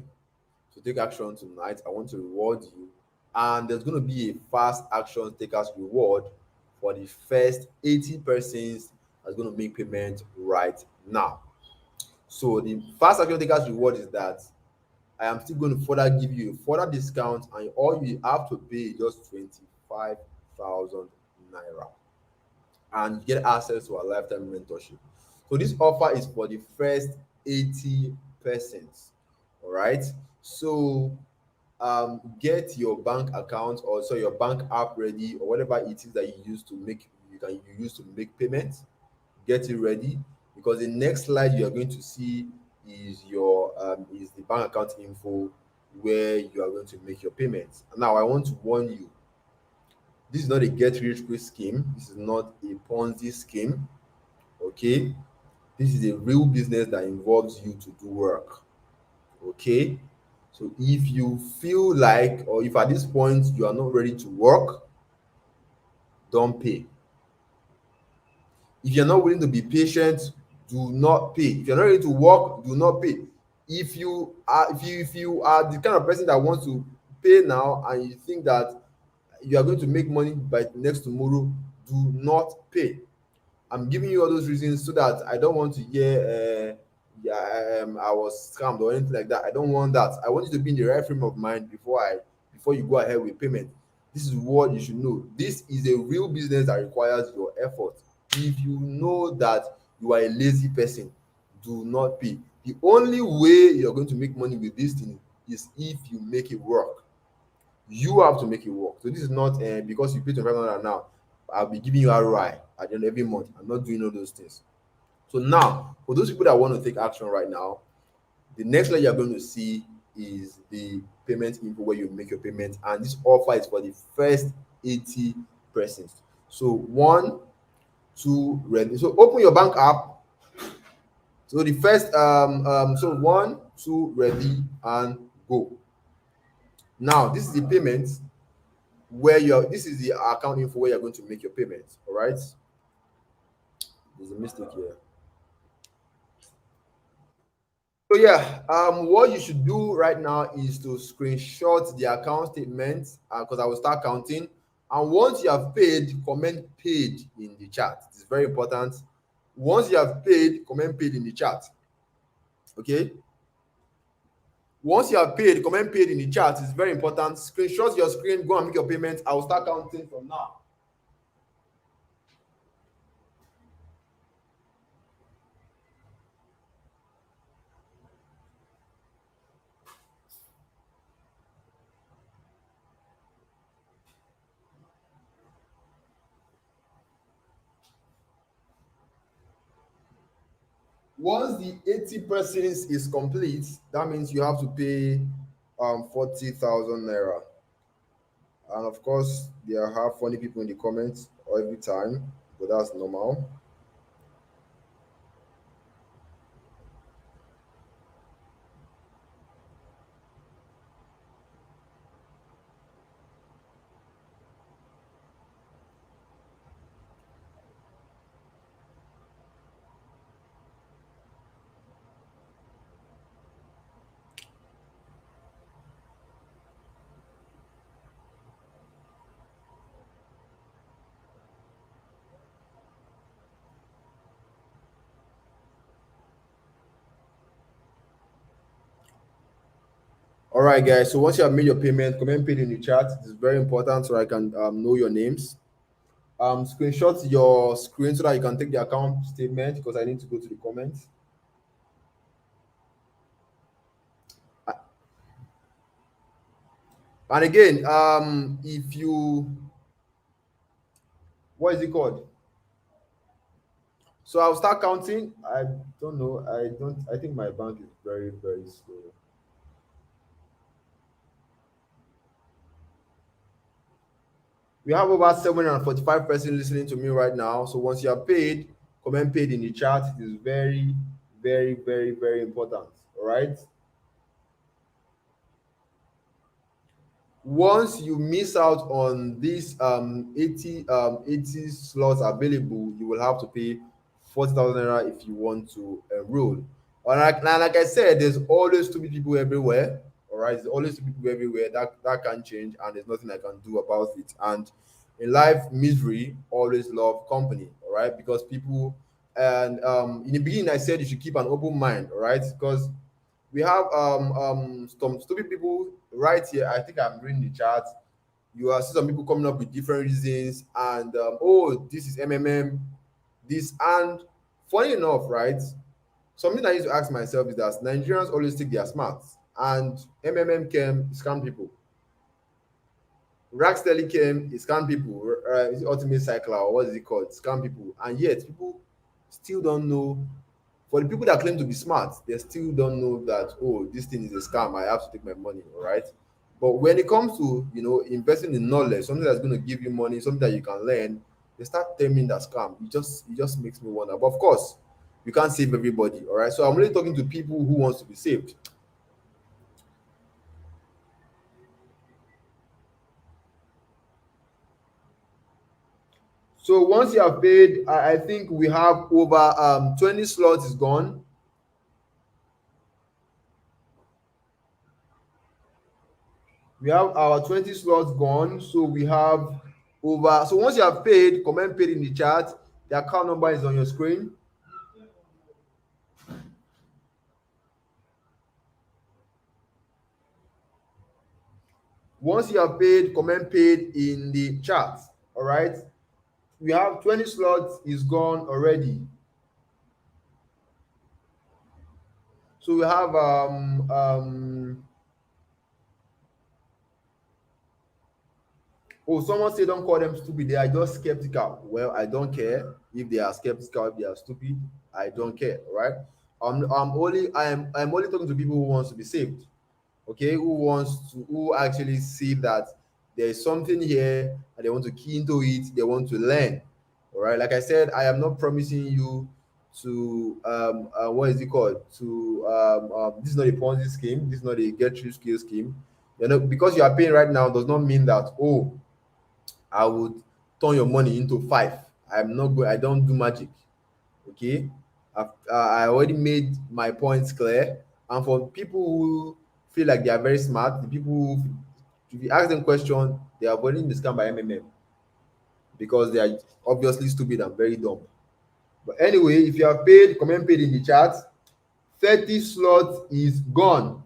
to take action tonight. I want to reward you, and there's going to be a fast action takers reward for the first 80 persons that's going to make payment right now. So the fast action takers reward is that I am still going to further give you a further discount, and all you have to pay is just 25,000 naira, and you get access to our lifetime mentorship. So this offer is for the first 80 persons. All right. So get your bank account, or so your bank app ready, or whatever it is that you use to make payments. Get it ready, because the next slide you are going to see is the bank account info, where you are going to make your payments. Now I want to warn you, this is not a get rich quick scheme. This is not a Ponzi scheme. Okay, this is a real business that involves you to do work. Okay, so if you feel like, or if at this point you are not ready to work, don't pay. If you're not willing to be patient, do not pay. If you're not ready to work, do not pay. If you are the kind of person that wants to pay now and you think that you are going to make money by next tomorrow, do not pay. I'm giving you all those reasons so that I don't want to hear yeah, I was scammed or anything like that. I don't want that. I want you to be in the right frame of mind before you go ahead with payment. This is what you should know. This is a real business that requires your effort. If you know that you are a lazy person, do not pay. The only way you're going to make money with this thing is if you make it work. You have to make it work. So this is not because you pay 25 now, I'll be giving you ROI at the end of every month. I'm not doing all those things. So now, for those people that want to take action right now, the next layer you're going to see is the payment info where you make your payment, and this offer is for the first 80 persons. So one, two, ready. So open your bank app. So the first so one, two, ready, and go. Now this is the payment where you're this is the account info where you're going to make your payment. All right, there's a mistake here. So yeah, what you should do right now is to screenshot the account statement because I will start counting. And once you have paid, comment paid in the chat. It's very important. Once you have paid, comment paid in the chat. Okay. Once you have paid, comment paid in the chat. It's very important. Screenshot your screen, go and make your payment. I will start counting from now. Once the 80 persons is complete, that means you have to pay 40,000 naira. And of course, there are funny people in the comments every time, but that's normal. All right, guys. So once you have made your payment, comment paid in the chat. It's very important so I can know your names. Screenshot your screen so that you can take the account statement because I need to go to the comments. Uh, And again, if you what is it called? So I'll start counting. I don't know. I think my bank is very, very slow. We have over 745 persons listening to me right now. So once you are paid, comment paid in the chat. It is very, very, very, very important. All right. Once you miss out on these 80 slots available, you will have to pay 40,000 naira if you want to enroll. Like I said, there's always stupid people everywhere. All right, there's always stupid people everywhere. That can change, and there's nothing I can do about it. And in life, misery always love company. All right, because people and in the beginning I said you should keep an open mind. All right, because we have some stupid people right here. I think I'm reading the chat. You are see some people coming up with different reasons, and oh, this is MMM, this and funny enough, right? Something I used to ask myself is that Nigerians always think they are smart, and MMM came scam people. Racksteady came, he scam people. Is it Ultimate Cycler or what is it called? Scam people, and yet people still don't know. For the people that claim to be smart, they still don't know that, oh, this thing is a scam. I have to take my money, all right? But when it comes to investing in knowledge, something that's going to give you money, something that you can learn, they start terming that scam. It just makes me wonder. But of course, you can't save everybody, all right? So I'm really talking to people who wants to be saved. So once you have paid, I think we have over 20 slots is gone. We have our 20 slots gone. So we have over. So once you have paid, comment paid in the chat. The account number is on your screen. Once you have paid, comment paid in the chat. All right. We have 20 slots is gone already. So we have oh, someone say don't call them stupid. They are just skeptical. Well, I don't care if they are skeptical, if they are stupid. I don't care, right? I'm only talking to people who wants to be saved. Okay, who actually see that there is something here and they want to key into it, they want to learn. All right, like I said, I am not promising you to what is it called to this is not a Ponzi scheme, this is not a get rich skill scheme. You know, because you are paying right now does not mean that, oh, I would turn your money into five. I'm not going. I don't do magic. Okay, I already made my points clear. And for people who feel like they are very smart, the people who, if you ask them question, they are avoiding the scam by MMM because they are obviously stupid and very dumb. But anyway, if you have paid, comment paid in the chat. 30 slots is gone.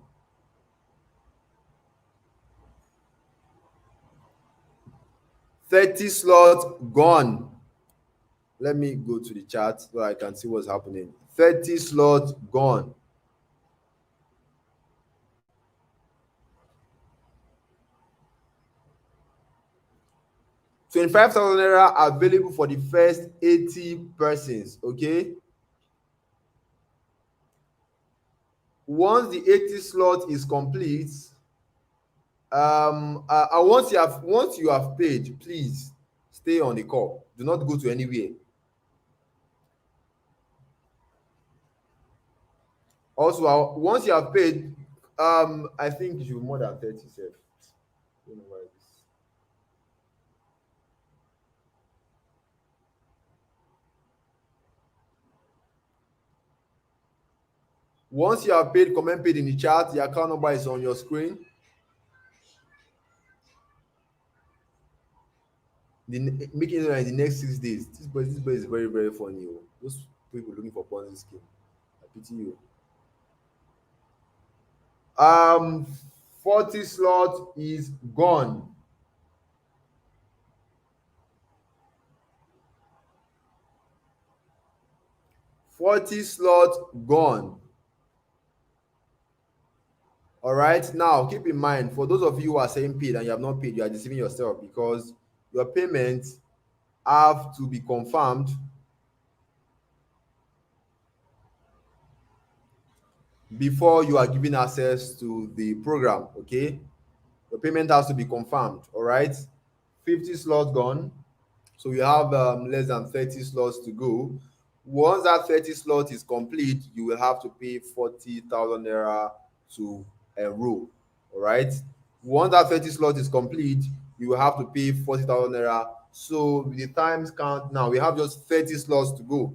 30 slots gone. Let me go to the chat so I can see what's happening. 30 slots gone. ₦25,000 available for the first 80 persons. Okay. Once the 80 slot is complete, and once you have paid, please stay on the call. Do not go to anywhere. Also, once you have paid, I think you should more than 30 sef. Don't know why this. Once you have paid, comment paid in the chat. The account number is on your screen. Making it in the next 6 days. This boy is very, very funny. Oh. Those people looking for Ponzi scheme. I pity you. 40 slot is gone. $40 slot gone. All right. Now, keep in mind, for those of you who are saying paid and you have not paid, you are deceiving yourself because your payments have to be confirmed before you are given access to the program. Okay. Your payment has to be confirmed. All right. 50 slots gone. So you have less than 30 slots to go. Once that 30 slot is complete, you will have to pay 40,000 naira to enroll. All right. Once that 30 slot is complete, you will have to pay 40,000 naira. So with the times count now, we have just 30 slots to go.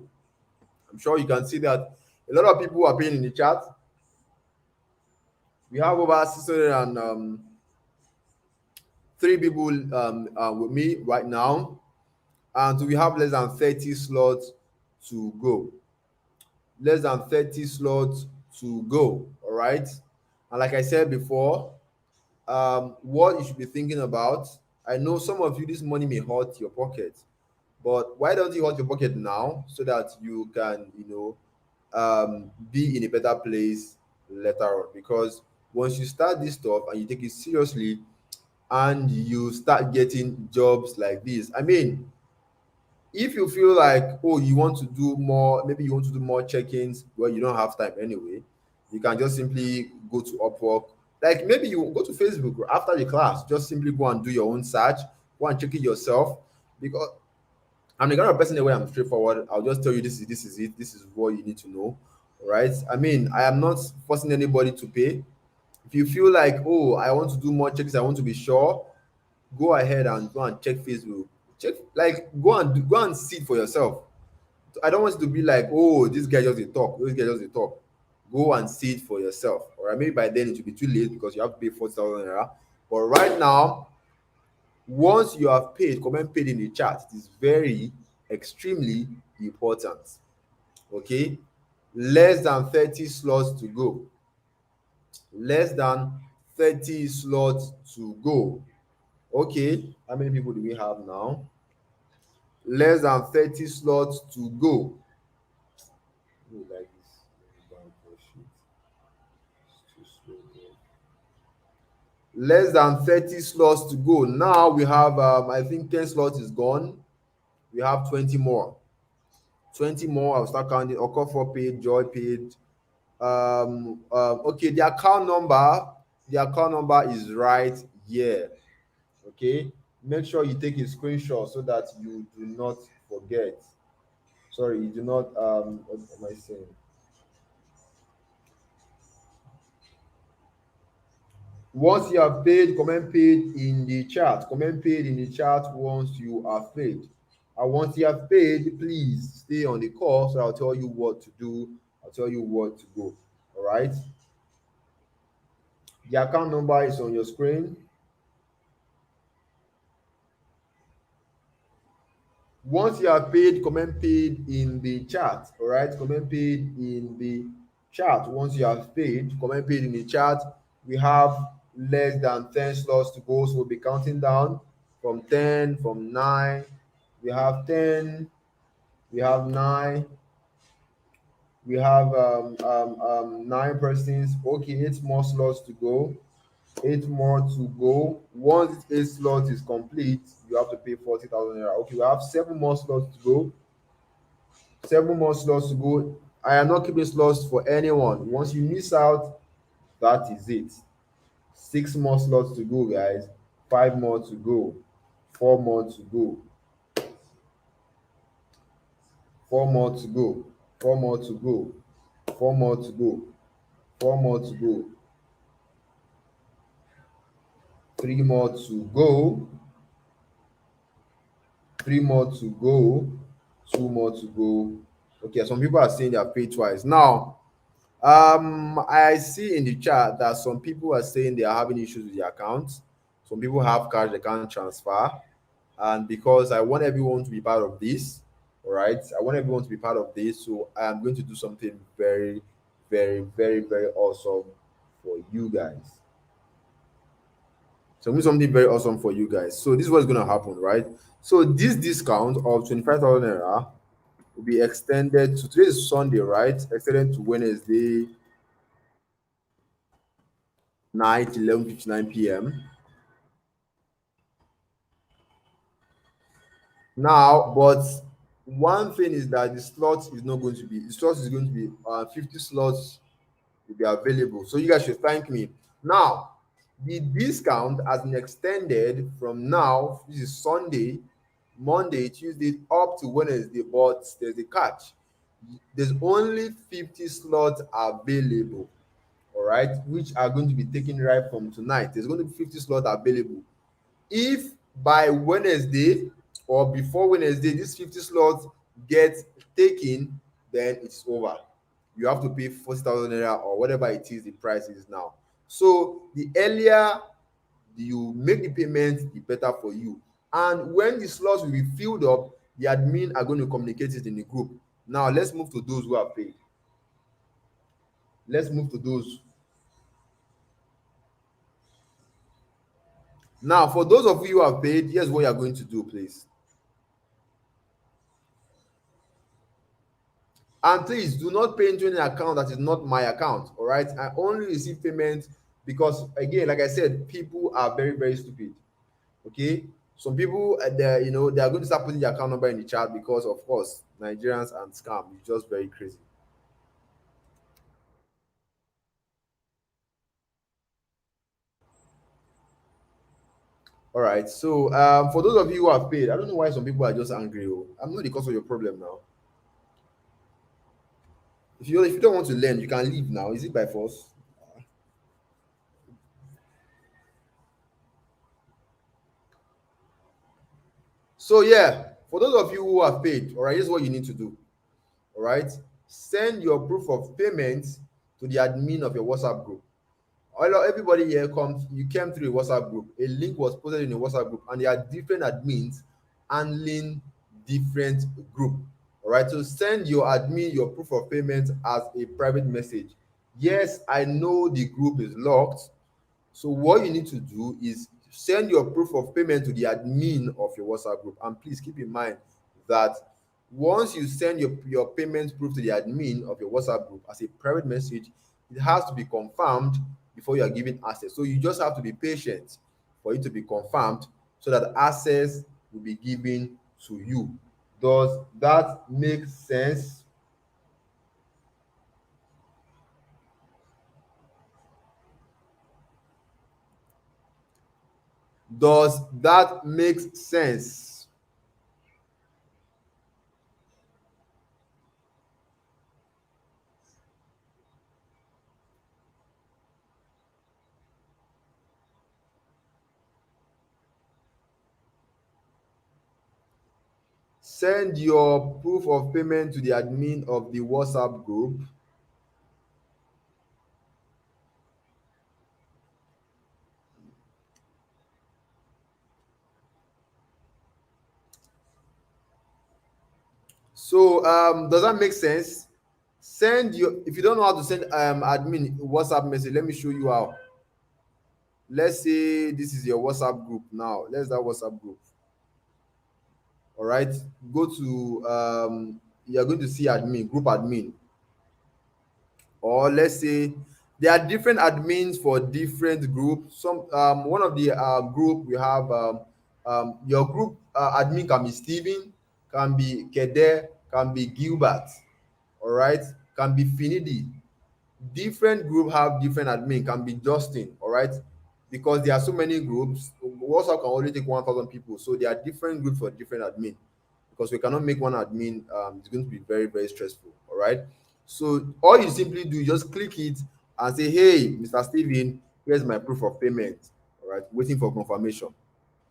I'm sure you can see that a lot of people are paying in the chat. We have over 603 people with me right now, and we have less than 30 slots to go. Less than 30 slots to go. All right. And like I said before, what you should be thinking about, I know some of you, this money may hurt your pocket, but why don't you hurt your pocket now so that you can, be in a better place later on? Because once you start this stuff and you take it seriously and you start getting jobs like this, I mean, if you feel like, oh, you want to do more, maybe you want to do more check-ins where you don't have time anyway, you can just simply go to Upwork. Like maybe you go to Facebook after the class, just simply go and do your own search, go and check it yourself. Because I'm the kind of person that way I'm straightforward. I'll just tell you this is it, this is what you need to know. All right. I mean, I am not forcing anybody to pay. If you feel like, oh, I want to do more checks, I want to be sure, go ahead and go and check Facebook. Check, like, go and see it for yourself. I don't want you to be like, oh, this guy just a talk, this guy just a talk. Go and see it for yourself. All right, maybe by then it will be too late because you have to pay 40,000 naira. But right now, once you have paid, comment paid in the chat. It is very extremely important. Okay, less than 30 slots to go. Less than 30 slots to go. Okay, how many people do we have now? Less than 30 slots to go. Oh, like this. Less than 30 slots to go. Now we have, I think 10 slots is gone. We have 20 more. 20 more. I'll start counting. Okafor paid, Joy paid. Okay, the account number is right here. Okay, make sure you take a screenshot so that you do not forget. Sorry, you do not, what am I saying? Once you have paid, comment paid in the chat. Comment paid in the chat once you have paid. And once you have paid, please stay on the call so I'll tell you what to do. I'll tell you what to go. All right. The account number is on your screen. Once you have paid, comment paid in the chat. All right. Comment paid in the chat. Once you have paid, comment paid in the chat. We have less than 10 slots to go. So we'll be counting down from 10, from 9. We have 10, we have 9, we have 9 persons. Okay, 8 more slots to go. 8 more to go. Once 8 slots is complete, you have to pay 40,000 naira. Okay, we have 7 more slots to go. 7 more slots to go. I am not keeping slots for anyone. Once you miss out, that is it. 6 more slots to go, guys. 5 more to go. 4 more to go. 4 more to go. 4 more to go. 4 more to go. 4 more to go. 3 more to go. 3 more to go. 2 more to go. Okay, some people are saying they have paid twice. Now, I see in the chat that some people are saying they are having issues with their accounts. Some people have cash they can't transfer. And because I want everyone to be part of this, all right, I want everyone to be part of this. So I'm going to do something very, very, very, very awesome for you guys. So I'm doing something very awesome for you guys. So this is what's going to happen, right? So this discount of 25,000 naira will be extended to, today is Sunday, right? Extended to Wednesday night, 11:59 p.m. Now, but one thing is that the slot is not going to be, the slot is going to be 50 slots will be available. So you guys should thank me. Now, the discount has been extended from now, this is Sunday, Monday, Tuesday, up to Wednesday, but there's a catch. There's only 50 slots available, all right, which are going to be taken right from tonight. There's going to be 50 slots available. If by Wednesday or before Wednesday, these 50 slots get taken, then it's over. You have to pay 40,000 naira or whatever it is the price is now. So the earlier you make the payment, the better for you. And when the slots will be filled up, the admin are going to communicate it in the group. Now let's move to those who have paid. Let's move to those. Now, for those of you who have paid, here's what you're going to do, please. And please do not pay into an account that is not my account. All right. I only receive payment because, again, like I said, people are very, very stupid. Okay. Some people, they are going to start putting their account number in the chat because, of course, Nigerians and scam is just very crazy. All right. So, for those of you who have paid, I don't know why some people are just angry. Oh. I'm not the cause of your problem now. If you don't want to learn, you can leave now. Is it by force? So yeah, for those of you who have paid, all right, here's what you need to do. All right, send your proof of payment to the admin of your WhatsApp group. Everybody here comes, you came through a WhatsApp group, a link was posted in a WhatsApp group, and there are different admins handling different group. All right, so send your admin your proof of payment as a private message. Yes, I know the group is locked, so what you need to do is send your proof of payment to the admin of your WhatsApp group. And please keep in mind that once you send your payment proof to the admin of your WhatsApp group as a private message, it has to be confirmed before you are given access. So you just have to be patient for it to be confirmed so that access will be given to you. Does that make sense? Does that make sense? Send your proof of payment to the admin of the WhatsApp group. So does that make sense? Send your, if you don't know how to send admin WhatsApp message, let me show you how. Let's say this is your WhatsApp group now. Let's that WhatsApp group. All right. Go to you're going to see admin, group admin. Or let's say there are different admins for different groups. Some one of the group we have your group admin can be Steven, can be Kede, can be Gilbert, all right, can be Finidi. Different group have different admin, can be Justin, all right, because there are so many groups. WhatsApp can only take 1,000 people, so there are different groups for different admin because we cannot make one admin. It's going to be very, very stressful. All right. So all you simply do, just click it and say, "Hey, Mr. Steven, here's my proof of payment." All right, waiting for confirmation.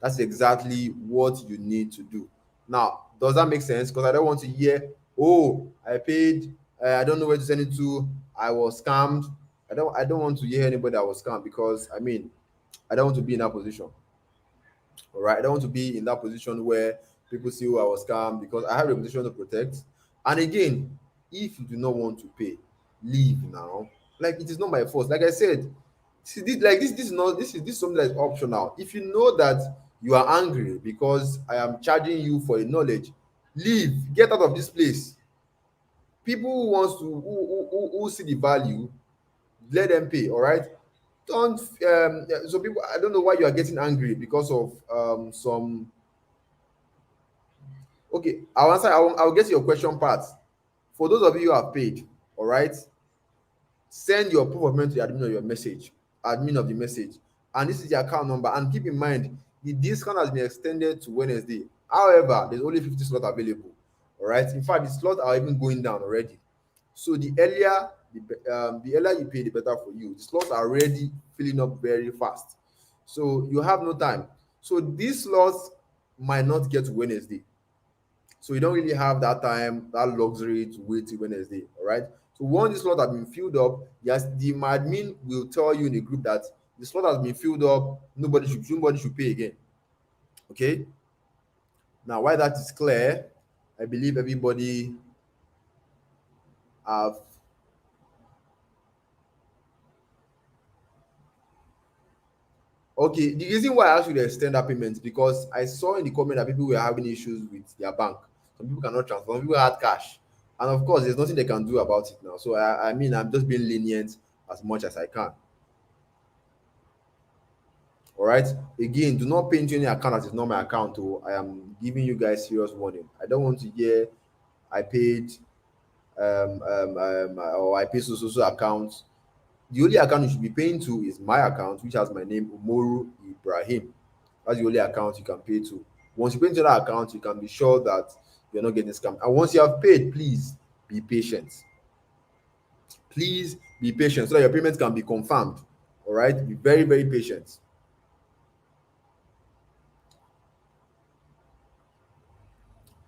That's exactly what you need to do. Now, does that make sense? Because I don't want to hear, "Oh, I paid. I don't know where to send it to. I was scammed." I don't want to hear anybody that was scammed because I mean, I don't want to be in that position. All right. I don't want to be in that position where people see who I was scammed because I have a reputation to protect. And again, if you do not want to pay, leave now. Like it is not my fault. Like I said, see, this is not this is something that is optional. If you know that you are angry because I am charging you for a knowledge, leave, get out of this place. People who wants to who see the value, let them pay. All right. Don't so people, I don't know why you are getting angry because of some. Okay, I'll answer. I'll get to your question part. For those of you who have paid, all right, send your proof of payment to the admin of your message, admin of the message, and this is the account number. And keep in mind, the discount has been extended to Wednesday. However, there's only 50 slots available. All right. In fact, the slots are even going down already. So the earlier you pay, the better for you. The slots are already filling up very fast. So you have no time. So these slots might not get to Wednesday. So you don't really have that time, that luxury to wait till Wednesday. All right. So once the slot has been filled up, yes, the admin will tell you in the group that the slot has been filled up. Nobody should pay again. Okay. Now, why that is clear, I believe everybody have. Okay, the reason why I asked you to extend that payment is because I saw in the comment that people were having issues with their bank. Some people cannot transfer, some people had cash. And of course, there's nothing they can do about it now. So I mean, I'm just being lenient as much as I can. All right. Again, do not pay into any account that is not my account. Oh, I am giving you guys serious warning. I don't want to hear I paid or I paid so account. The only account you should be paying to is my account, which has my name, Umoru Ibrahim. That's the only account you can pay to. Once you pay into that account, you can be sure that you're not getting scammed. And once you have paid, please be patient. Please be patient so that your payment can be confirmed. All right. Be very, very patient.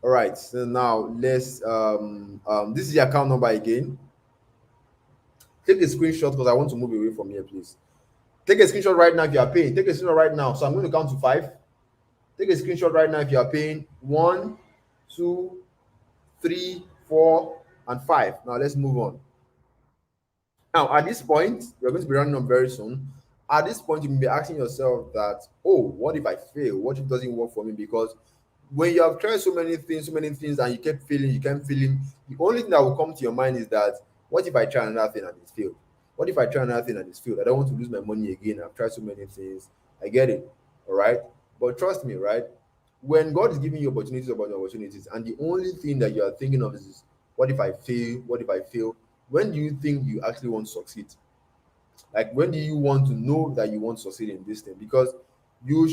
All right. So now let's this is the account number again. Take a screenshot because I want to move away from here, please. Take a screenshot right now if you are paying. Take a screenshot right now. So I'm going to count to five. Take a screenshot right now if you are paying. One, two, three, four, and five. Now let's move on. Now, at this point, we're going to be running on very soon. At this point, you may be asking yourself that, oh, what if I fail? What if it doesn't work for me? Because when you have tried so many things, and you kept failing, you kept failing, the only thing that will come to your mind is that, what if I try another thing and it's failed? What if I try another thing and it's failed? I don't want to lose my money again. I've tried so many things. I get it. All right. But trust me, right? When God is giving you opportunities about opportunities, and the only thing that you are thinking of is, what if I fail? What if I fail? When do you think you actually want to succeed? Like, when do you want to know that you want to succeed in this thing? Because your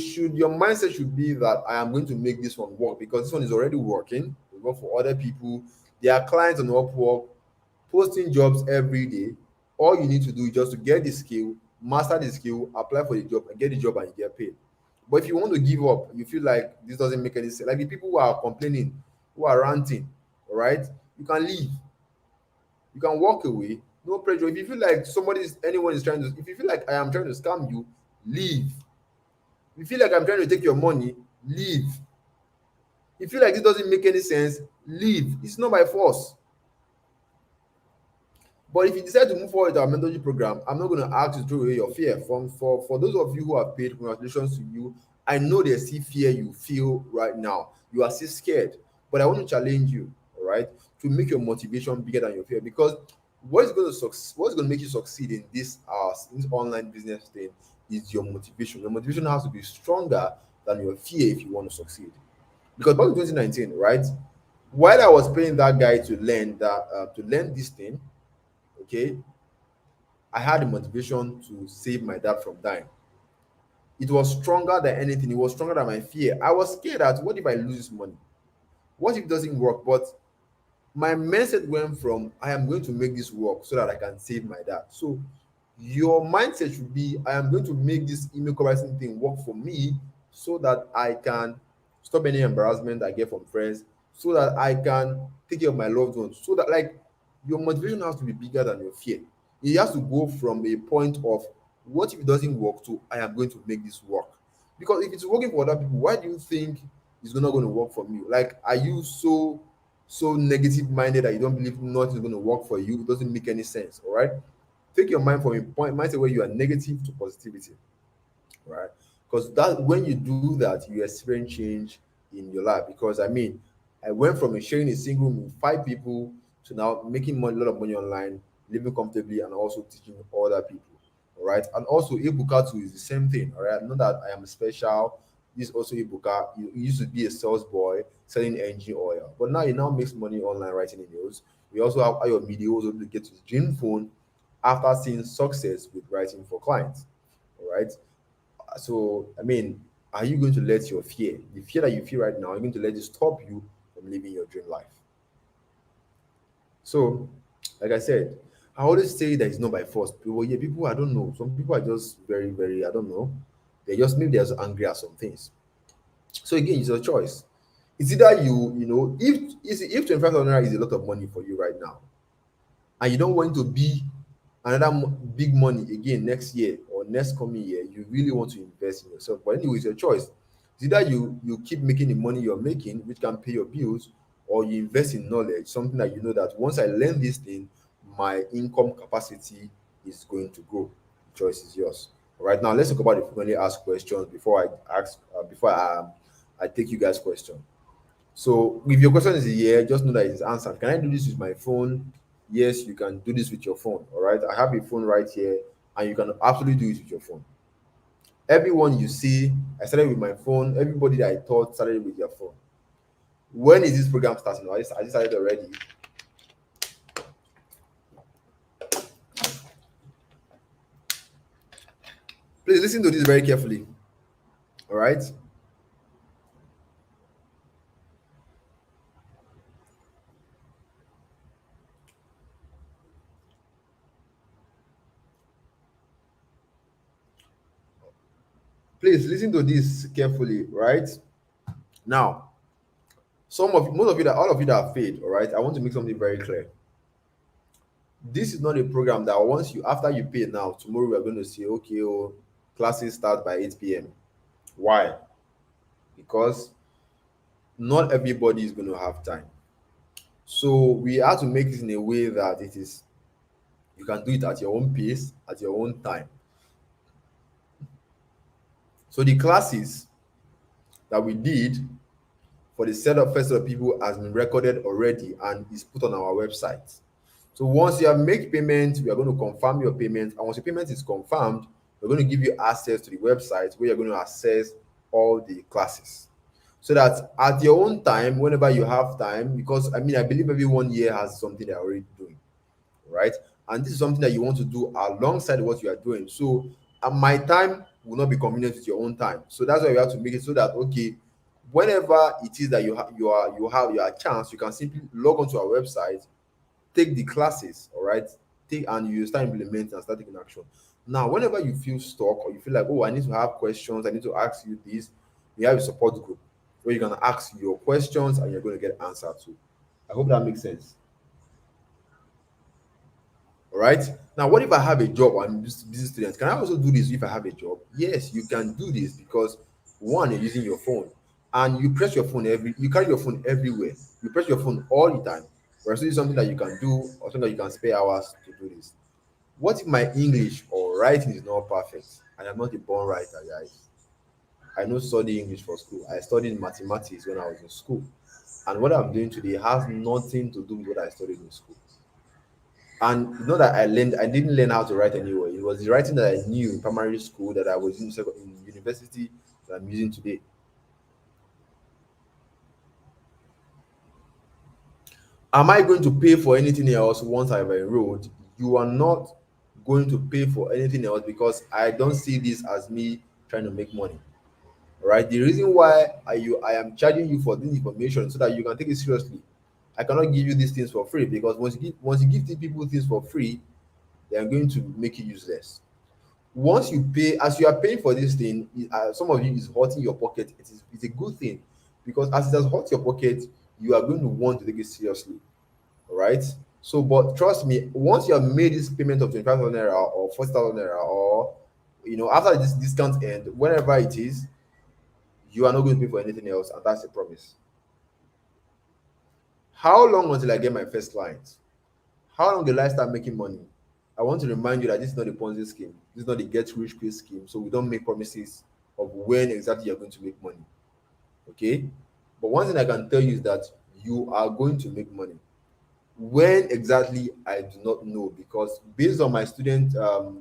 mindset should be that I am going to make this one work, because this one is already working. We work for other people. There are clients on Upwork posting jobs every day. All you need to do is just to get the skill, master the skill, apply for the job, and get the job, and you get paid. But if you want to give up, you feel like this doesn't make any sense. Like the people who are complaining, who are ranting, all right, you can leave. You can walk away, no pressure. If you feel like anyone is trying to, if you feel like I am trying to scam you, leave. If you feel like I'm trying to take your money, leave. If you feel like this doesn't make any sense, leave. It's not by force. But if you decide to move forward with our mentorship program, I'm not going to ask you to throw away your fear. For those of you who have paid, congratulations to you. I know there's still fear you feel right now. You are still scared, but I want to challenge you, all right, to make your motivation bigger than your fear. Because what's going to make you succeed in this online business thing is your motivation. Your motivation has to be stronger than your fear if you want to succeed. Because back in 2019, right, while I was paying that guy to learn this thing, okay, I had the motivation to save my dad from dying. It was stronger than anything. It was stronger than my fear. I was scared that, what if I lose this money? What if it doesn't work? But my mindset went from, I am going to make this work so that I can save my dad. So your mindset should be, I am going to make this email copywriting thing work for me so that I can stop any embarrassment I get from friends, so that I can take care of my loved ones. So that, like, your motivation has to be bigger than your fear. It has to go from a point of, what if it doesn't work, to I am going to make this work. Because if it's working for other people, why do you think it's not going to work for me? Like, are you so negative minded that you don't believe nothing is going to work for you? It doesn't make any sense. All right. Take your mind from a point mindset where you are negative to positivity, right? Because that, when you do that, you experience change in your life. Because I mean, I went from sharing a single room with five people to now making money, a lot of money online, living comfortably, and also teaching other people. All right. And also Ibuka too is the same thing. All right. Not that I am special. This is also Ibuka. You used to be a sales boy selling engine oil, but now he now makes money online writing emails. We also have Ayo Media, who was able to get his dream phone after seeing success with writing for clients. All right. So, I mean, are you going to let your fear, the fear that you feel right now, are you going to let it stop you from living your dream life? So, like I said, I always say that it's not by force. People, yeah, people, I don't know. Some people are just very, very, I don't know. Maybe they're just angry at some things. So again, it's your choice. It's either if 25,000 naira is a lot of money for you right now, and you don't want to be another big money again next year or next coming year, you really want to invest in yourself. But anyway, it's your choice. It's either you keep making the money you're making, which can pay your bills, or you invest in knowledge, something that you know that once I learn this thing, my income capacity is going to grow. The choice is yours. All right, now let's talk about the frequently asked questions before I take you guys' question. So if your question is a yeah, just know that it's answered. Can I do this with my phone? Yes, you can do this with your phone. All right. I have a phone right here, and you can absolutely do it with your phone. Everyone you see, I started with my phone. Everybody that I taught started with their phone. When is this program starting? I just started already. Please listen to this very carefully. All right. Please listen to this carefully. Right now, Most of you that all of you that have failed, all right, I want to make something very clear. This is not a program that once you after you pay now, tomorrow we are going to say, okay, oh, classes start by 8 p.m. Why? Because not everybody is going to have time. So we have to make it in a way that it is you can do it at your own pace, at your own time. So the classes that we did for the first set of people has been recorded already and is put on our website. So once you have made payment, we are going to confirm your payment. And once your payment is confirmed, we're going to give you access to the website where you're going to access all the classes. So that at your own time, whenever you have time, because I mean, I believe everyone here has something they're already doing, right? And this is something that you want to do alongside what you are doing. So my time will not be convenient with your own time. So that's why we have to make it so that okay, whenever it is that you have your chance, you can simply log onto our website, take the classes, all right, take and you start implementing and start taking action. Now whenever you feel stuck or you feel like, oh, I need to have questions, I need to ask you this, we have a support group where you can ask your questions and you're going to get answer to. I hope that makes sense. All right. Now, what if I have a job? I'm just busy student. Can I also do this if I have a job? Yes, you can do this because one, you're using your phone, and you press your phone you carry your phone everywhere. You press your phone all the time. Whereas this is something that you can do, or something that you can spare hours to do this. What if my English or writing is not perfect? I am not a born writer, guys. I know study English for school. I studied mathematics when I was in school, and what I'm doing today has nothing to do with what I studied in school. And you know that I didn't learn how to write anyway. It was the writing that I knew in primary school that I was in university that I'm using today. Am I going to pay for anything else once I've enrolled? You are not going to pay for anything else because I don't see this as me trying to make money. Right? The reason why I am charging you for this information so that you can take it seriously. I cannot give you these things for free because once you give the people things for free, they are going to make it useless. Once you pay, as you are paying for this thing, some of you is hurting your pocket. It's a good thing because as it has hurt your pocket, you are going to want to take it seriously. All right. So, but trust me, once you have made this payment of 25,000 naira or 40,000 naira, or after this discount end, whenever it is, you are not going to pay for anything else, and that's a promise. How long until I get my first client? How long will I start making money? I want to remind you that this is not a Ponzi scheme. This is not a get rich quick scheme. So we don't make promises of when exactly you're going to make money. Okay? But one thing I can tell you is that you are going to make money. When exactly, I do not know because based on my student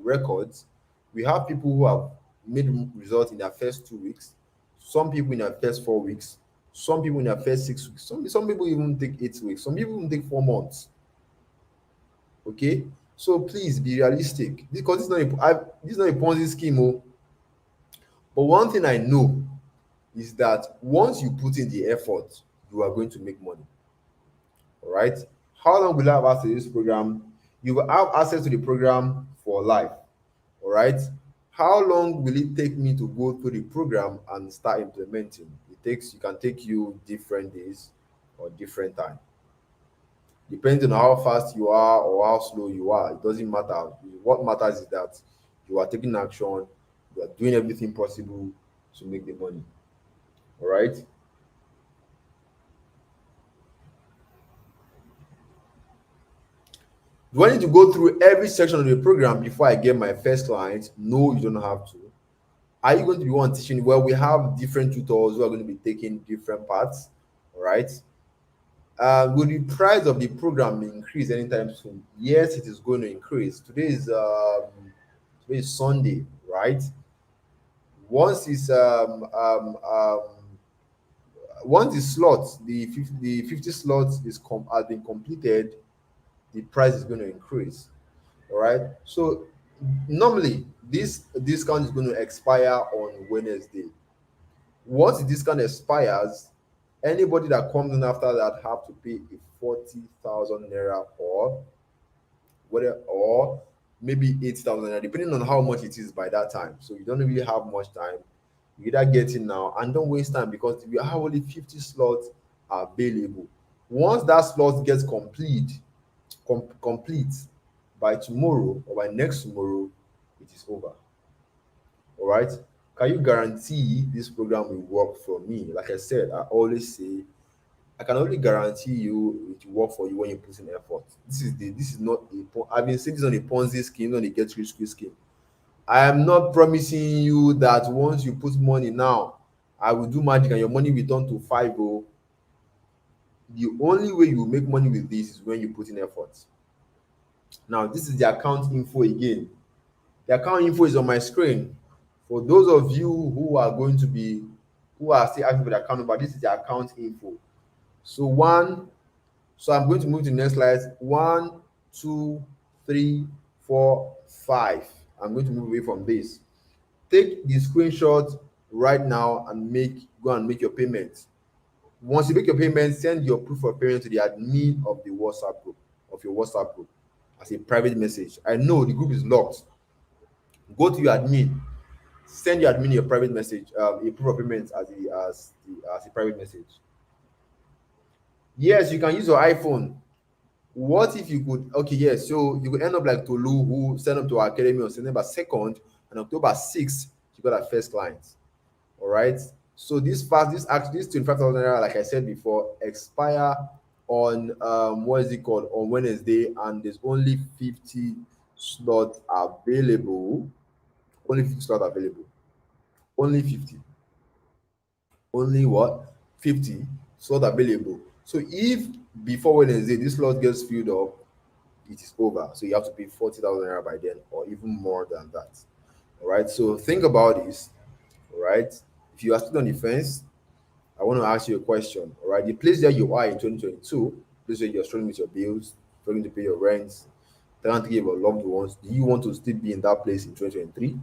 records, we have people who have made results in their first 2 weeks, some people in their first 4 weeks, some people in their first 6 weeks, some people even take 8 weeks, some people even take 4 months. Okay, so please be realistic because this is not a Ponzi scheme. Oh. But one thing I know is that once you put in the effort, you are going to make money. All right. How long will I have access to this program? You will have access to the program for life. All right. How long will it take me to go through the program and start implementing? You can take you different days or different time. Depending on how fast you are or how slow you are, it doesn't matter. What matters is that you are taking action, you are doing everything possible to make the money. All right. Do I need to go through every section of the program before I get my first client? No, you don't have to. Are you going to be one teaching? Well, we have different tutors who are going to be taking different parts. All right. Will the price of the program increase anytime soon? Yes, it is going to increase. Today is Sunday, right? Once it's once the slots, the 50 slots has been completed, the price is going to increase. All right. So normally this discount is going to expire on Wednesday. Once the discount expires, anybody that comes in after that have to pay a 40,000 naira or whatever, or maybe 8,000 naira, depending on how much it is by that time. So you don't really have much time. You either get in now and don't waste time because we have only 50 slots available. Once that slot gets complete by tomorrow or by next tomorrow, it is over. All right. Can you guarantee this program will work for me? Like I said, I always say I can only guarantee you it will work for you when you put in effort. This is not I've been saying this on a Ponzi scheme, on a get rich quick scheme. I am not promising you that once you put money now, I will do magic and your money will turn to five. Oh, the only way you will make money with this is when you put in effort. Now, this is the account info again. The account info is on my screen. For those of you who are still asking for the account number, this is the account info. So I'm going to move to the next slide. 1, 2, 3, 4, 5. I'm going to move away from this. Take the screenshot right now and go and make your payment. Once you make your payment, send your proof of payment to the admin of the WhatsApp group, of your WhatsApp group, as a private message. I know the group is locked. Go to your admin, send your admin your private message, a proof of payment as a private message. Yes, you can use your iPhone. What if you could? Okay, yes. So you could end up like Tolu, who signed up to our academy on September 2nd, and October 6th, she got her first client. All right. So this 25,000 naira, like I said before, expire on what is it called, on Wednesday, and there's only 50 slots available. Only 50 slots available. Only 50. Only what? 50 slots available. So if before Wednesday this slot gets filled up, it is over. So you have to pay 40,000 naira by then, or even more than that. All right. So think about this. All right. If you are still on the fence, I want to ask you a question. All right. The place that you are in 2022, place where you're struggling with your bills, struggling to pay your rents, trying to give your loved ones, do you want to still be in that place in 2023?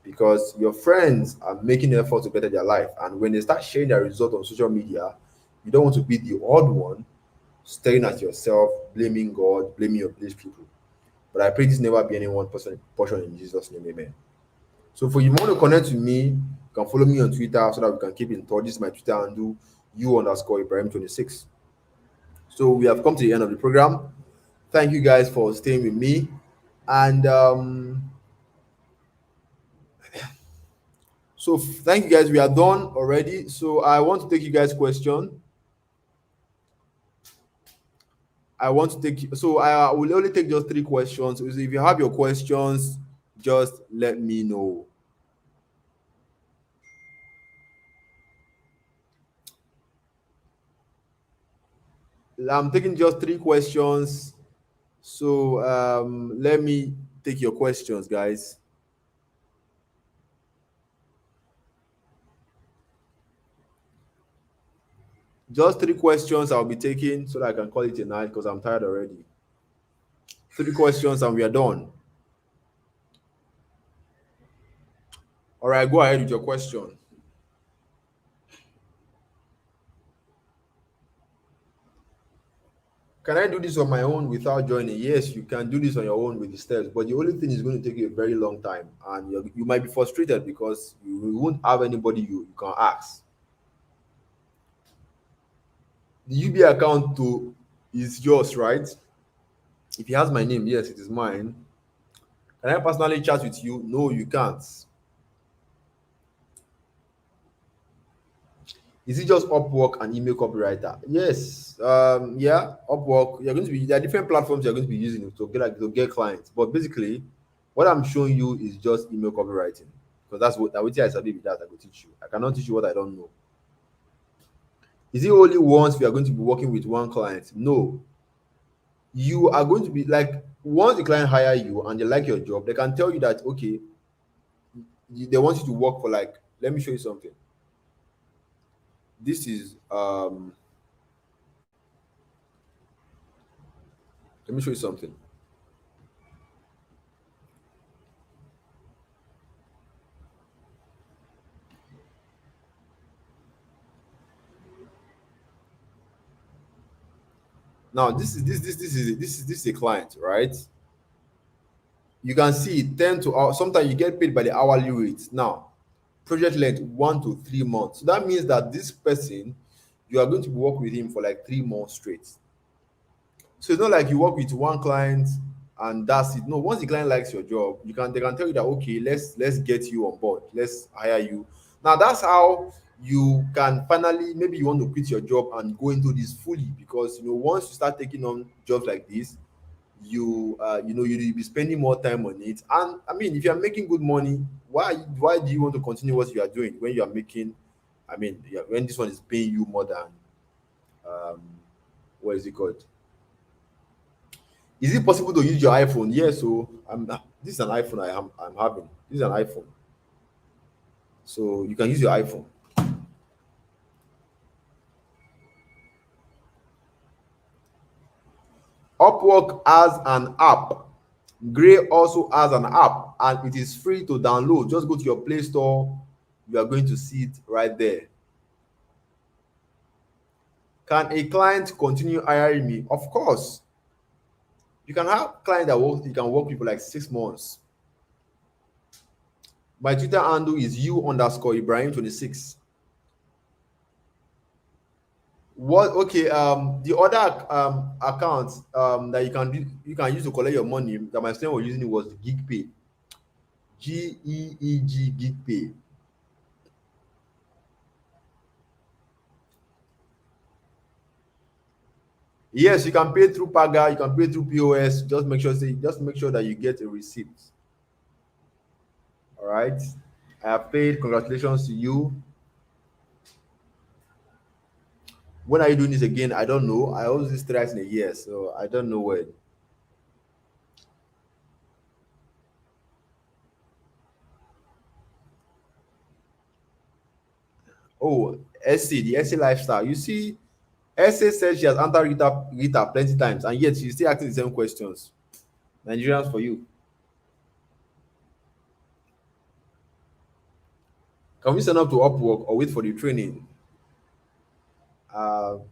Because your friends are making effort to better their life. And when they start sharing their result on social media, you don't want to be the odd one staring at yourself, blaming God, blaming your village people. But I pray this never be any one person portion in Jesus' name, amen. So for you want to connect with me, you can follow me on Twitter so that we can keep in touch. This is my Twitter handle, you_Ibrahim26. So we have come to the end of the program. Thank you guys for staying with me. And so thank you guys. We are done already. So I want to take you guys' question. I will only take just 3 questions. So if you have your questions, just let me know. I'm taking just 3 questions. So let me take your questions, guys. Just 3 questions I'll be taking so that I can call it a night because I'm tired already. 3 questions and we are done. All right, go ahead with your question. Can I do this on my own without joining? Yes, you can do this on your own with the steps, but the only thing is going to take you a very long time, and you might be frustrated because you won't have anybody you can ask. The UBA account is yours, right? If he has my name, yes, it is mine. Can I personally chat with you? No, you can't. Is it just Upwork and email copywriter? Yes. Yeah, Upwork. There are different platforms you're going to be using to get clients. But basically, what I'm showing you is just email copywriting. Because that's what I study with that I will teach you. I cannot teach you what I don't know. Is it only once we are going to be working with one client? No. You are going to be like, once the client hire you and they like your job, they can tell you that, okay, they want you to work for like, let me show you something. This is let me show you something. Now this is a client, right? You can see 10 to hour. Sometimes you get paid by the hourly rate. Now, project length 1 to 3 months. So that means that this person you are going to work with him for like 3 months straight. So it's not like you work with one client and that's it. No, once the client likes your job, they can tell you that okay, let's get you on board, let's hire you. Now that's how you can finally, maybe you want to quit your job and go into this fully, because once you start taking on jobs like this, you'll be spending more time on it. And I mean, if you are making good money, why do you want to continue what you are doing when you are making, I mean, yeah, when this one is paying you more than um what is it called? Is it possible to use your iPhone? Yes. So this is an iPhone I'm having. This is an iPhone. So you can use your iPhone. Upwork has an app. Gray also has an app, and it is free to download. Just go to your Play Store. You are going to see it right there. Can a client continue hiring me? Of course. You can have clients that you can work with for like 6 months. My Twitter handle is u_Ibrahim26. What Okay, the other account that you can use to collect your money that my friend was using, it was GigPay. GEEG GigPay. Yes, you can pay through Paga, you can pay through POS. Just make sure that you get a receipt. All right. I have paid. Congratulations to you. When are you doing this again? I don't know. I always do this thrice in a year, so I don't know when. Oh, SC, the SC lifestyle. You see, SC said she has answered Rita plenty times, and yet she's still asking the same questions. Nigerians for you. Can we sign up to Upwork or wait for the training?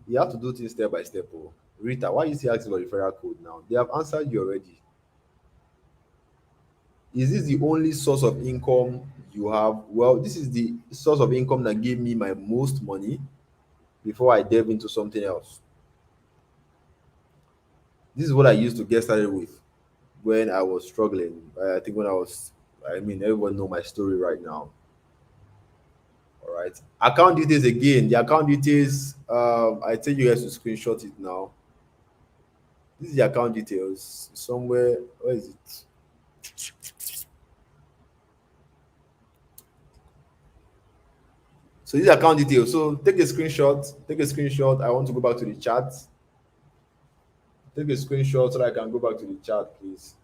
You have to do things step by step. Oh. Rita, why are you still asking for the referral code now? They have answered you already. Is this the only source of income you have? Well, this is the source of income that gave me my most money before I delve into something else. This is what I used to get started with when I was struggling. I think when I mean, everyone know my story right now. All right. Account details again. The account details, I tell you guys to screenshot it now. This is the account details. Somewhere, where is it? So these account details. So take a screenshot. Take a screenshot. I want to go back to the chat. Take a screenshot so that I can go back to the chat, please.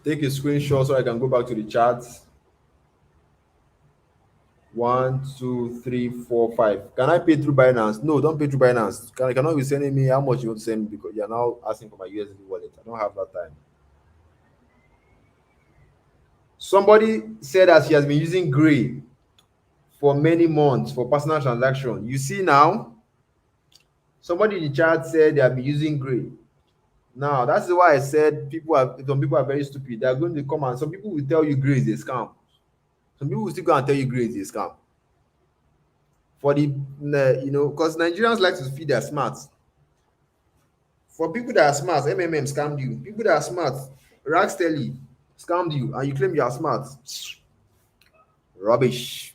Take a screenshot so I can go back to the chat. 1, 2, 3, 4, 5. Can I pay through Binance? No, don't pay through Binance. Cannot be sending me how much you want to send me, because you're now asking for my USD wallet. I don't have that time. Somebody said that she has been using Gray for many months for personal transaction. You see now, somebody in the chat said they have been using Gray. Now that's why I said some people are very stupid. They are going to come, and some people will tell you Gray is a scam. Some people will still go and tell you Gray is a scam. For because Nigerians like to feed their smarts. For people that are smart, MMM scammed you. People that are smart, Rackstelly scammed you, and you claim you are smart. Rubbish.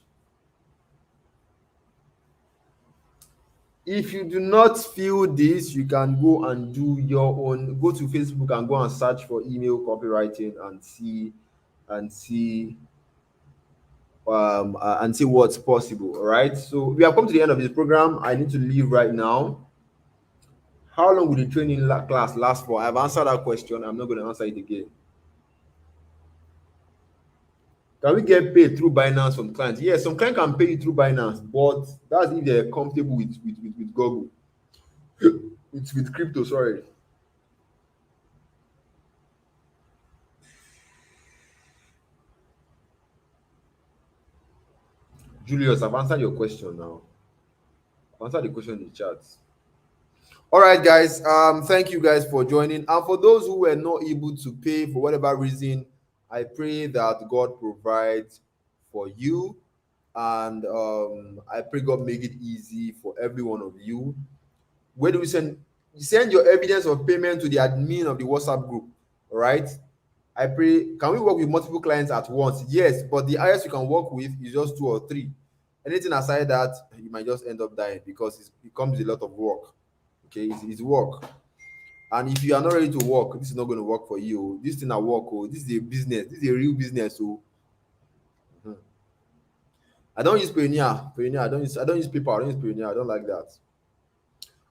If you do not feel this, you can go and do your own. Go to Facebook and go and search for email copywriting and see what's possible. All right. So we have come to the end of this program. I need to leave right now. How long will the training class last for? I've answered that question. I'm not going to answer it again. Can we get paid through Binance from clients? Yes, some clients can pay you through Binance, but that's if they're comfortable with Google. It's with crypto, sorry. Julius, I've answered your question now. I've answered the question in the chat. All right, guys. Thank you guys for joining. And for those who were not able to pay for whatever reason, I pray that God provides for you. And I pray God make it easy for every one of you. Where do we send? Send your evidence of payment to the admin of the WhatsApp group. All right. I pray. Can we work with multiple clients at once? Yes, but the highest you can work with is just two or three. Anything aside that, you might just end up dying because it becomes a lot of work. Okay, it's work. And if you are not ready to work, this is not going to work for you. This thing at work, oh, this is a business. This is a real business. So I don't use Payoneer. I don't use PayPal. I don't use Payoneer. I don't like that.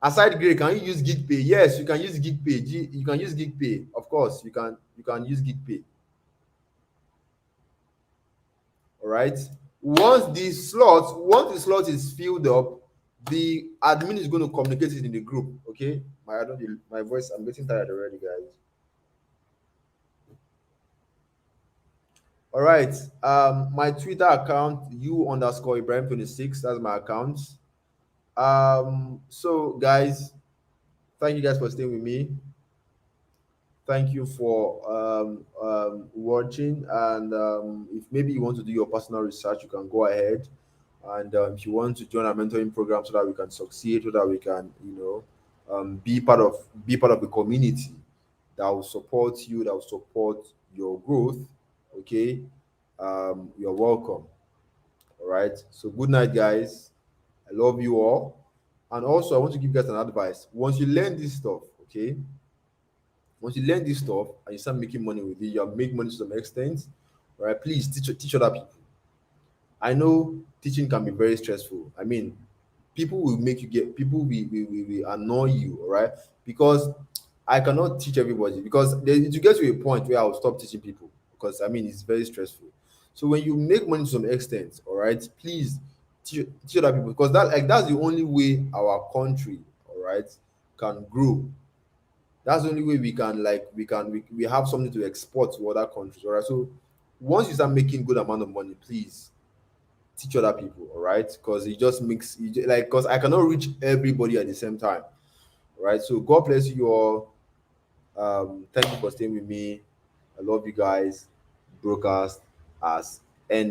Aside Grey, can you use GigPay? Yes, you can use GigPay. You can use GigPay. Of course, you can use GigPay. All right. Once the slot is filled up, the admin is going to communicate it in the group. Okay. My voice. I'm getting tired already, guys. All right. My Twitter account, you_Ibrahim26. That's my account. So guys, thank you guys for staying with me. Thank you for watching. And if maybe you want to do your personal research, you can go ahead. And if you want to join our mentoring program so that we can succeed, so that we can, be part of the community that will support you, that will support your growth. Okay, you're welcome. All right. So good night, guys. I love you all. And also, I want to give you guys an advice. Once you learn this stuff, okay, once you learn this stuff and you start making money with it, you have made money to some extent. All right, please teach other people. I know teaching can be very stressful. I mean, people will annoy you, all right? Because I cannot teach everybody because to get to a point where I'll stop teaching people because I mean it's very stressful. So when you make money to some extent, all right, please teach other people because that's the only way our country, all right, can grow. That's the only way we have something to export to other countries, all right? So once you start making good amount of money, please teach other people, all right? Because it just makes because I cannot reach everybody at the same time, all right? So God bless you all. Thank you for staying with me. I love you guys. Broadcast as ended.